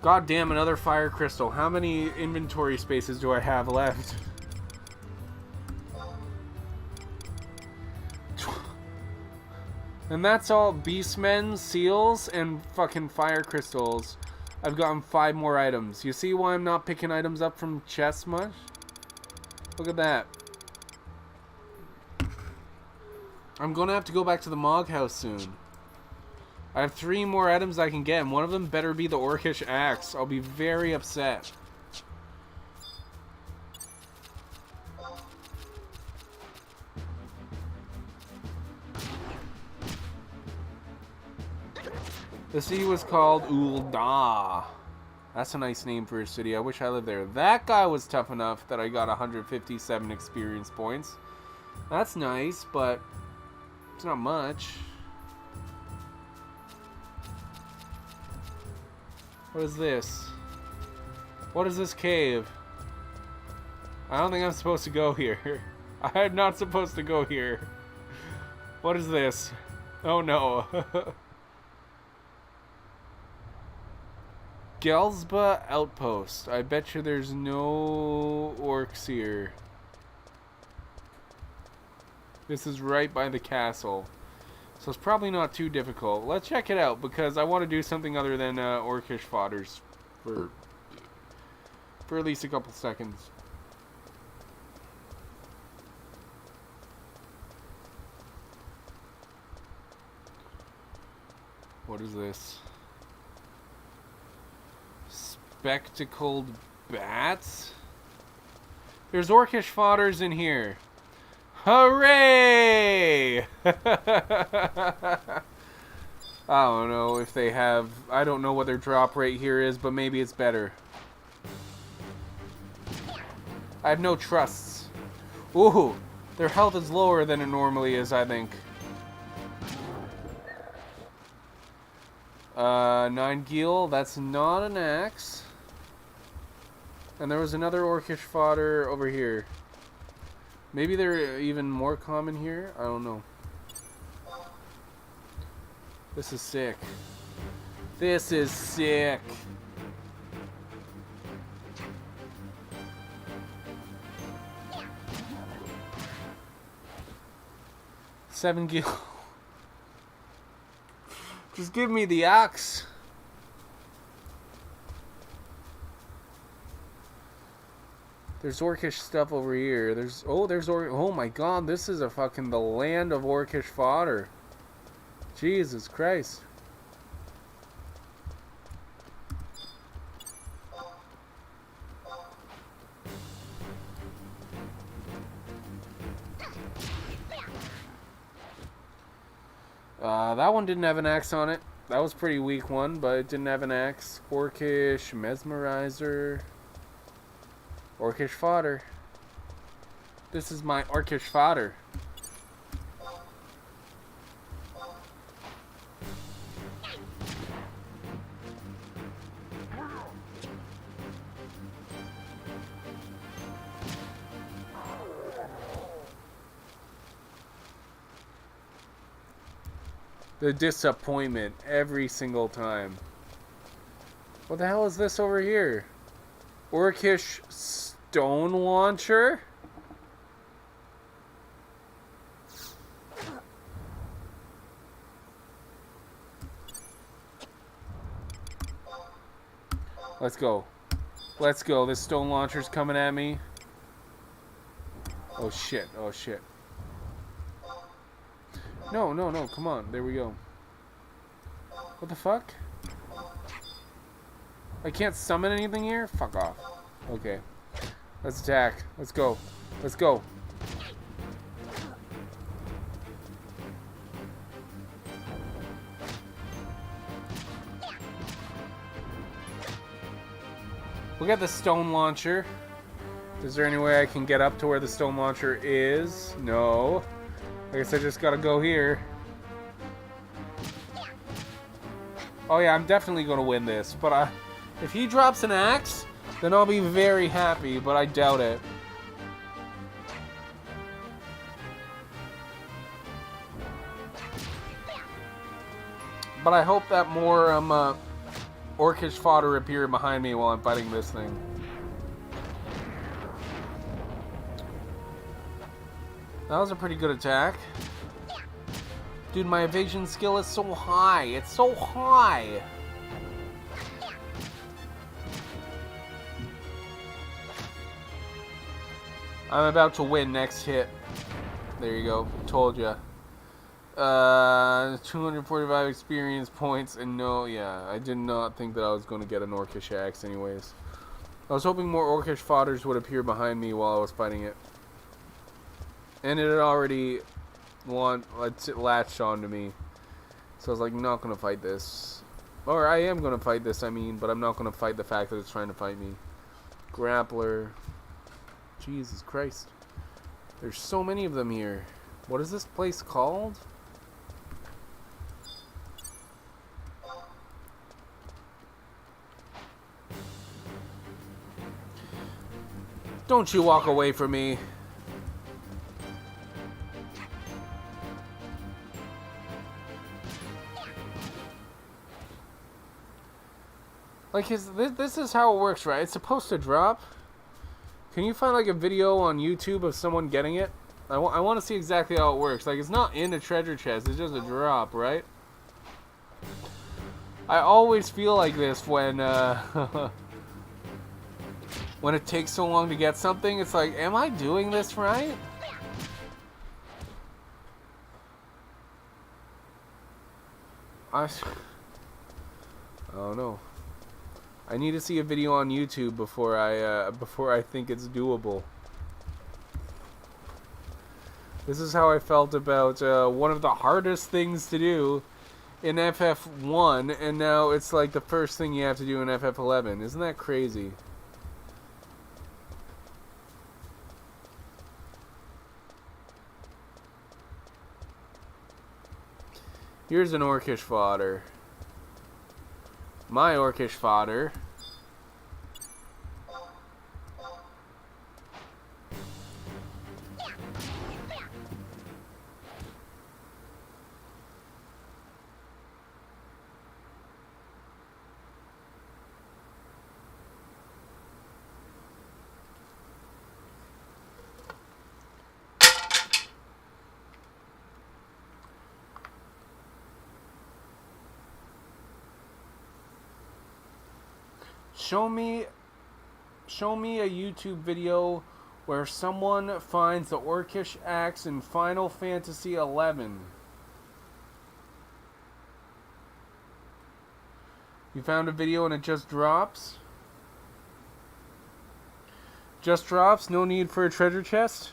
God damn, another fire crystal. How many inventory spaces do I have left? And that's all beastmen, seals, and fucking fire crystals. I've gotten 5 more items. You see why I'm not picking items up from chests much? Look at that. I'm gonna have to go back to the Mog House soon. I have 3 more items I can get, and one of them better be the Orcish axe. I'll be very upset. The city was called Ul'dah. That's a nice name for a city. I wish I lived there. That guy was tough enough that I got 157 experience points. That's nice, but it's not much. What is this? What is this cave? I don't think I'm supposed to go here. I'm not supposed to go here. What is this? Oh no. Gelsba Outpost. I bet you there's no orcs here. This is right by the castle. So it's probably not too difficult. Let's check it out, because I want to do something other than Orcish fodders for at least a couple seconds. What is this? Spectacled bats? There's Orcish fodders in here. Hooray! I don't know if they have... I don't know what their drop rate here is, but maybe it's better. I have no trusts. Ooh, their health is lower than it normally is, I think. 9 gil, that's not an axe. And there was another Orcish fodder over here. Maybe they're even more common here? I don't know. This is sick. This is sick. $7 gil. Just give me the axe. There's Orcish stuff over here. Oh my god, this is the land of Orcish fodder. Jesus Christ. That one didn't have an axe on it. That was a pretty weak one, but it didn't have an axe. Orcish mesmerizer. Orcish fodder. This is my Orcish fodder. The disappointment every single time. What the hell is this over here? Orcish stone launcher? Let's go. Let's go. This stone launcher's coming at me. Oh shit, oh shit. No, no, no, come on, there we go. What the fuck? I can't summon anything here? Fuck off. Okay. Let's attack. Let's go. Let's go. We got the stone launcher. Is there any way I can get up to where the stone launcher is? No. I guess I just gotta go here. Oh yeah, I'm definitely gonna win this. But if he drops an axe, then I'll be very happy, but I doubt it. But I hope that more orcish fodder appear behind me while I'm fighting this thing. That was a pretty good attack. Dude, my evasion skill is so high. It's so high. I'm about to win next hit. There you go. Told ya. 245 experience points, and no, yeah, I did not think that I was going to get an orcish axe anyways. I was hoping more orcish fodders would appear behind me while I was fighting it. And it had already latched onto me. So I was like, not going to fight this. Or I am going to fight this, I mean, but I'm not going to fight the fact that it's trying to fight me. Grappler. Jesus Christ. There's so many of them here. What is this place called? Don't you walk away from me. Like, this is how it works, right? It's supposed to drop. Can you find, like, a video on YouTube of someone getting it? I want to see exactly how it works. Like, it's not in a treasure chest. It's just a drop, right? I always feel like this when, when it takes so long to get something. It's like, am I doing this right? I don't know. I need to see a video on YouTube before I think it's doable. This is how I felt about one of the hardest things to do in FF1, and now it's like the first thing you have to do in FF11. Isn't that crazy? Here's an orcish fodder. My orcish fodder. Show me a YouTube video where someone finds the orcish axe in Final Fantasy XI. You found a video and it just drops? Just drops? No need for a treasure chest?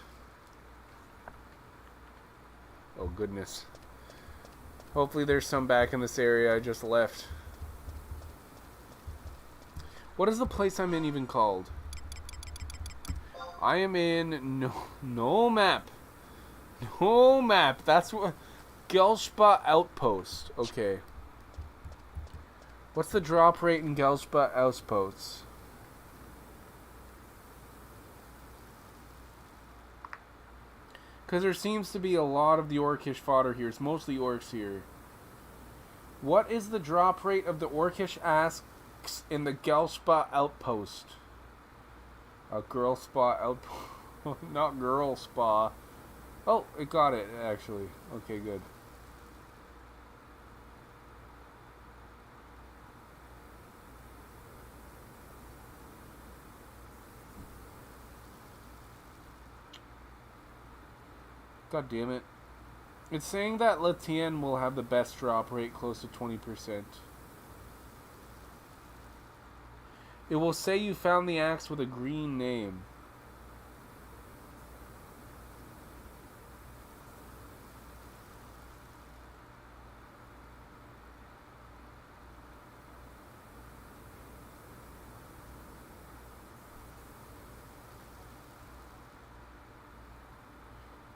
Oh goodness. Hopefully there's some back in this area I just left. What is the place I'm in even called? I am in no map. No map. That's what Gelshpa Outpost. Okay. What's the drop rate in Gelshpa Outposts? Because there seems to be a lot of the orcish fodder here. It's mostly orcs here. What is the drop rate of the orcish axe in the Gelshpa Outpost? A girl spa outpost. Not girl spa. Oh, it got it, actually. Okay, good. God damn it. It's saying that Latien will have the best drop rate, close to 20%. It will say you found the axe with a green name.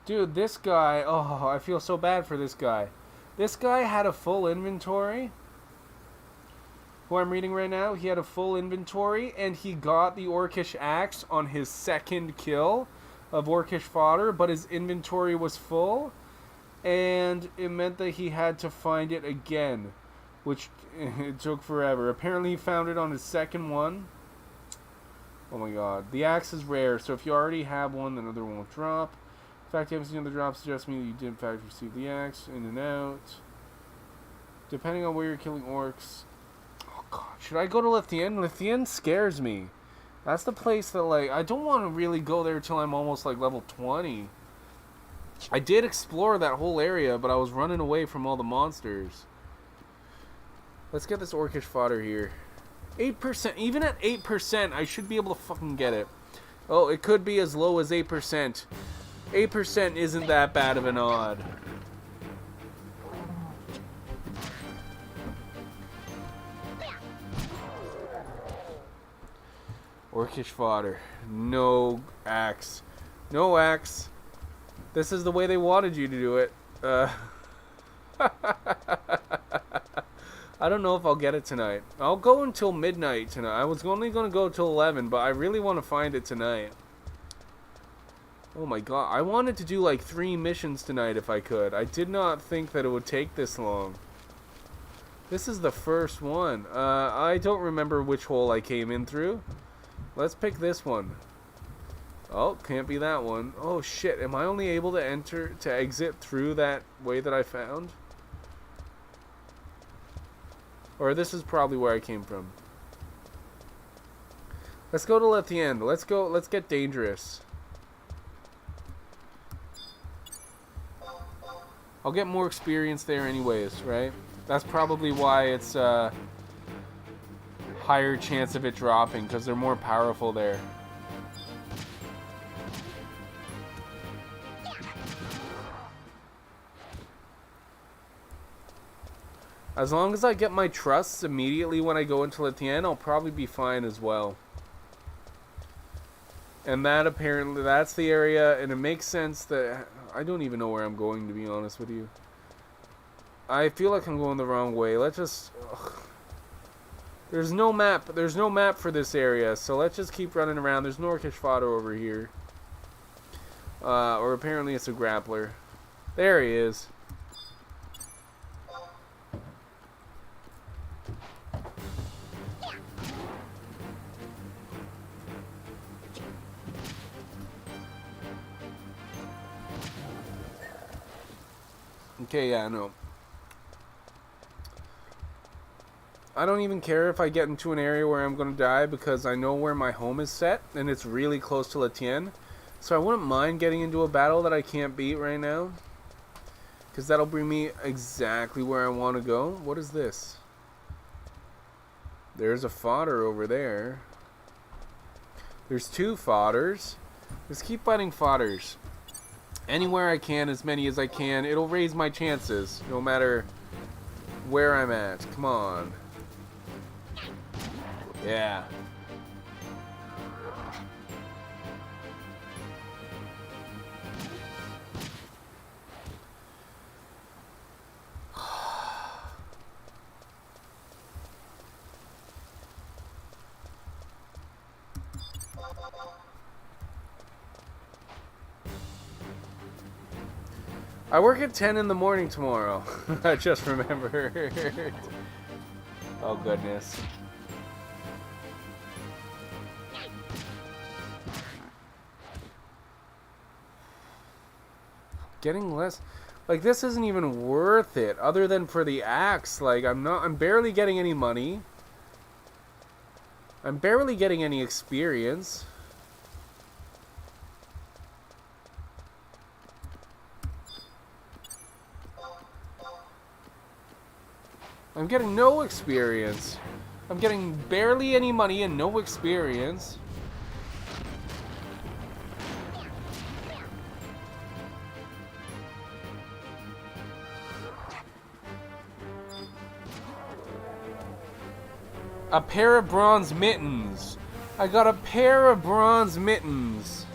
Dude, this guy, oh, I feel so bad for this guy. This guy had a full inventory. Who I'm reading right now, he had a full inventory, and he got the Orcish axe on his second kill of Orcish fodder, but his inventory was full, and it meant that he had to find it again, which it took forever. Apparently he found it on his second one. Oh my god. The axe is rare, so if you already have one, the other one won't drop. The fact you haven't seen the drop suggests me that you did in fact receive the axe. In and out. Depending on where you're killing orcs. Oh god, should I go to Lithien? Lithien scares me. That's the place that, like, I don't want to really go there till I'm almost like level 20. I did explore that whole area, but I was running away from all the monsters. Let's get this Orcish fodder here. 8%, even at 8%, I should be able to fucking get it. Oh, it could be as low as 8%. 8% isn't that bad of an odd. Orcish fodder. No axe. No axe. This is the way they wanted you to do it. I don't know if I'll get it tonight. I'll go until midnight tonight. I was only going to go till 11, but I really want to find it tonight. Oh my god, I wanted to do like 3 missions tonight if I could. I did not think that it would take this long. This is the first one. I don't remember which hole I came in through. Let's pick this one. Oh, can't be that one. Oh shit, am I only able to exit through that way that I found? Or this is probably where I came from. Let's go to Lithien. Let's get dangerous. I'll get more experience there anyways, right? That's probably why it's higher chance of it dropping, because they're more powerful there. As long as I get my trusts immediately when I go into Lithien, I'll probably be fine as well. And that apparently, that's the area, and it makes sense that... I don't even know where I'm going, to be honest with you. I feel like I'm going the wrong way. Let's just... Ugh. There's no map. There's no map for this area, so let's just keep running around. There's no Orcish fodder over here. Or apparently it's a grappler. There he is. Okay, yeah, no. I don't even care if I get into an area where I'm going to die, because I know where my home is set, and it's really close to Lithien. So I wouldn't mind getting into a battle that I can't beat right now, because that'll bring me exactly where I want to go. What is this? There's a fodder over there. There's 2 fodders. Let's keep fighting fodders. Anywhere I can, as many as I can. It'll raise my chances, no matter where I'm at. Come on. Yeah. I work at 10 in the morning tomorrow. I just remembered. Oh, goodness. Getting less... Like, this isn't even worth it, other than for the axe. Like, I'm barely getting any money. I'm barely getting any experience. I'm getting no experience. I'm getting barely any money and no experience. A pair of bronze mittens. I got a pair of bronze mittens.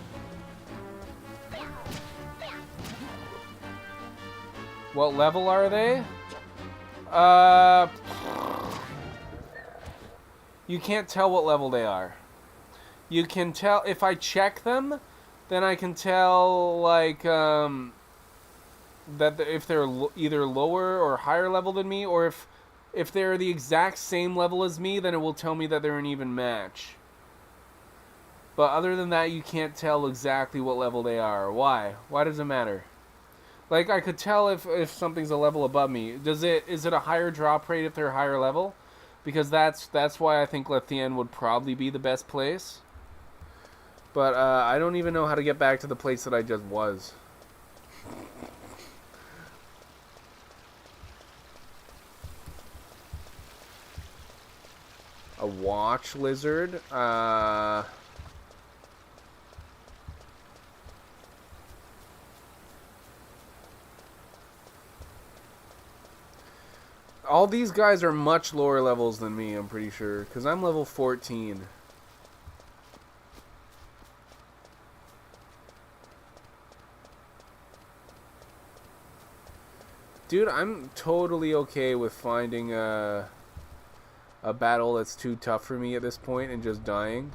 What level are they? You can't tell what level they are. You can tell if I check them, then I can tell like that if they're either lower or higher level than me, or if they're the exact same level as me, then it will tell me that they're an even match. But other than that, you can't tell exactly what level they are. Why? Why does it matter? Like, I could tell if something's a level above me. Is it a higher drop rate if they're higher level? Because that's why I think Lethien would probably be the best place. But I don't even know how to get back to the place that I just was. A watch lizard. All these guys are much lower levels than me, I'm pretty sure. Because I'm level 14. Dude, I'm totally okay with finding a battle that's too tough for me at this point and just dying.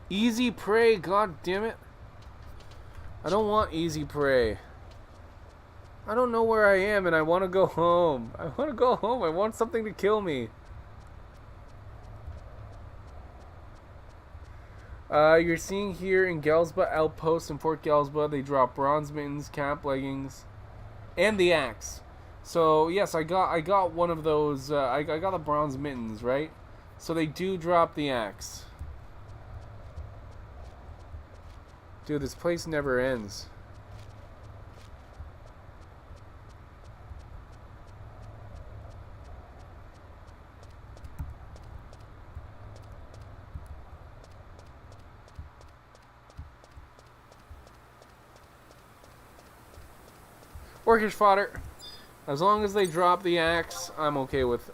Easy prey, god damn it. I don't want easy prey. I don't know where I am and I want to go home. I want to go home. I want something to kill me. You're seeing here in Gelsba Outpost in Fort Gelsba, they drop bronze mittens, camp leggings, and the axe. So yes, I got one of those. I got the bronze mittens, right? So they do drop the axe. Dude, this place never ends. Orcish fodder. As long as they drop the axe, I'm okay with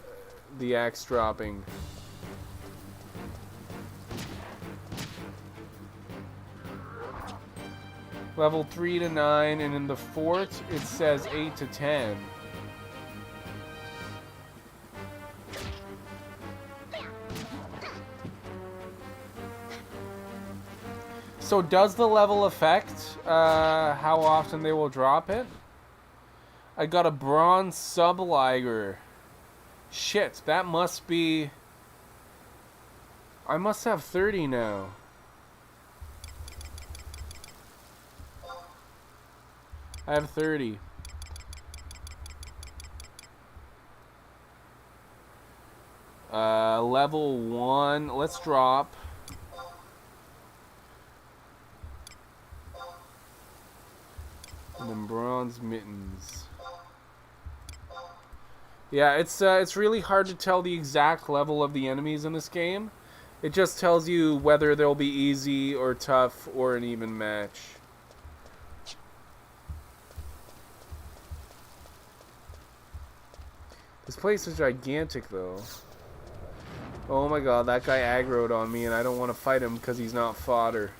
the axe dropping. Level 3 to 9, and in the fort it says 8 to 10. So does the level affect how often they will drop it? I got a bronze subliger. Shit, that must be... I must have 30 now. I have 30. Level 1. Let's drop. And then bronze mittens. Yeah, it's really hard to tell the exact level of the enemies in this game. It just tells you whether they'll be easy or tough or an even match. This place is gigantic, though. Oh my god, that guy aggroed on me, and I don't want to fight him because he's not fodder.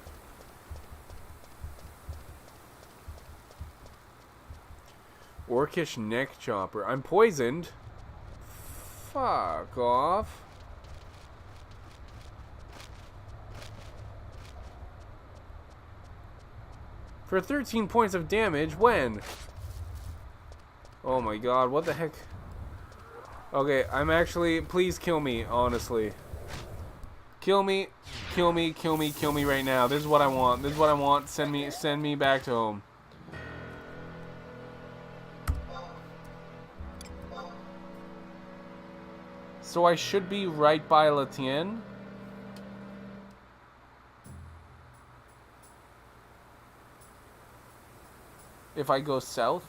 Orcish neck chopper. I'm poisoned. Fuck off. For 13 points of damage, when? Oh my god, what the heck? Okay, I'm actually... Please kill me, honestly. Kill me, kill me, kill me, kill me right now. This is what I want. This is what I want. Send me back to home. So I should be right by Lethien. if I go south.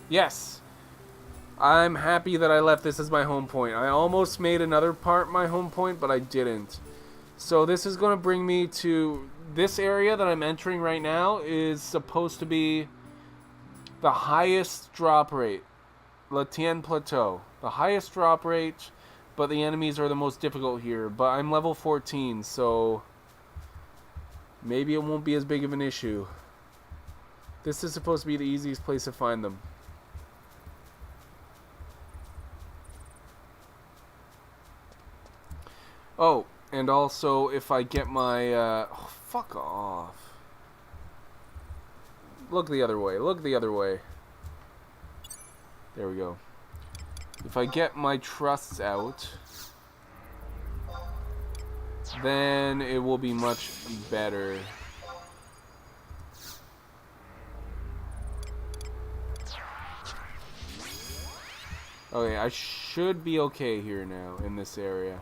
Yes. I'm happy that I left this as my home point. I almost made another part my home point, but I didn't. So this is going to bring me to this area that I'm entering right now is supposed to be the highest drop rate. La Tienne Plateau. The highest drop rate, but the enemies are the most difficult here. But I'm level 14, so maybe it won't be as big of an issue. This is supposed to be the easiest place to find them. Oh, and also if I get my... oh, fuck off. Look the other way. Look the other way. There we go. If I get my trusts out, then it will be much better. Okay, I should be okay here now in this area.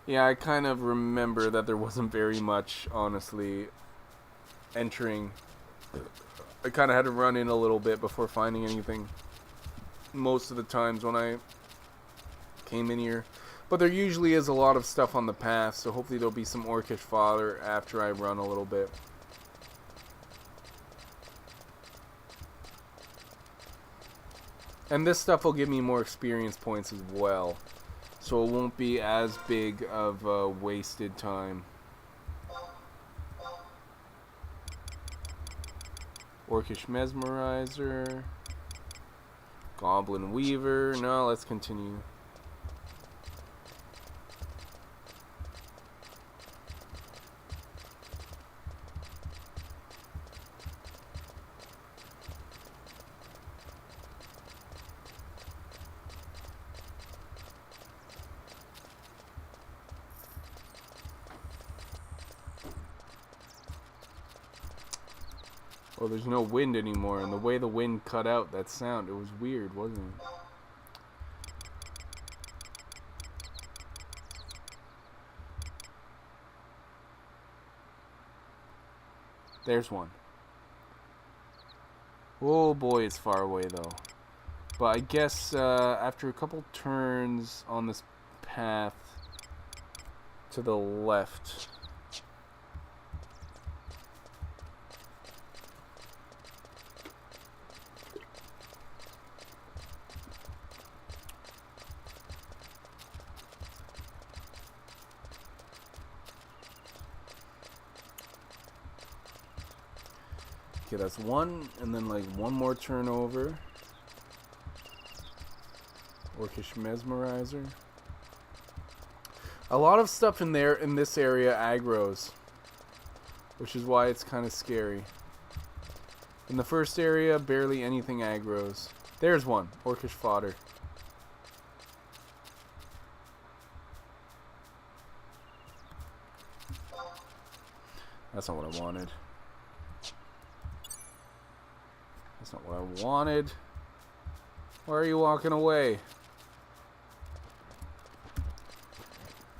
Yeah, I kind of remember that there wasn't very much, honestly, entering. I kind of had to run in a little bit before finding anything. Most of the times when I came in here. But there usually is a lot of stuff on the path, so hopefully there'll be some orcish fodder after I run a little bit. And this stuff will give me more experience points as well. So it won't be as big of a wasted time. Orcish Mesmerizer. Goblin Weaver. No, let's continue. Oh, there's no wind anymore, and the way the wind cut out that sound, it was weird, wasn't it? There's one. Oh boy, it's far away though. But I guess after a couple turns on this path to the left. Okay, that's one, and then like one more turn over. Orcish Mesmerizer. A lot of stuff in there in this area aggroes, which is why it's kind of scary. In the first area, barely anything aggroes. There's one, Orcish Fodder. That's not what I wanted. That's not what I wanted. Why are you walking away?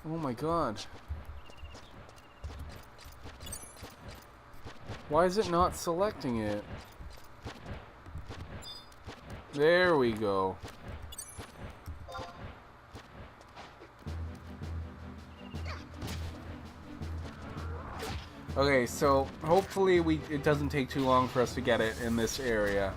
Oh my god. Why is it not selecting it? There we go. Okay, so hopefully it doesn't take too long for us to get it in this area.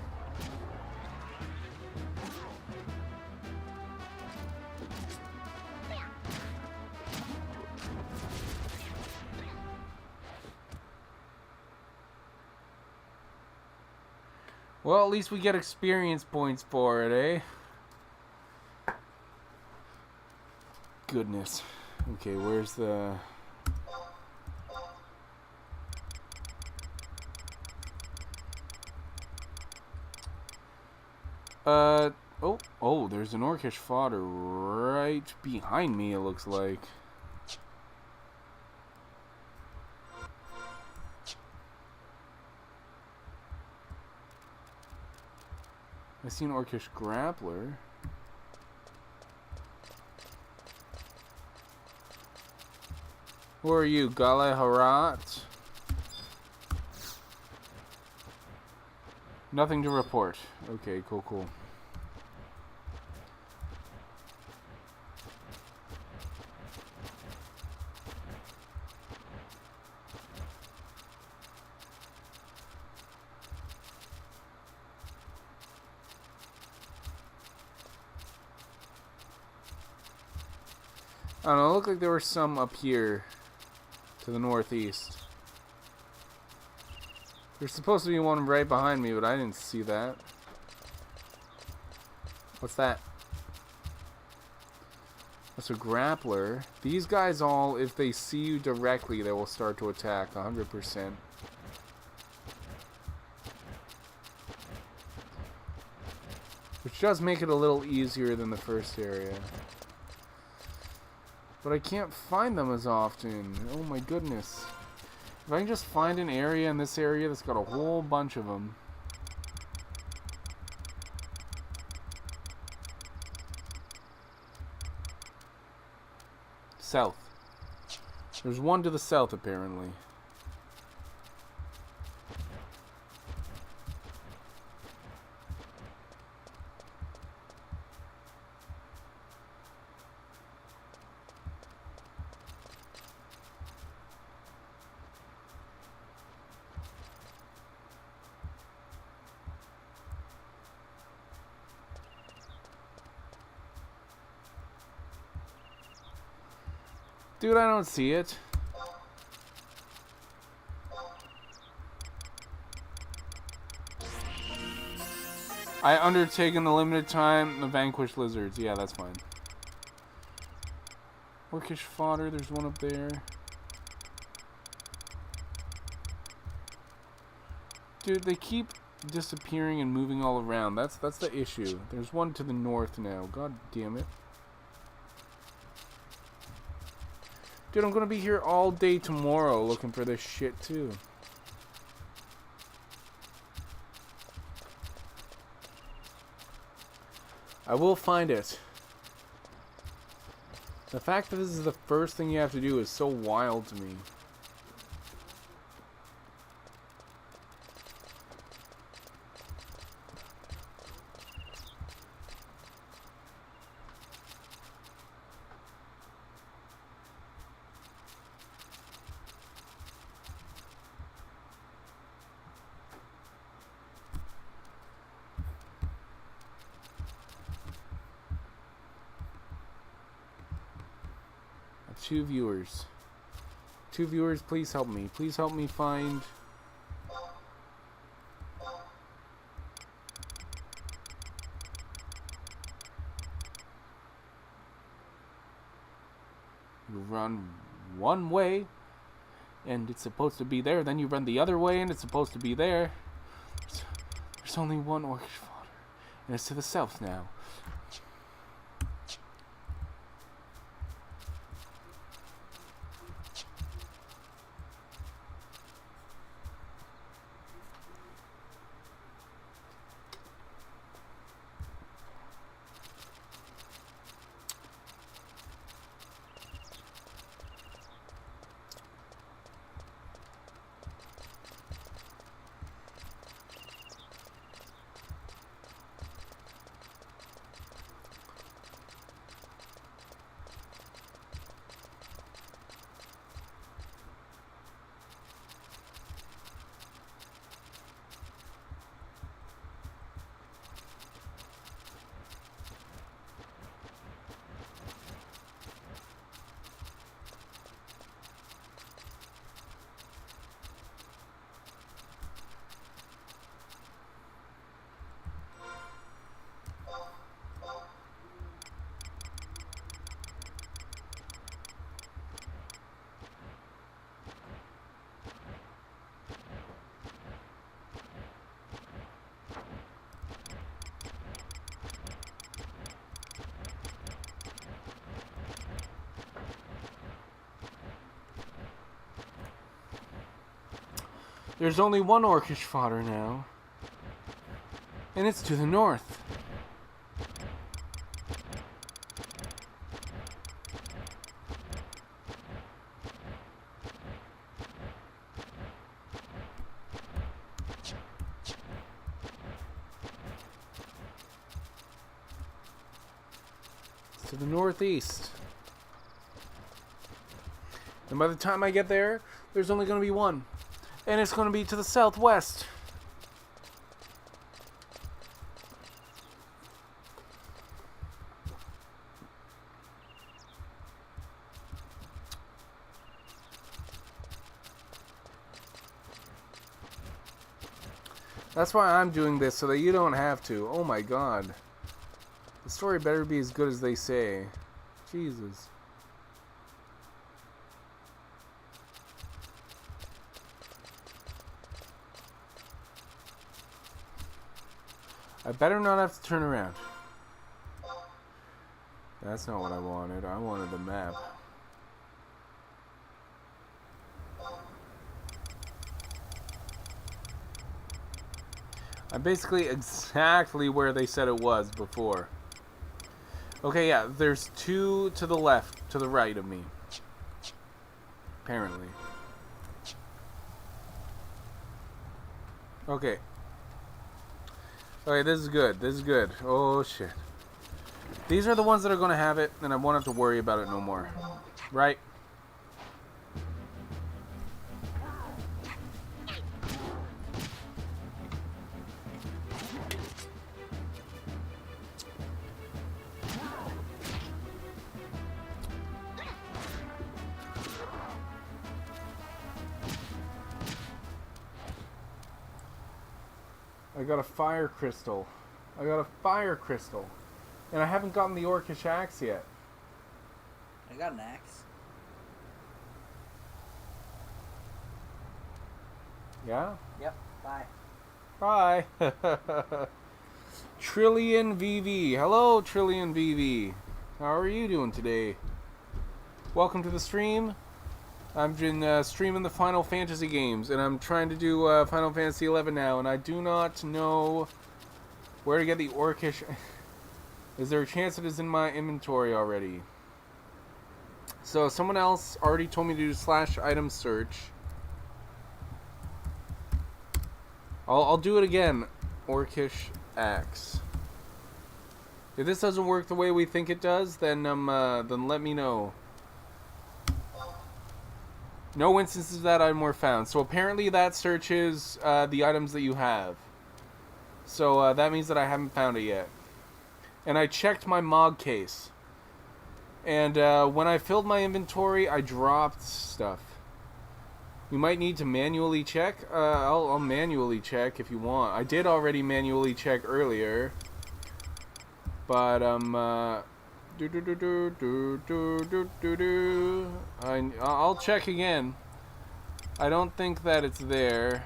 Well, at least we get experience points for it, eh? Goodness. Okay, where's the... Oh, there's an Orcish Fodder right behind me, it looks like. I see an Orcish grappler. Who are you, Galaharat? Nothing to report. Okay, cool, cool. I don't know, it looked like there were some up here to the northeast. There's supposed to be one right behind me, but I didn't see that. What's that? That's a grappler. These guys all, if they see you directly, they will start to attack 100%. Which does make it a little easier than the first area. But I can't find them as often. Oh my goodness. If I can just find an area in this area that's got a whole bunch of them. South. There's one to the south apparently. Dude, I don't see it. I undertaken the limited time the vanquished lizards. Yeah, that's fine. Orcish fodder, there's one up there. Dude, they keep disappearing and moving all around. That's the issue. There's one to the north now. God damn it. Dude, I'm gonna be here all day tomorrow looking for this shit too. I will find it. The fact that this is the first thing you have to do is so wild to me. Two viewers. Two viewers, please help me. Please help me find... You run one way, and it's supposed to be there. Then you run the other way, and it's supposed to be there. There's only one Orcish fodder, and it's to the south now. There's only one Orcish fodder now. And it's to the north. To the northeast. And by the time I get there, there's only going to be one. And it's going to be to the southwest. That's why I'm doing this, so that you don't have to. Oh my god. The story better be as good as they say. Jesus. I better not have to turn around. That's not what I wanted. I wanted the map. I'm basically exactly where they said it was before. Okay, yeah, there's two to the left, to the right of me. Apparently. Okay. Okay, this is good. This is good. Oh, shit. These are the ones that are going to have it, and I won't have to worry about it no more. Right? I got a fire crystal. I got a fire crystal. And I haven't gotten the Orcish axe yet. I got an axe. Yeah? Yep. Bye. Bye. Trillion VV. Hello, Trillion VV. How are you doing today? Welcome to the stream. I've been streaming the Final Fantasy games, and I'm trying to do Final Fantasy 11 now, and I do not know where to get the Orcish. Is there a chance it is in my inventory already? So someone else already told me to do /item search. I'll do it again. Orcish axe. If this doesn't work the way we think it does, then let me know. No instances of that item were found. So apparently that searches the items that you have. So that means that I haven't found it yet. And I checked my Mog case. And when I filled my inventory, I dropped stuff. You might need to manually check. I'll manually check if you want. I did already manually check earlier. But I'll check again. I don't think that it's there.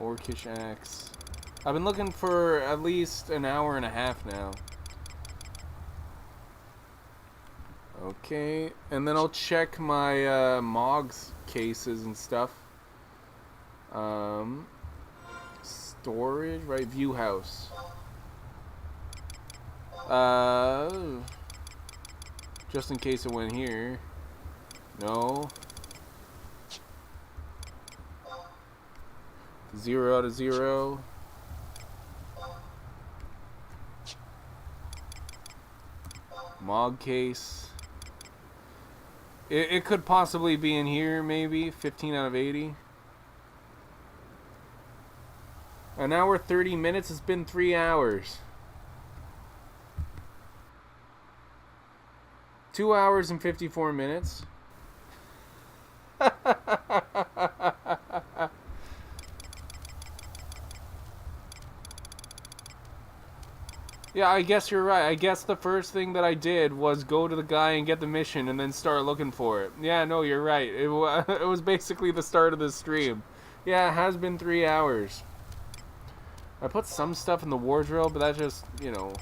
Orcish axe. I've been looking for at least an hour and a half now. Okay, and then I'll check my Mogs cases and stuff. Storage, right? View house. Just in case it went here. No. 0 out of 0. Mog case. It could possibly be in here, maybe. 15 out of 80. An hour 30 minutes. It's been 3 hours. 2 hours and 54 minutes. Yeah, I guess you're right. I guess the first thing that I did was go to the guy and get the mission and then start looking for it. Yeah, no, you're right. It was basically the start of the stream. Yeah, it has been 3 hours. I put some stuff in the wardrobe, but that just, you know...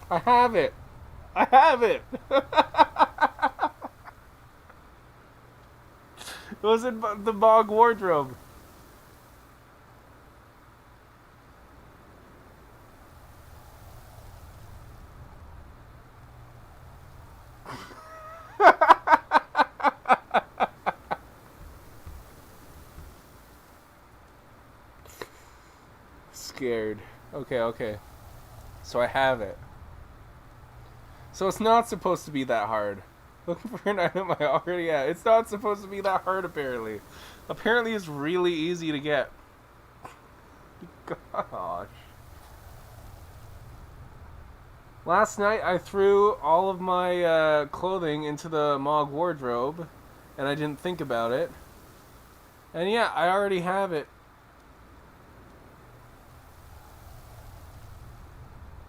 I have it. I have it. It was in the bog wardrobe. Scared. Okay, okay. So I have it. So it's not supposed to be that hard. Looking for an item I already have. It's not supposed to be that hard, apparently. Apparently it's really easy to get. Gosh. Last night I threw all of my clothing into the Mog wardrobe, and I didn't think about it. And yeah, I already have it.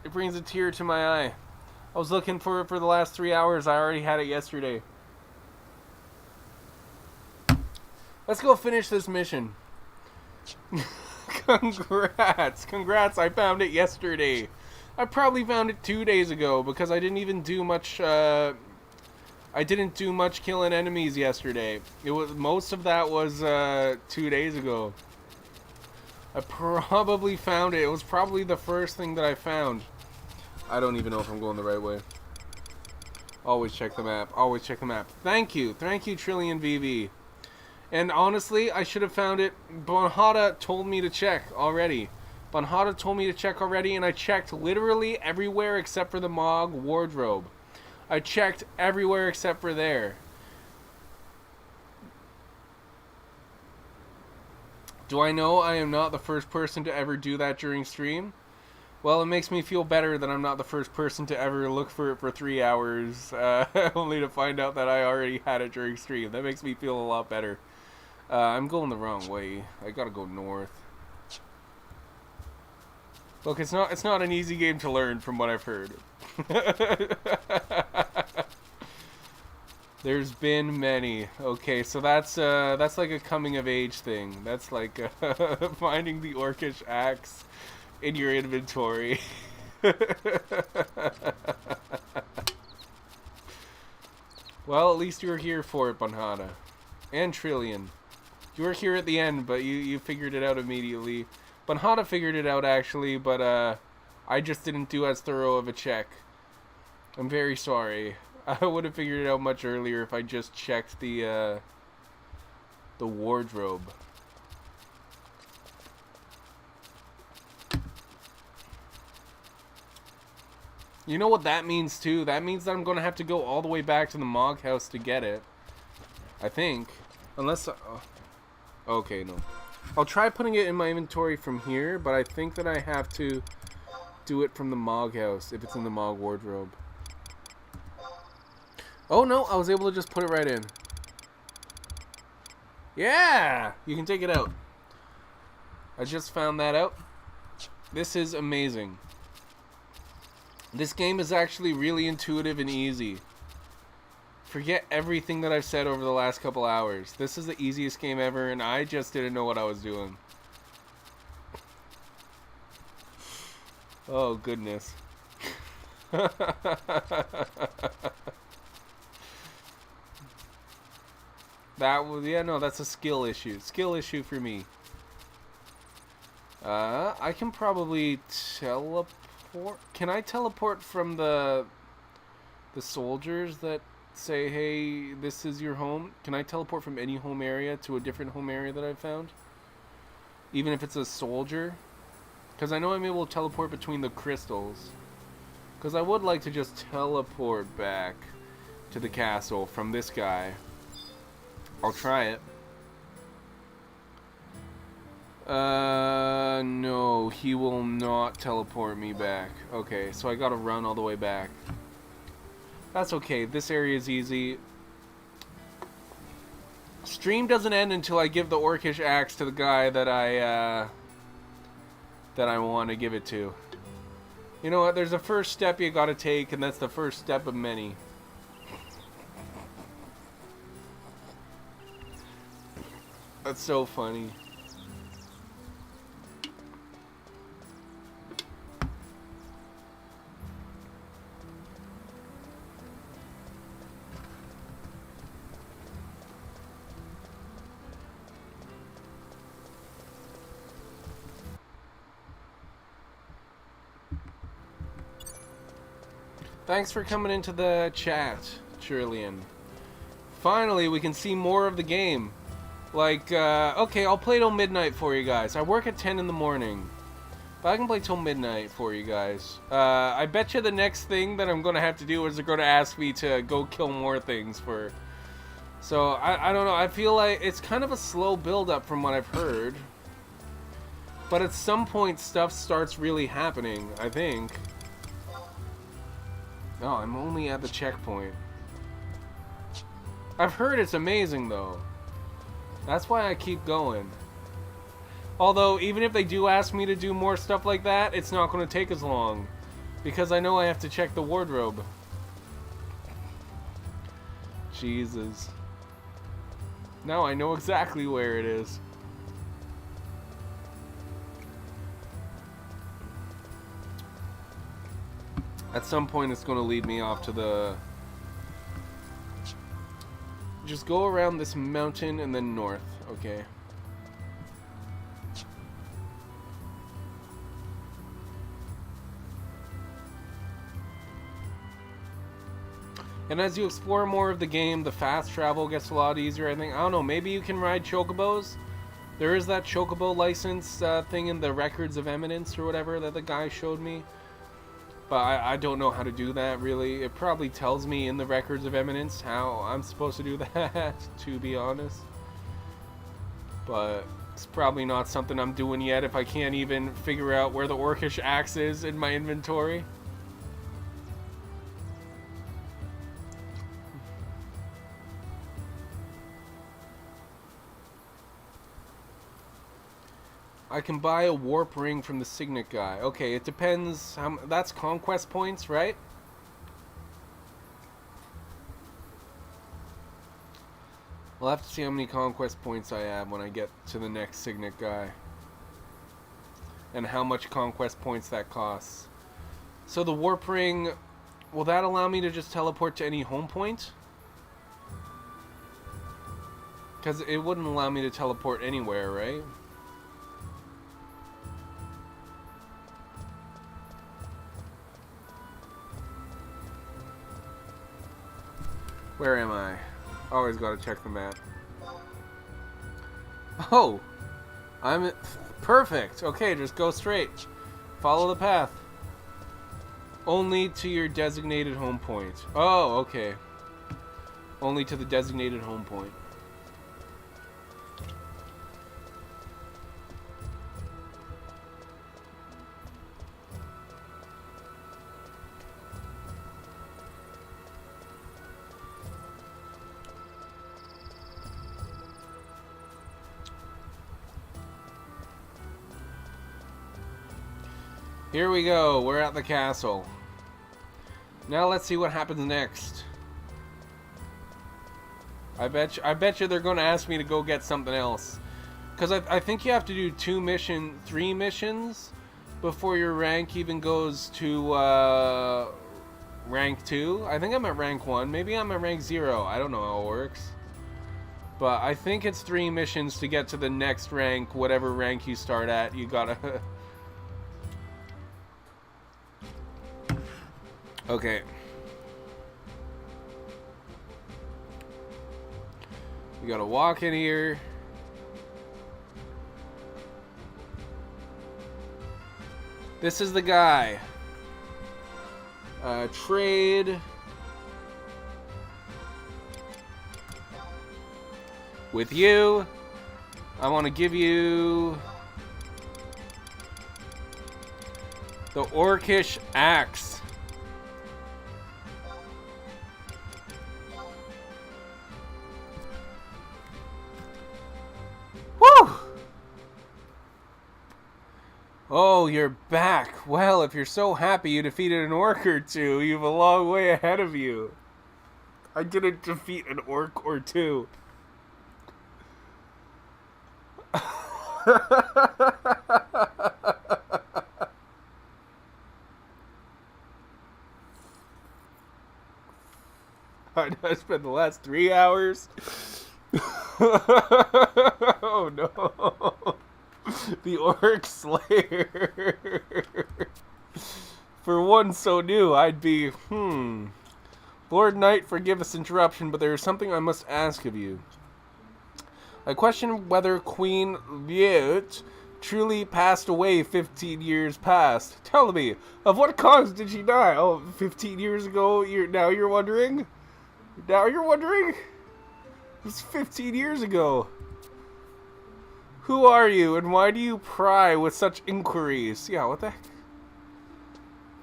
It brings a tear to my eye. I was looking for it for the last 3 hours. I already had it yesterday. Let's go finish this mission. Congrats. Congrats, I found it yesterday. I probably found it 2 days ago because I didn't even do much, I didn't do much killing enemies yesterday. Most of that was 2 days ago. I probably found it. It was probably the first thing that I found. I don't even know if I'm going the right way. Always check the map. Always check the map. Thank you. Thank you, Trillion VV. And honestly, I should have found it. Bonhada told me to check already. Bonhada told me to check already, and I checked literally everywhere except for the Mog wardrobe. I checked everywhere except for there. Do I know I am not the first person to ever do that during stream? Well, it makes me feel better that I'm not the first person to ever look for it for 3 hours, only to find out that I already had it during stream. That makes me feel a lot better. I'm going the wrong way. I gotta go north. Look, it's not an easy game to learn from what I've heard. There's been many. Okay, so that's like a coming of age thing. That's like finding the Orcish axe in your inventory. Well, at least you were here for it, Bonhada. And Trillion. You were here at the end, but you figured it out immediately. Bonhada figured it out, actually, but I just didn't do as thorough of a check. I'm very sorry. I would have figured it out much earlier if I just checked the wardrobe. You know what that means, too? That means that I'm going to have to go all the way back to the Mog house to get it. I think. Unless... okay, no. I'll try putting it in my inventory from here, but I think that I have to do it from the Mog house if it's in the Mog wardrobe. Oh, no. I was able to just put it right in. Yeah! You can take it out. I just found that out. This is amazing. This game is actually really intuitive and easy. Forget everything that I've said over the last couple hours. This is the easiest game ever, and I just didn't know what I was doing. Oh, goodness. That was, yeah, no, that's a skill issue. Skill issue for me. I can probably teleport. Can I teleport from the soldiers that say, hey, this is your home? Can I teleport from any home area to a different home area that I've found? Even if it's a soldier? Because I know I'm able to teleport between the crystals. Because I would like to just teleport back to the castle from this guy. I'll try it. No, he will not teleport me back. Okay, so I gotta run all the way back. That's okay, this area is easy. Stream doesn't end until I give the Orcish axe to the guy that I want to give it to. You know what, there's a first step you gotta take, and that's the first step of many. That's so funny. Thanks for coming into the chat, Chirlian. Finally, we can see more of the game. Like, okay, I'll play till midnight for you guys. I work at 10 in the morning. But I can play till midnight for you guys. I bet you the next thing that I'm going to have to do is they're going to ask me to go kill more things for... So, I don't know. I feel like it's kind of a slow build-up from what I've heard. But at some point, stuff starts really happening, I think. Oh, I'm only at the checkpoint. I've heard it's amazing, though. That's why I keep going. Although, even if they do ask me to do more stuff like that, it's not going to take as long. Because I know I have to check the wardrobe. Jesus. Now I know exactly where it is. At some point, it's going to lead me off to the... Just go around this mountain and then north, okay? And as you explore more of the game, the fast travel gets a lot easier, I think. I don't know, maybe you can ride chocobos? There is that chocobo license thing in the Records of Eminence or whatever that the guy showed me. But I don't know how to do that, really. It probably tells me in the Records of Eminence how I'm supposed to do that, to be honest. But it's probably not something I'm doing yet if I can't even figure out where the Orcish axe is in my inventory. I can buy a warp ring from the Signet guy. Okay, it depends. That's conquest points, right? We'll have to see how many conquest points I have when I get to the next Signet guy. And how much conquest points that costs. So the warp ring, will that allow me to just teleport to any home point? Because it wouldn't allow me to teleport anywhere, right? Where am I? Always gotta check the map. Oh! I'm... Perfect! Okay, just go straight. Follow the path. Only to your designated home point. Oh, okay. Only to the designated home point. Here we go, we're at the castle. Now let's see what happens next. I bet you they're gonna ask me to go get something else. Cause I think you have to do 3 missions before your rank even goes to rank 2. I think I'm at rank 1, maybe I'm at rank 0, I don't know how it works. But I think it's 3 missions to get to the next rank, whatever rank you start at, you gotta... Okay. We gotta walk in here. This is the guy. Trade. With you. I want to give you the Orcish axe. Woo! Oh, you're back. Well, if you're so happy you defeated an orc or two, you have a long way ahead of you. I didn't defeat an orc or two. I spent the last 3 hours. Oh no. The Orc Slayer. For one so new, I'd be, Lord Knight, forgive this interruption, but there is something I must ask of you. I question whether Queen Liet truly passed away 15 years past. Tell me, of what cause did she die? Oh, 15 years ago? Now you're wondering? Now you're wondering? It's 15 years ago. Who are you, and why do you pry with such inquiries? Yeah, what the heck?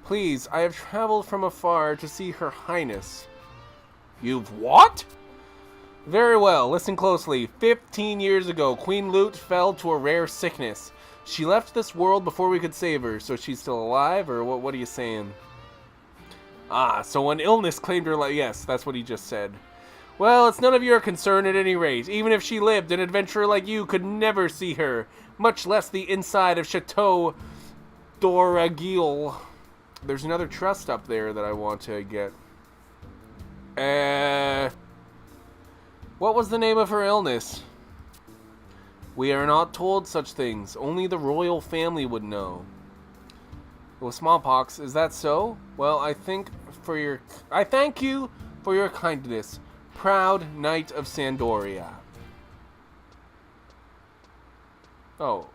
Please, I have traveled from afar to see Her Highness. You've what? Very well, listen closely. 15 years ago, Queen Lute fell to a rare sickness. She left this world before we could save her, so she's still alive, or what are you saying? Ah, so an illness claimed her life. Yes, that's what he just said. Well, it's none of your concern at any rate. Even if she lived, an adventurer like you could never see her, much less the inside of Chateau Doragil. There's another trust up there that I want to get. What was the name of her illness? We are not told such things. Only the royal family would know. Well, smallpox, is that so? Well, I thank you for your kindness, proud knight of Sandoria. Oh.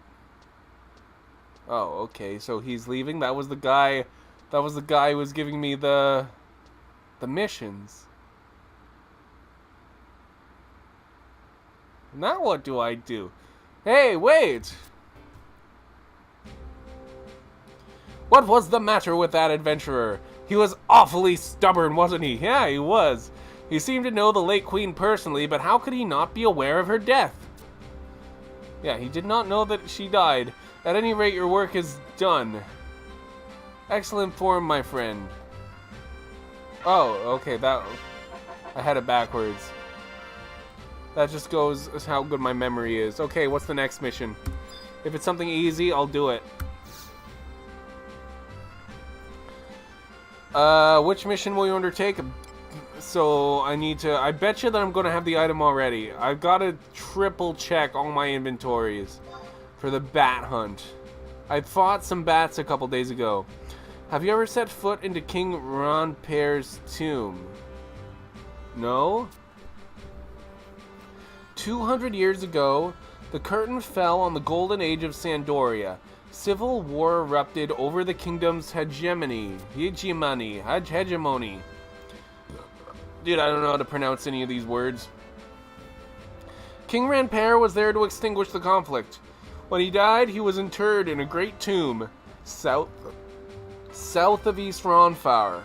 Oh, okay. So he's leaving. That was the guy who was giving me the missions. Now what do I do? Hey, wait! What was the matter with that adventurer? He was awfully stubborn, wasn't he? Yeah, he was. He seemed to know the late queen personally, but how could he not be aware of her death? Yeah, he did not know that she died. At any rate, your work is done. Excellent form, my friend. Oh, okay, I had it backwards. That just goes as how good my memory is. Okay, what's the next mission? If it's something easy, I'll do it. Which mission will you undertake? So, I bet you that I'm going to have the item already. I've got to triple check all my inventories for the bat hunt. I fought some bats a couple days ago. Have you ever set foot into King Ranper's tomb? No? 200 years ago, the curtain fell on the golden age of Sandoria. Civil war erupted over the kingdom's hegemony. Dude, I don't know how to pronounce any of these words. King Ranper was there to extinguish the conflict. When he died, he was interred in a great tomb, south of East Ronfar.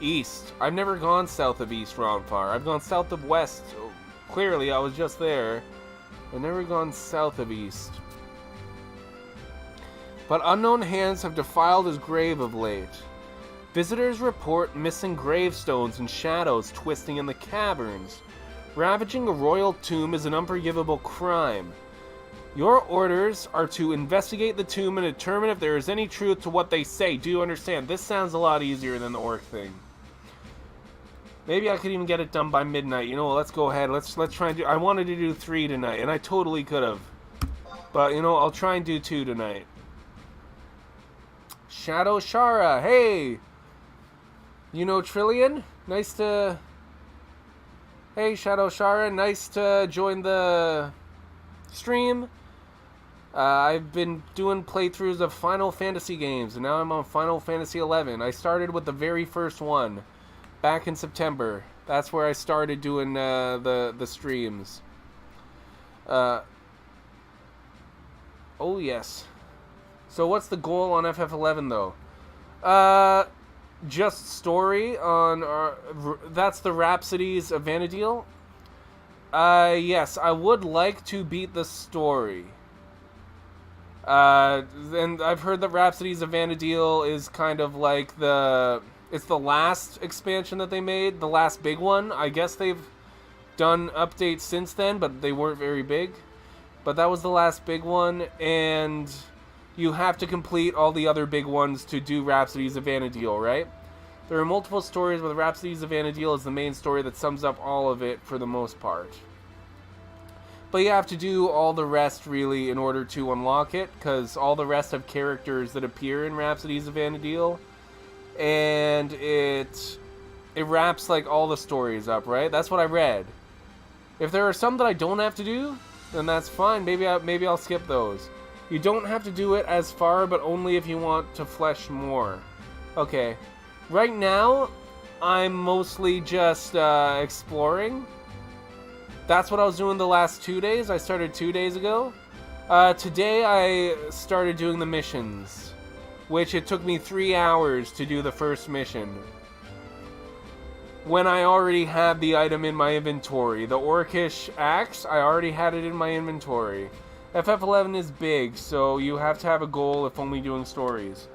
East. I've never gone south of East Ronfar. I've gone south of West. Clearly, I was just there. I've never gone south of East. But unknown hands have defiled his grave of late. Visitors report missing gravestones and shadows twisting in the caverns. Ravaging a royal tomb is an unforgivable crime. Your orders are to investigate the tomb and determine if there is any truth to what they say. Do you understand? This sounds a lot easier than the orc thing. Maybe I could even get it done by midnight. You know what, let's go ahead. Let's try and do... I wanted to do 3 tonight, and I totally could have. But, you know, I'll try and do 2 tonight. Shadow Shara, hey! You know Trillian? Nice to... Hey, Shadow Shara, nice to join the stream. I've been doing playthroughs of Final Fantasy games, and now I'm on Final Fantasy XI. I started with the very first one, back in September. That's where I started doing the streams. Oh, yes. So what's the goal on FF11, though? Just story on... that's the Rhapsodies of Vana'diel? Yes, I would like to beat the story. And I've heard that Rhapsodies of Vana'diel is kind of like it's the last expansion that they made, the last big one. I guess they've done updates since then, but they weren't very big. But that was the last big one, and you have to complete all the other big ones to do Rhapsodies of Vana'diel, right? There are multiple stories, but Rhapsodies of Vana'diel is the main story that sums up all of it for the most part. But you have to do all the rest, really, in order to unlock it, because all the rest have characters that appear in Rhapsodies of Vana'diel. And it wraps, like, all the stories up, right? That's what I read. If there are some that I don't have to do, then that's fine. Maybe I'll skip those. You don't have to do it as far, but only if you want to flesh more. Okay. Right now, I'm mostly just exploring. That's what I was doing the last 2 days. I started 2 days ago. Today I started doing the missions, which it took me 3 hours to do the first mission. When I already had the item in my inventory. The Orcish axe, I already had it in my inventory. FF11 is big, so you have to have a goal if only doing stories.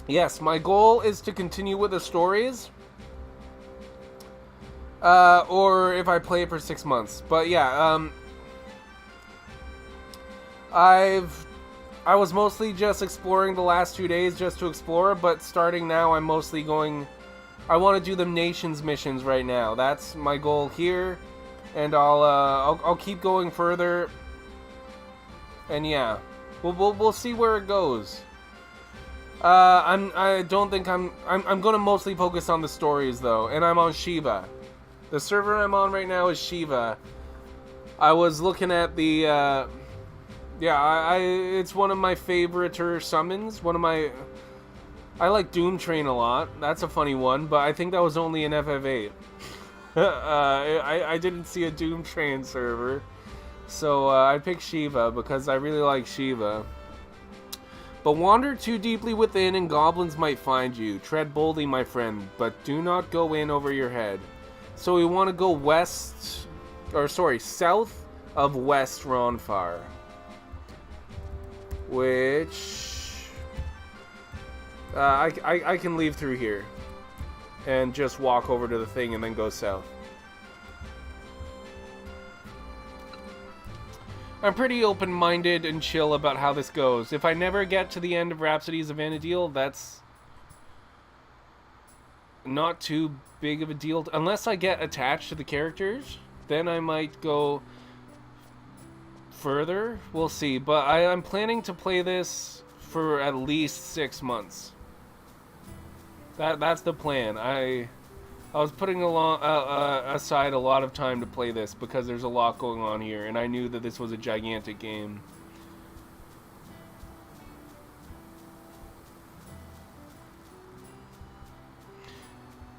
Yes, my goal is to continue with the stories. Or if I play it for 6 months. But yeah, I was mostly just exploring the last 2 days just to explore, but starting now I'm mostly going... I want to do the Nations missions right now. That's my goal here, and I'll keep going further. And yeah, we'll see where it goes. I don't think I'm gonna mostly focus on the stories though, and I'm on Shiva. The server I'm on right now is Shiva. I was looking at the, it's one of my favorite summons. I like Doom Train a lot. That's a funny one, but I think that was only in FF8. I didn't see a Doom Train server. So, I picked Shiva because I really like Shiva. But wander too deeply within and goblins might find you. Tread boldly, my friend, but do not go in over your head. So we want to go south of West Ronfaure. Which... I can leave through here. And just walk over to the thing and then go south. I'm pretty open-minded and chill about how this goes. If I never get to the end of Rhapsodies of Vana'diel, that's not too big of a deal. Unless I get attached to the characters, then I might go further. We'll see. But I'm planning to play this for at least 6 months. That's the plan. I was putting aside a lot of time to play this because there's a lot going on here, and I knew that this was a gigantic game.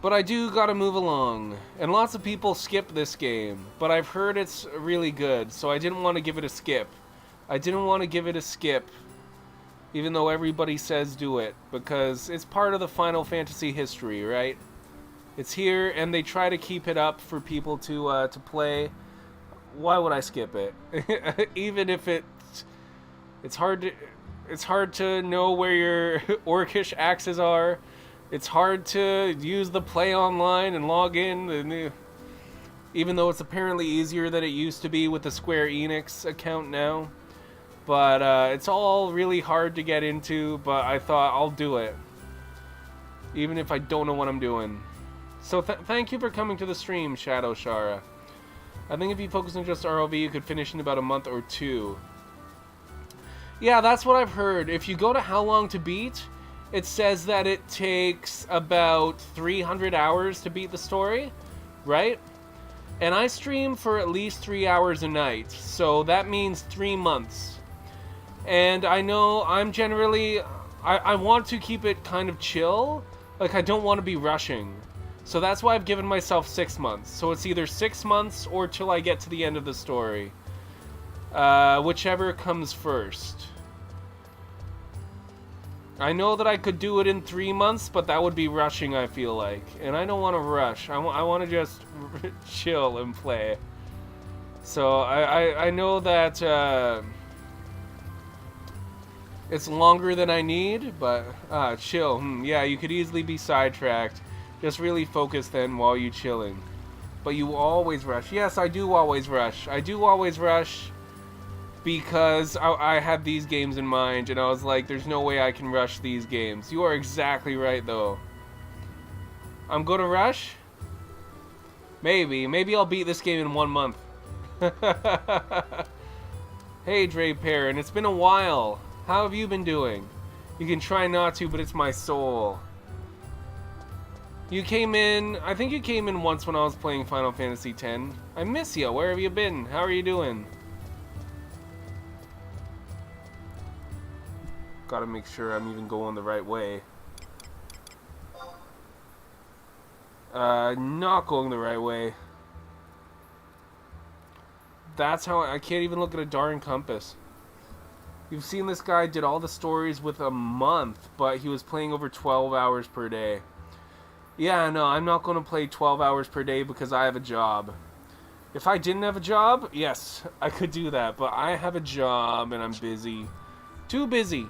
But I do gotta move along. And lots of people skip this game, but I've heard it's really good, so I didn't want to give it a skip. Even though everybody says do it, because it's part of the Final Fantasy history, right? It's here, and they try to keep it up for people to play. Why would I skip it? Even if it's hard to know where your Orcish axes are. It's hard to use the Play Online and log in, even though it's apparently easier than it used to be with the Square Enix account now. But it's all really hard to get into, but I thought I'll do it, even if I don't know what I'm doing. So thank you for coming to the stream, Shadow Shara. I think if you focus on just ROV, you could finish in about a month or 2. Yeah, that's what I've heard. If you go to How Long to Beat, it says that it takes about 300 hours to beat the story, right? And I stream for at least 3 hours a night, so that means 3 months. And I know I'm generally... I want to keep it kind of chill. Like, I don't want to be rushing. So that's why I've given myself 6 months. So it's either 6 months or till I get to the end of the story. Whichever comes first. I know that I could do it in 3 months, but that would be rushing, I feel like. And I don't want to rush. I want to just chill and play. So I know that it's longer than I need, but chill. Yeah, you could easily be sidetracked. Just really focus then while you're chilling. But you always rush. Yes, I do always rush. Because I had these games in mind, and I was like, there's no way I can rush these games. You are exactly right, though. I'm gonna rush? Maybe. Maybe I'll beat this game in 1 month. Hey, Dre Perrin, it's been a while. How have you been doing? You can try not to, but it's my soul. You came in, I think you came in once when I was playing Final Fantasy X. I miss you. Where have you been? How are you doing? Gotta make sure I'm even going the right way. Not going the right way. That's how I can't even look at a darn compass. You've seen this guy did all the stories with a month, but he was playing over 12 hours per day. Yeah, no, I'm not going to play 12 hours per day because I have a job. If I didn't have a job, yes, I could do that. But I have a job and I'm busy. Too busy.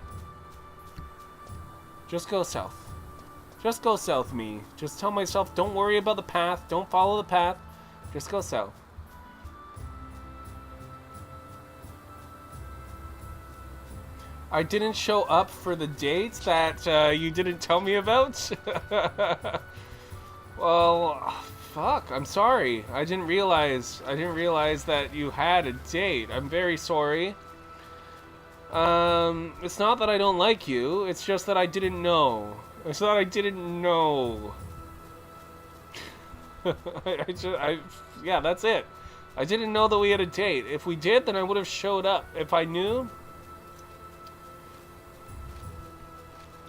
Just go south. Just go south, me. Just tell myself, don't worry about the path. Don't follow the path. Just go south. I didn't show up for the dates that you didn't tell me about. Well, fuck. I'm sorry. I didn't realize that you had a date. I'm very sorry. It's not that I don't like you. It's just that I didn't know. It's not I didn't know. Yeah, that's it. I didn't know that we had a date. If we did, then I would have showed up. If I knew,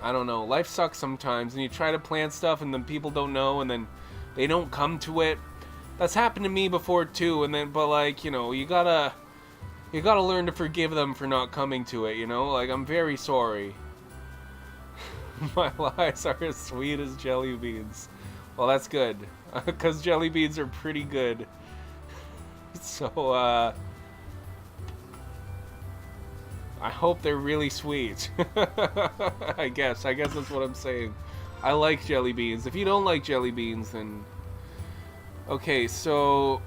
I don't know. Life sucks sometimes, and you try to plan stuff, and then people don't know, and then they don't come to it. That's happened to me before too. And then, but like, you know, you gotta learn to forgive them for not coming to it. You know, like, I'm very sorry. My lies are as sweet as jelly beans. Well, that's good, because jelly beans are pretty good. So, I hope they're really sweet. I guess that's what I'm saying. I like jelly beans. If you don't like jelly beans, then... Okay, so...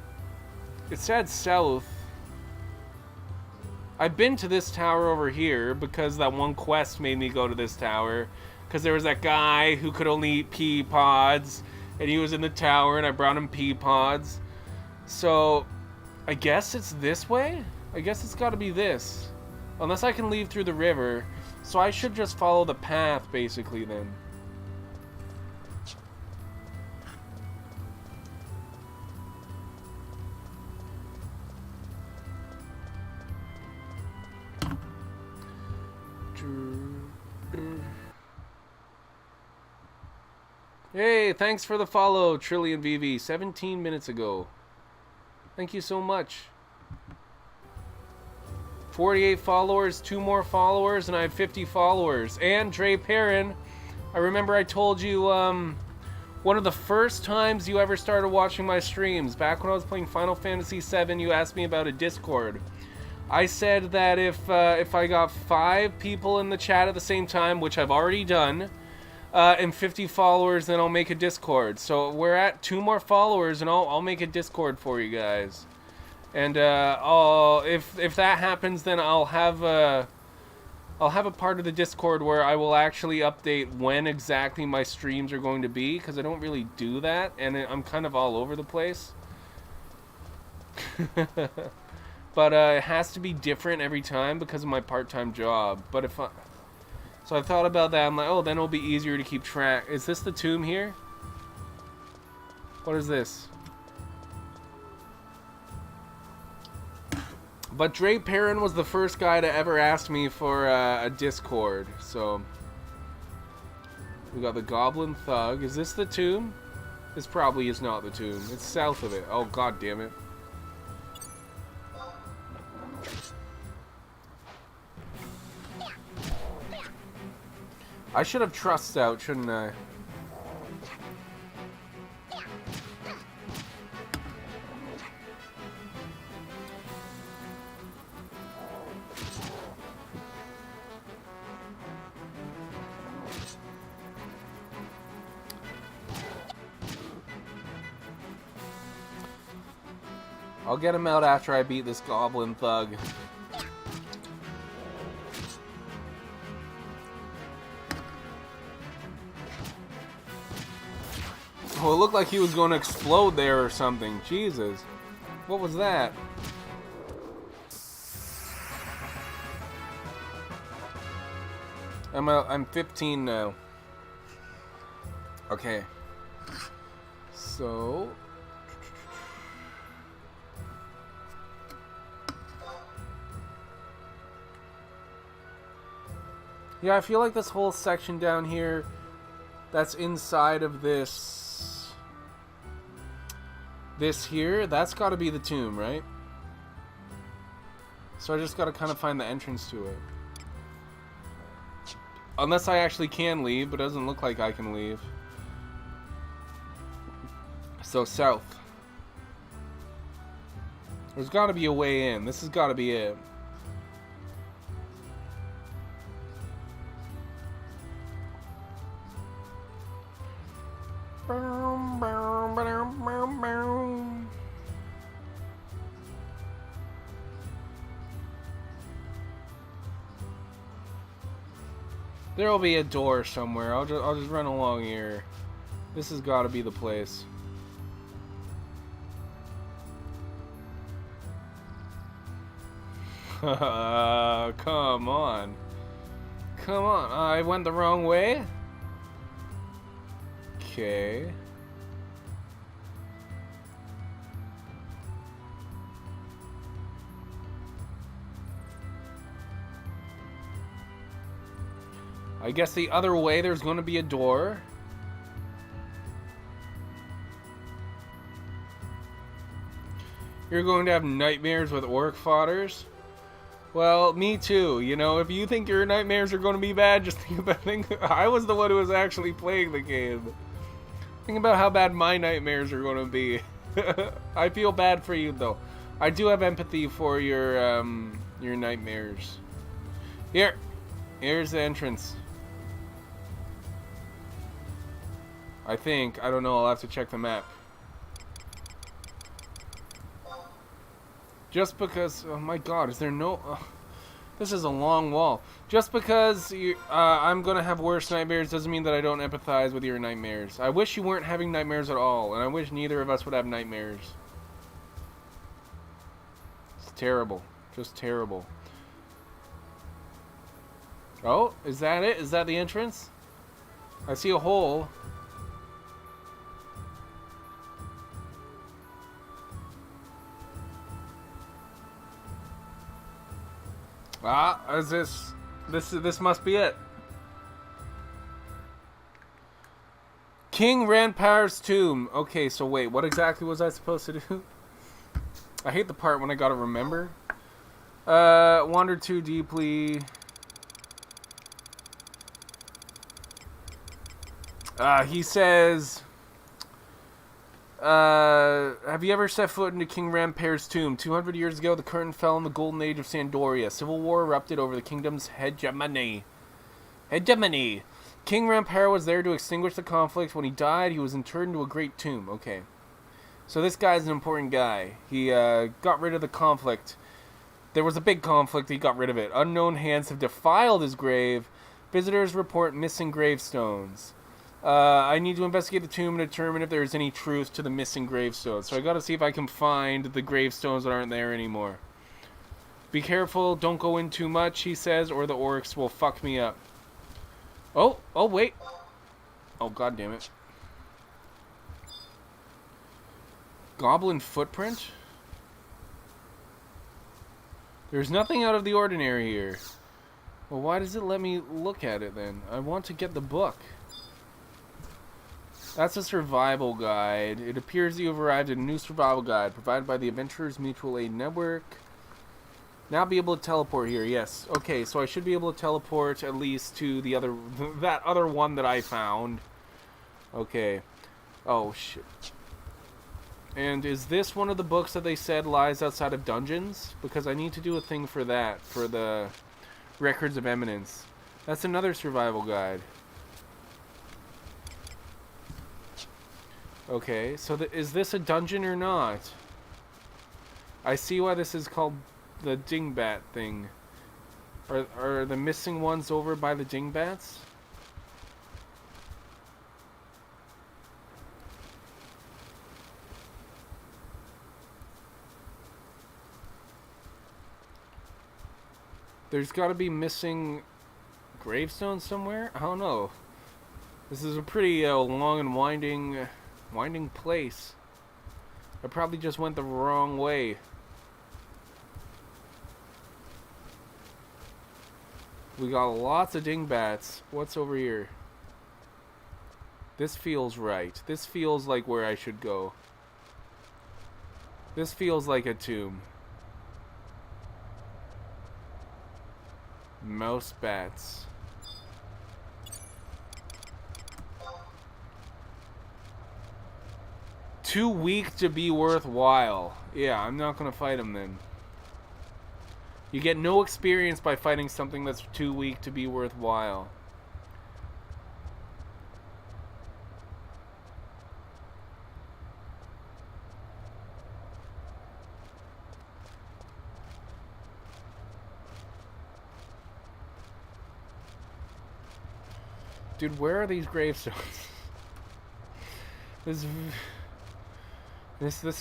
It said south. I've been to this tower over here because that one quest made me go to this tower. Because there was that guy who could only eat pea pods, and he was in the tower, and I brought him pea pods. So, I guess it's this way? I guess it's gotta be this. Unless I can leave through the river. So I should just follow the path, basically, then. Hey, thanks for the follow, Trillion VV, 17 minutes ago. Thank you so much. 48 followers, 2 more followers, and I have 50 followers. And Dre Perrin, I remember I told you one of the first times you ever started watching my streams, back when I was playing Final Fantasy VII, you asked me about a Discord. I said that if I got 5 people in the chat at the same time, which I've already done, and 50 followers, then I'll make a Discord. So we're at 2 more followers, and I'll make a Discord for you guys. And if that happens, then I'll have a part of the Discord where I will actually update when exactly my streams are going to be, because I don't really do that, and I'm kind of all over the place. But it has to be different every time because of my part-time job. But so I thought about that. I'm like, oh, then it'll be easier to keep track. Is this the tomb here? What is this? But Dre Perrin was the first guy to ever ask me for a Discord. So we got the Goblin Thug. Is this the tomb? This probably is not the tomb. It's south of it. Oh, god damn it. I should have trusts out, shouldn't I? I'll get him out after I beat this Goblin Thug. Oh, it looked like he was going to explode there or something. Jesus. What was that? I'm 15 now. Okay. So... yeah, I feel like this whole section down here that's inside of this here, that's got to be the tomb, right? So I just got to kind of find the entrance to it. Unless I actually can leave, but it doesn't look like I can leave. So south. There's got to be a way in. This has got to be it. There'll be a door somewhere. I'll just run along here. This has got to be the place. Come on. Come on. I went the wrong way? Okay. I guess the other way there's going to be a door. You're going to have nightmares with orc fodders? Well, me too. You know, if you think your nightmares are going to be bad, just think about I was the one who was actually playing the game. Think about how bad my nightmares are going to be. I feel bad for you, though. I do have empathy for your nightmares. Here's the entrance. I think. I don't know. I'll have to check the map. Just because... oh my god, is there no... this is a long wall. Just because I'm going to have worse nightmares doesn't mean that I don't empathize with your nightmares. I wish you weren't having nightmares at all, and I wish neither of us would have nightmares. It's terrible. Just terrible. Oh, is that it? Is that the entrance? I see a hole. Ah, is this must be it. King Ranpar's tomb. Okay, so wait, what exactly was I supposed to do? I hate the part when I gotta remember. Wander too deeply. He says... have you ever set foot into King Ranpar's tomb? 200 years ago, the curtain fell in the golden age of Sandoria. Civil war erupted over the kingdom's hegemony. King Rampar was there to extinguish the conflict. When he died, he was interred into a great tomb. Okay. So this guy's an important guy. He, got rid of the conflict. There was a big conflict, he got rid of it. Unknown hands have defiled his grave. Visitors report missing gravestones. I need to investigate the tomb and determine if there's any truth to the missing gravestones. So I gotta see if I can find the gravestones that aren't there anymore. Be careful, don't go in too much, he says, or the orcs will fuck me up. Oh, wait. Oh, god damn it. Goblin footprint? There's nothing out of the ordinary here. Well, why does it let me look at it then? I want to get the book. That's a survival guide. It appears that you have arrived at a new survival guide provided by the Adventurers Mutual Aid Network. Now be able to teleport here. Yes. Okay, so I should be able to teleport at least to the other... that other one that I found. Okay. Oh, shit. And is this one of the books that they said lies outside of dungeons? Because I need to do a thing for that, for the Records of Eminence. That's another survival guide. Okay, so is this a dungeon or not? I see why this is called the Dingbat thing. Are the missing ones over by the Dingbats? There's got to be missing gravestone somewhere? I don't know. This is a pretty long and winding place. I probably just went the wrong way. We got lots of dingbats. What's over here? This feels right. This feels like where I should go. This feels like a tomb. Mouse bats. Too weak to be worthwhile. Yeah, I'm not gonna fight him then. You get no experience by fighting something that's too weak to be worthwhile. Dude, where are these gravestones? This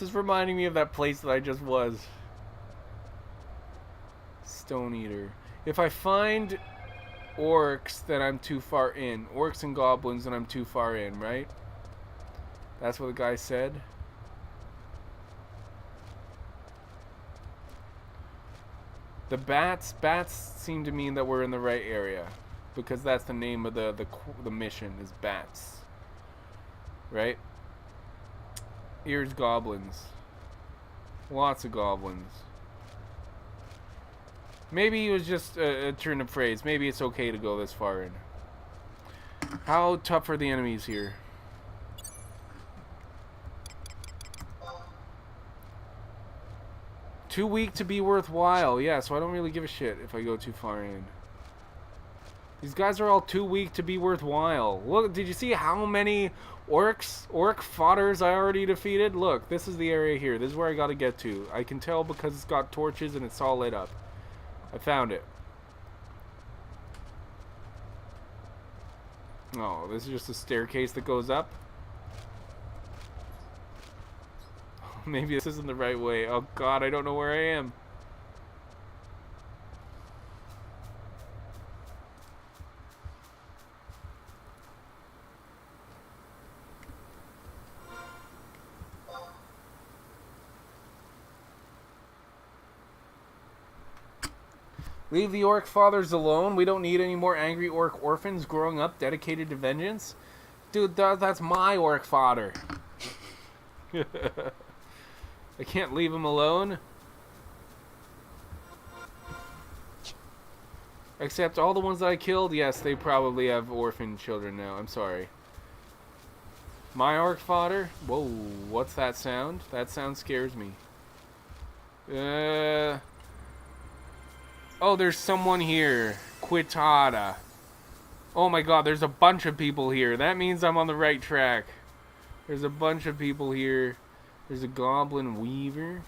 is reminding me of that place that I just was. Stone Eater. If I find orcs, then I'm too far in. Orcs and goblins, then I'm too far in, right? That's what the guy said. The bats seem to mean that we're in the right area, because that's the name of the mission is bats, right? Here's goblins. Lots of goblins. Maybe it was just a turn of phrase. Maybe it's okay to go this far in. How tough are the enemies here? Too weak to be worthwhile. Yeah, so I don't really give a shit if I go too far in. These guys are all too weak to be worthwhile. Look, did you see how many orc fodders I already defeated? Look, this is the area here. This is where I gotta get to. I can tell because it's got torches and it's all lit up. I found it. Oh, this is just a staircase that goes up? Maybe this isn't the right way. Oh god, I don't know where I am. Leave the orc fathers alone. We don't need any more angry orc orphans growing up dedicated to vengeance. Dude, that's my orc fodder. I can't leave him alone. Except all the ones that I killed, yes, they probably have orphan children now. I'm sorry. My orc fodder? Whoa, what's that sound? That sound scares me. Oh, there's someone here. Quitada. Oh my god, there's a bunch of people here. That means I'm on the right track. There's a bunch of people here. There's a goblin weaver.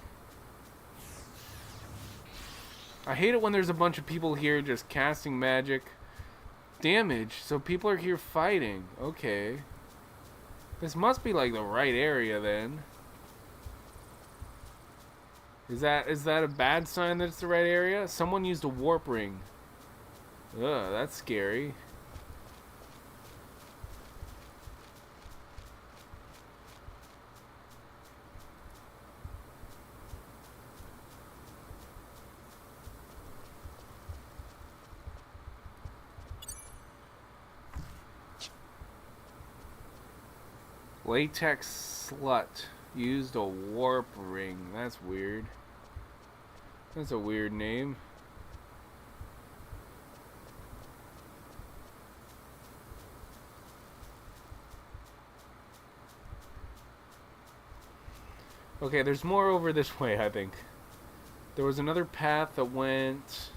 I hate it when there's a bunch of people here just casting magic. Damage. So people are here fighting. Okay. This must be like the right area then. Is that a bad sign that it's the right area? Someone used a warp ring. Ugh, that's scary. Latex slut used a warp ring. That's weird. That's a weird name. Okay, there's more over this way, I think. There was another path that went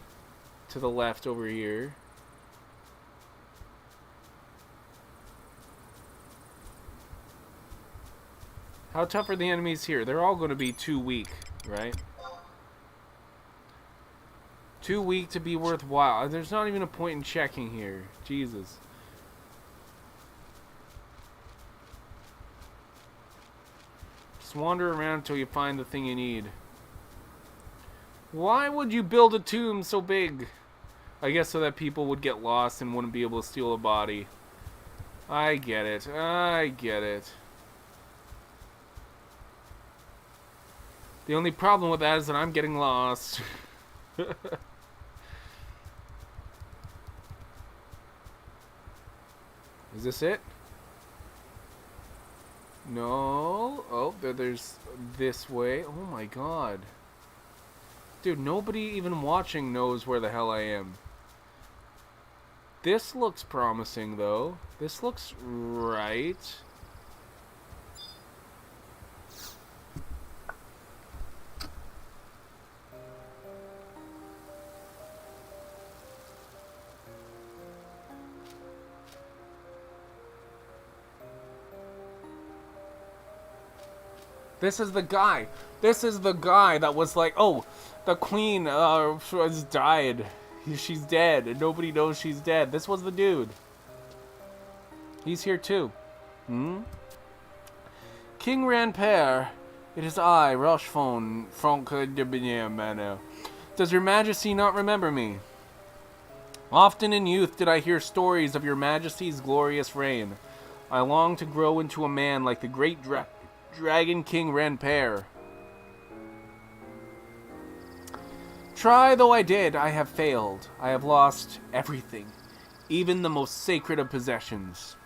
to the left over here. How tough are the enemies here? They're all going to be too weak, right? Too weak to be worthwhile. There's not even a point in checking here. Jesus. Just wander around until you find the thing you need. Why would you build a tomb so big? I guess so that people would get lost and wouldn't be able to steal a body. I get it. I get it. The only problem with that is that I'm getting lost. Is this it? No. Oh, there's this way. Oh my god. Dude, nobody even watching knows where the hell I am. This looks promising, though. This looks right. This is the guy. This is the guy that was like, oh, the queen has died. She's dead, and nobody knows she's dead. This was the dude. He's here too. King Ranpere, it is I, Rochefort, Franck de Benier. Does your majesty not remember me? Often in youth did I hear stories of your majesty's glorious reign. I long to grow into a man like the great Dragon King Ranpere. Try though I did, I have failed. I have lost everything, even the most sacred of possessions.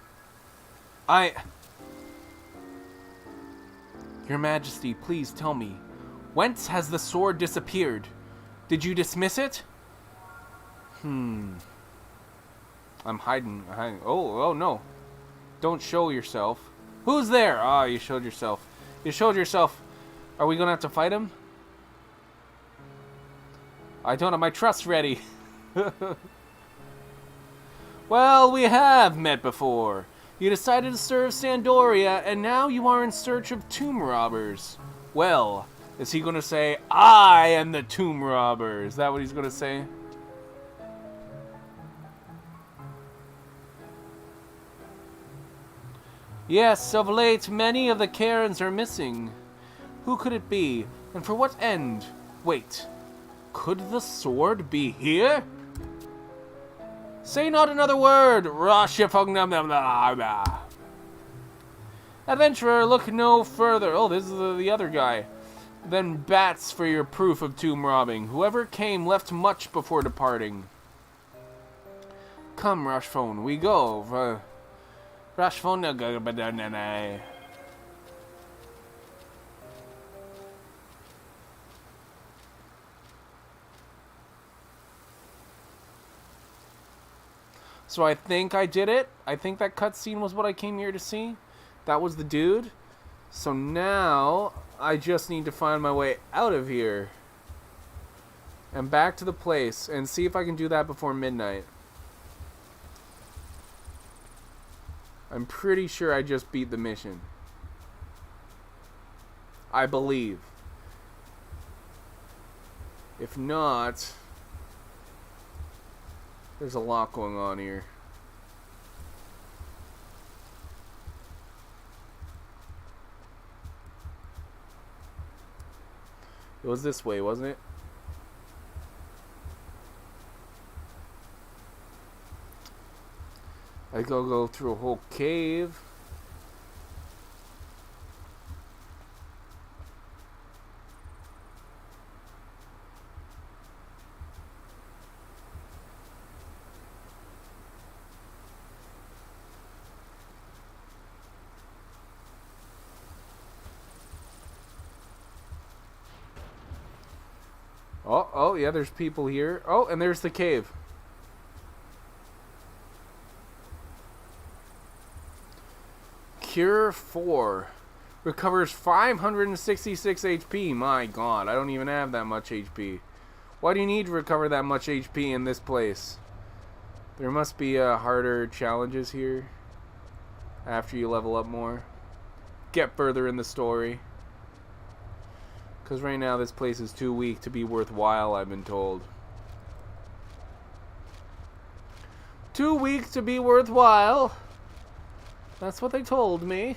Your Majesty, please tell me, whence has the sword disappeared? Did you dismiss it? I'm hiding. Oh no. Don't show yourself. Who's there? Ah, you showed yourself. You showed yourself. Are we gonna have to fight him? I don't have my trust ready. Well, we have met before. You decided to serve Sandoria, and now you are in search of tomb robbers. Well, is he gonna say, I am the tomb robber? Is that what he's gonna say? Yes, of late, many of the cairns are missing. Who could it be, and for what end? Wait, could the sword be here? Say not another word, Adventurer, look no further. Oh, this is the other guy. Then bats for your proof of tomb robbing. Whoever came left much before departing. Come, Rochefort, we go. Rochefort. So I think I did it. I think that cutscene was what I came here to see. That was the dude. So now I just need to find my way out of here and back to the place and see if I can do that before midnight. I'm pretty sure I just beat the mission. I believe. If not, there's a lot going on here. It was this way, wasn't it? I go through a whole cave. Oh, yeah, there's people here. Oh, and there's the cave. Cure 4. Recovers 566 HP. My god, I don't even have that much HP. Why do you need to recover that much HP in this place? There must be harder challenges here after you level up more. Get further in the story. Because right now this place is too weak to be worthwhile, I've been told. Too weak to be worthwhile. That's what they told me.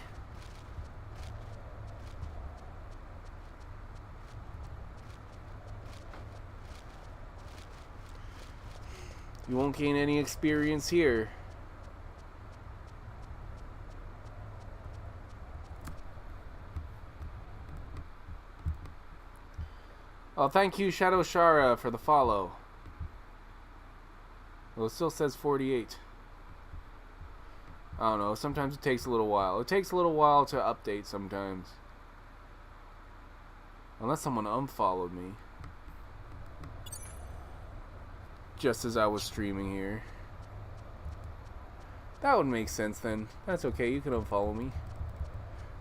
You won't gain any experience here. Oh, thank you, Shadow Shara, for the follow. Well, it still says 48. I don't know. Sometimes it takes a little while. It takes a little while to update sometimes. Unless someone unfollowed me. Just as I was streaming here. That would make sense then. That's okay. You can unfollow me.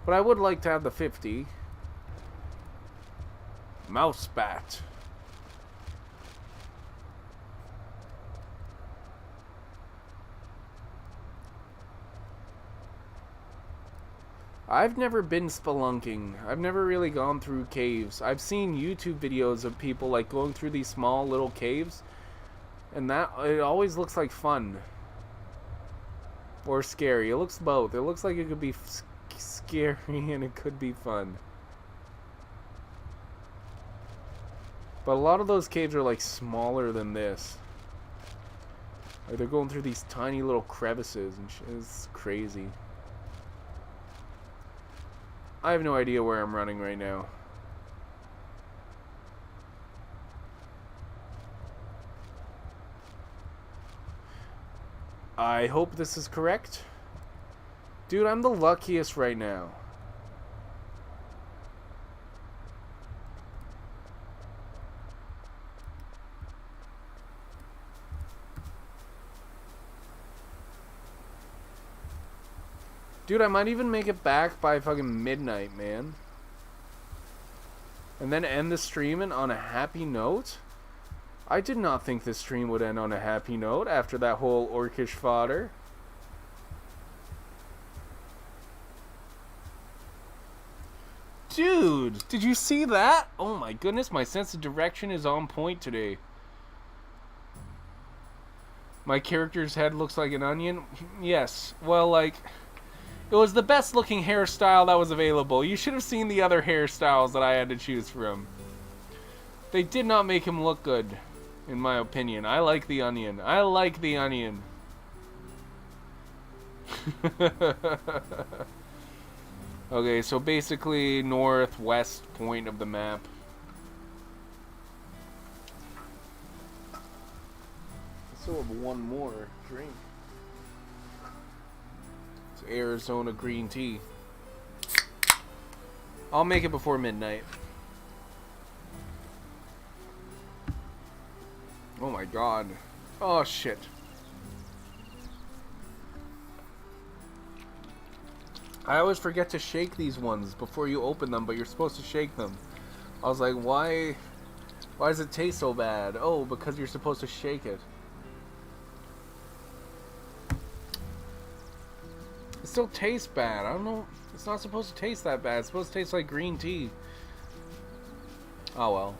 But I would like to have the 50. Mouse bat. I've never been spelunking. I've never really gone through caves. I've seen YouTube videos of people like going through these small little caves, and that it always looks like fun or scary. It looks both. It looks like it could be scary and it could be fun. But a lot of those caves are like smaller than this. Like they're going through these tiny little crevices and shit. It's crazy. I have no idea where I'm running right now. I hope this is correct. Dude, I'm the luckiest right now. Dude, I might even make it back by fucking midnight, man. And then end the stream on a happy note? I did not think this stream would end on a happy note after that whole orcish fodder. Dude, did you see that? Oh my goodness, my sense of direction is on point today. My character's head looks like an onion? Yes. Well, like... it was the best looking hairstyle that was available. You should have seen the other hairstyles that I had to choose from. They did not make him look good, in my opinion. I like the onion. I like the onion. Okay, so basically northwest point of the map. I still have one more drink. Arizona green tea. I'll make it before midnight. Oh my god. Oh shit. I always forget to shake these ones before you open them, but you're supposed to shake them. I was like, why does it taste so bad? Oh, because you're supposed to shake it. It still tastes bad. I don't know. It's not supposed to taste that bad. It's supposed to taste like green tea. Oh well.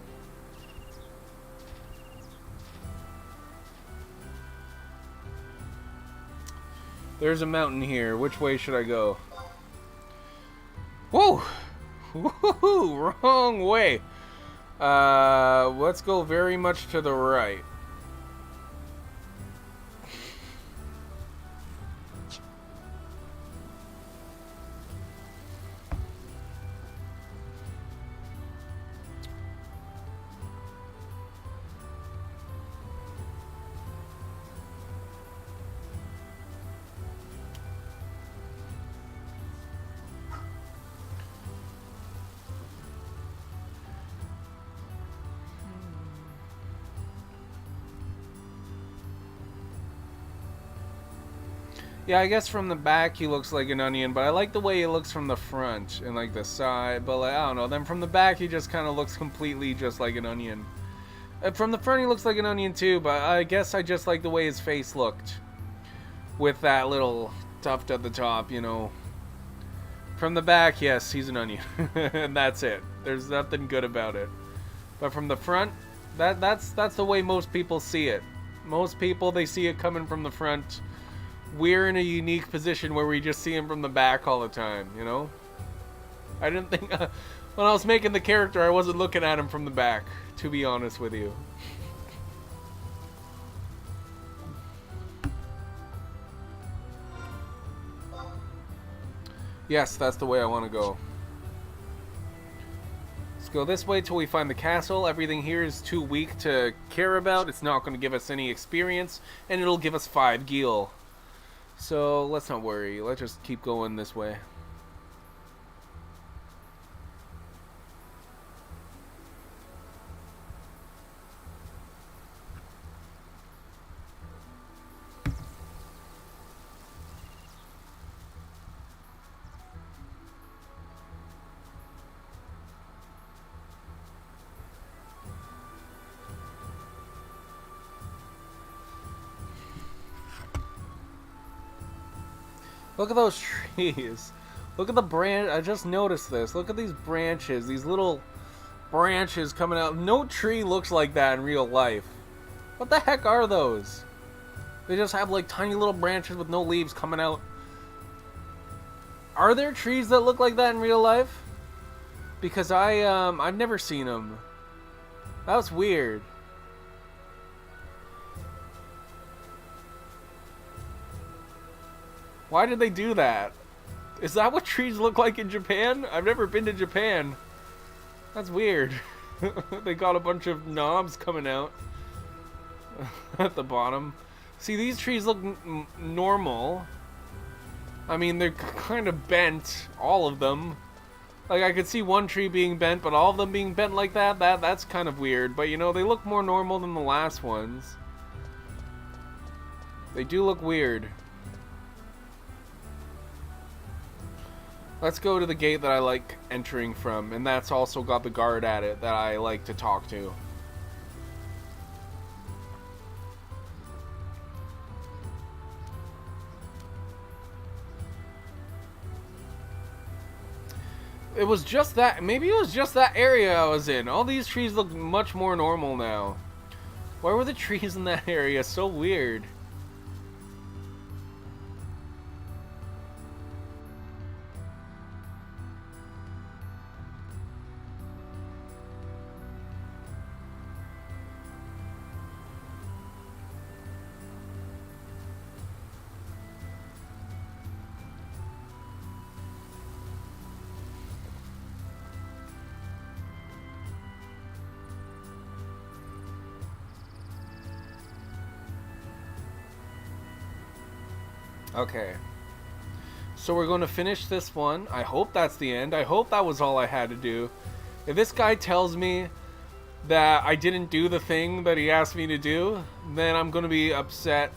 There's a mountain here. Which way should I go? Whoa! Woohoo! Wrong way. Let's go very much to the right. Yeah, I guess from the back he looks like an onion, but I like the way he looks from the front and like the side, but like, I don't know, then from the back he just kind of looks completely just like an onion. From the front he looks like an onion too, but I guess I just like the way his face looked. With that little tuft at the top, you know. From the back, yes, he's an onion. And that's it. There's nothing good about it. But from the front, that's the way most people see it. Most people, they see it coming from the front. We're in a unique position where we just see him from the back all the time, you know? I didn't think... when I was making the character, I wasn't looking at him from the back, to be honest with you. Yes, that's the way I want to go. Let's go this way till we find the castle. Everything here is too weak to care about. It's not going to give us any experience, and it'll give us 5 gil. So let's not worry. Let's just keep going this way. Look at those trees. Look at the branch. I just noticed this. Look at these branches. These little branches coming out. No tree looks like that in real life. What the heck are those? They just have like tiny little branches with no leaves coming out. Are there trees that look like that in real life? Because I've never seen them. That's weird. Why did they do that? Is that what trees look like in Japan? I've never been to Japan. That's weird. They got a bunch of knobs coming out at the bottom. See, these trees look normal. I mean, they're kind of bent, all of them. Like, I could see one tree being bent, but all of them being bent like that's kind of weird. But, you know, they look more normal than the last ones. They do look weird. Let's go to the gate that I like entering from, and that's also got the guard at it that I like to talk to. It was just that, maybe it was just that area I was in. All these trees look much more normal now. Why were the trees in that area so weird? Okay. So we're going to finish this one. I hope that's the end. I hope that was all I had to do. If this guy tells me that I didn't do the thing that he asked me to do, then I'm going to be upset.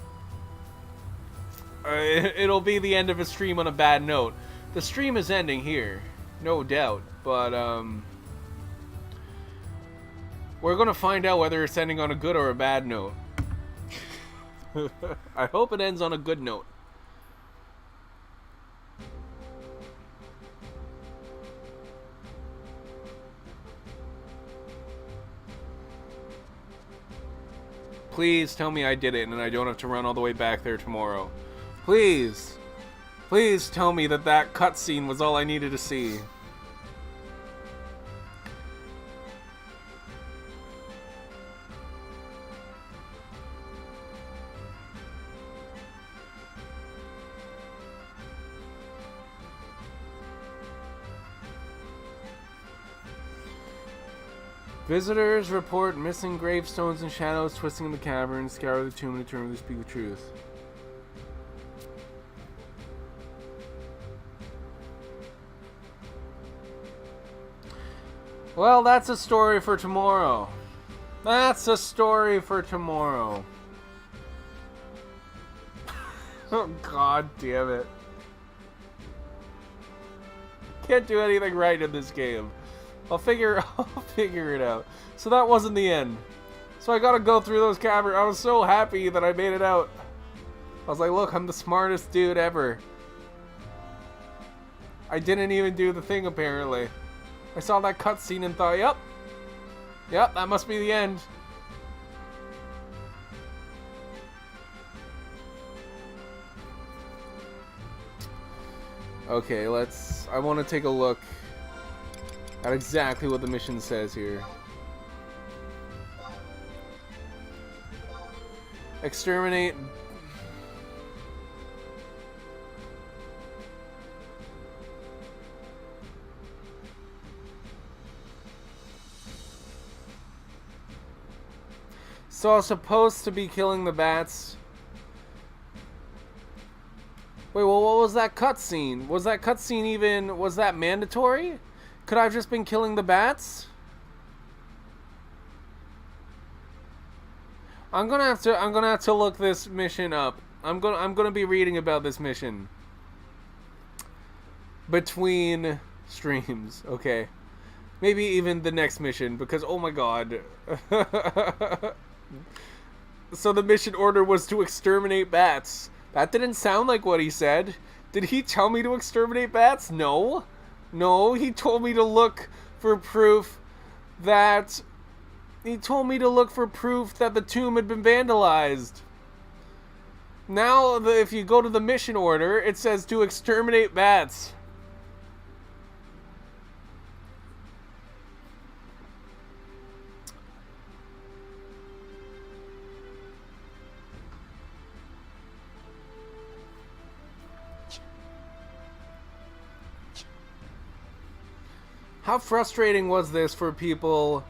It'll be the end of a stream on a bad note. The stream is ending here, no doubt. But, we're going to find out whether it's ending on a good or a bad note. I hope it ends on a good note. Please tell me I did it and I don't have to run all the way back there tomorrow. Please. Please tell me that that cutscene was all I needed to see. Visitors report missing gravestones and shadows twisting in the cavern. Scour the tomb and determine to speak the truth. Well, that's a story for tomorrow. That's a story for tomorrow. Oh, god damn it. Can't do anything right in this game. I'll figure it out. So that wasn't the end. So I gotta go through those caverns. I was so happy that I made it out. I was like, look, I'm the smartest dude ever. I didn't even do the thing, apparently. I saw that cutscene and thought, yep, that must be the end. Okay, I want to take a look at exactly what the mission says here. Exterminate. So I was supposed to be killing the bats. Wait, well, what was that cutscene? Was that cutscene even... Was that mandatory? Could I have just been killing the bats? I'm gonna have to look this mission up. I'm gonna be reading about this mission between streams, okay? Maybe even the next mission, because oh my god. So the mission order was to exterminate bats. That didn't sound like what he said. Did he tell me to exterminate bats? No. No, he told me to look for proof that... He told me to look for proof that the tomb had been vandalized. Now, if you go to the mission order, it says to exterminate bats. How frustrating was this for people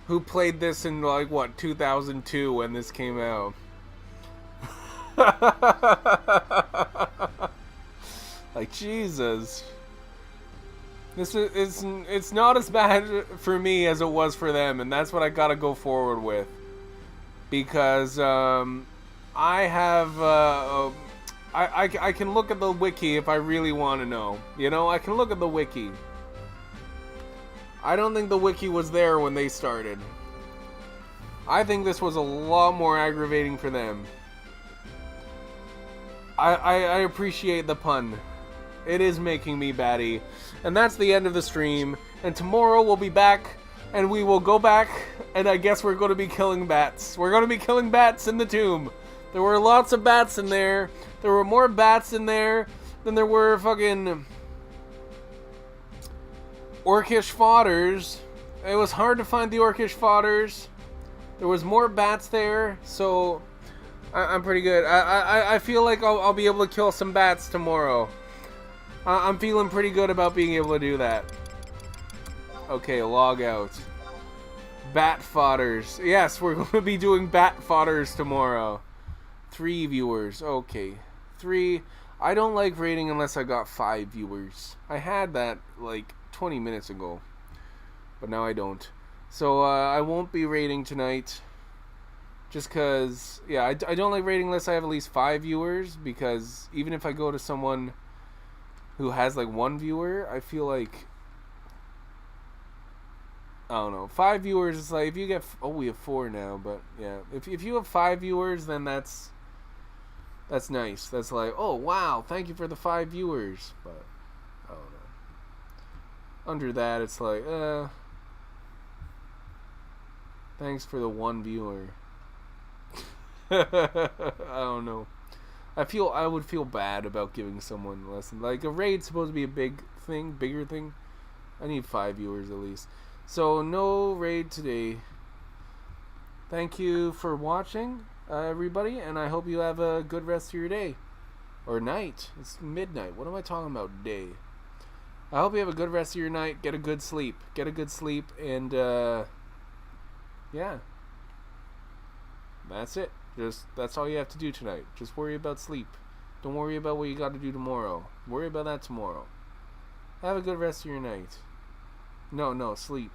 who played this in, like, what, 2002 when this came out? Like, Jesus. It's not as bad for me as it was for them, and that's what I gotta go forward with. Because, I have, I can look at the wiki if I really want to know. You know, I can look at the wiki. I don't think the wiki was there when they started. I think this was a lot more aggravating for them. I appreciate the pun. It is making me batty. And that's the end of the stream. And tomorrow we'll be back, and we will go back, and I guess we're going to be killing bats. We're going to be killing bats in the tomb. There were lots of bats in there. There were more bats in there than there were fucking orcish fodders. It was hard to find the orcish fodders. There was more bats there, so I'm pretty good. I feel like I'll be able to kill some bats tomorrow. I'm feeling pretty good about being able to do that. Okay, log out. Bat fodders. Yes, we're going to be doing bat fodders tomorrow. 3 viewers. Okay. 3. I don't like rating unless I got 5 viewers. I had that like 20 minutes ago, but now I don't. So I won't be rating tonight. Just because, yeah, I don't like rating unless I have at least 5 viewers, because even if I go to someone who has like 1 viewer, I feel like, I don't know, 5 viewers is like, if you get, oh, we have 4 now, but yeah, if you have 5 viewers, then that's nice. That's like, oh wow, thank you for the 5 viewers. But I don't know, under that it's like, thanks for the 1 viewer. I don't know. I would feel bad about giving someone less than, like, a raid's supposed to be a bigger thing. I need 5 viewers at least. So no raid today. Thank you for watching, everybody, and I hope you have a good rest of your day. Or night. It's midnight. What am I talking about? Day. I hope you have a good rest of your night. Get a good sleep. And yeah. That's it. That's all you have to do tonight. Just worry about sleep. Don't worry about what you got to do tomorrow. Worry about that tomorrow. Have a good rest of your night. No, sleep.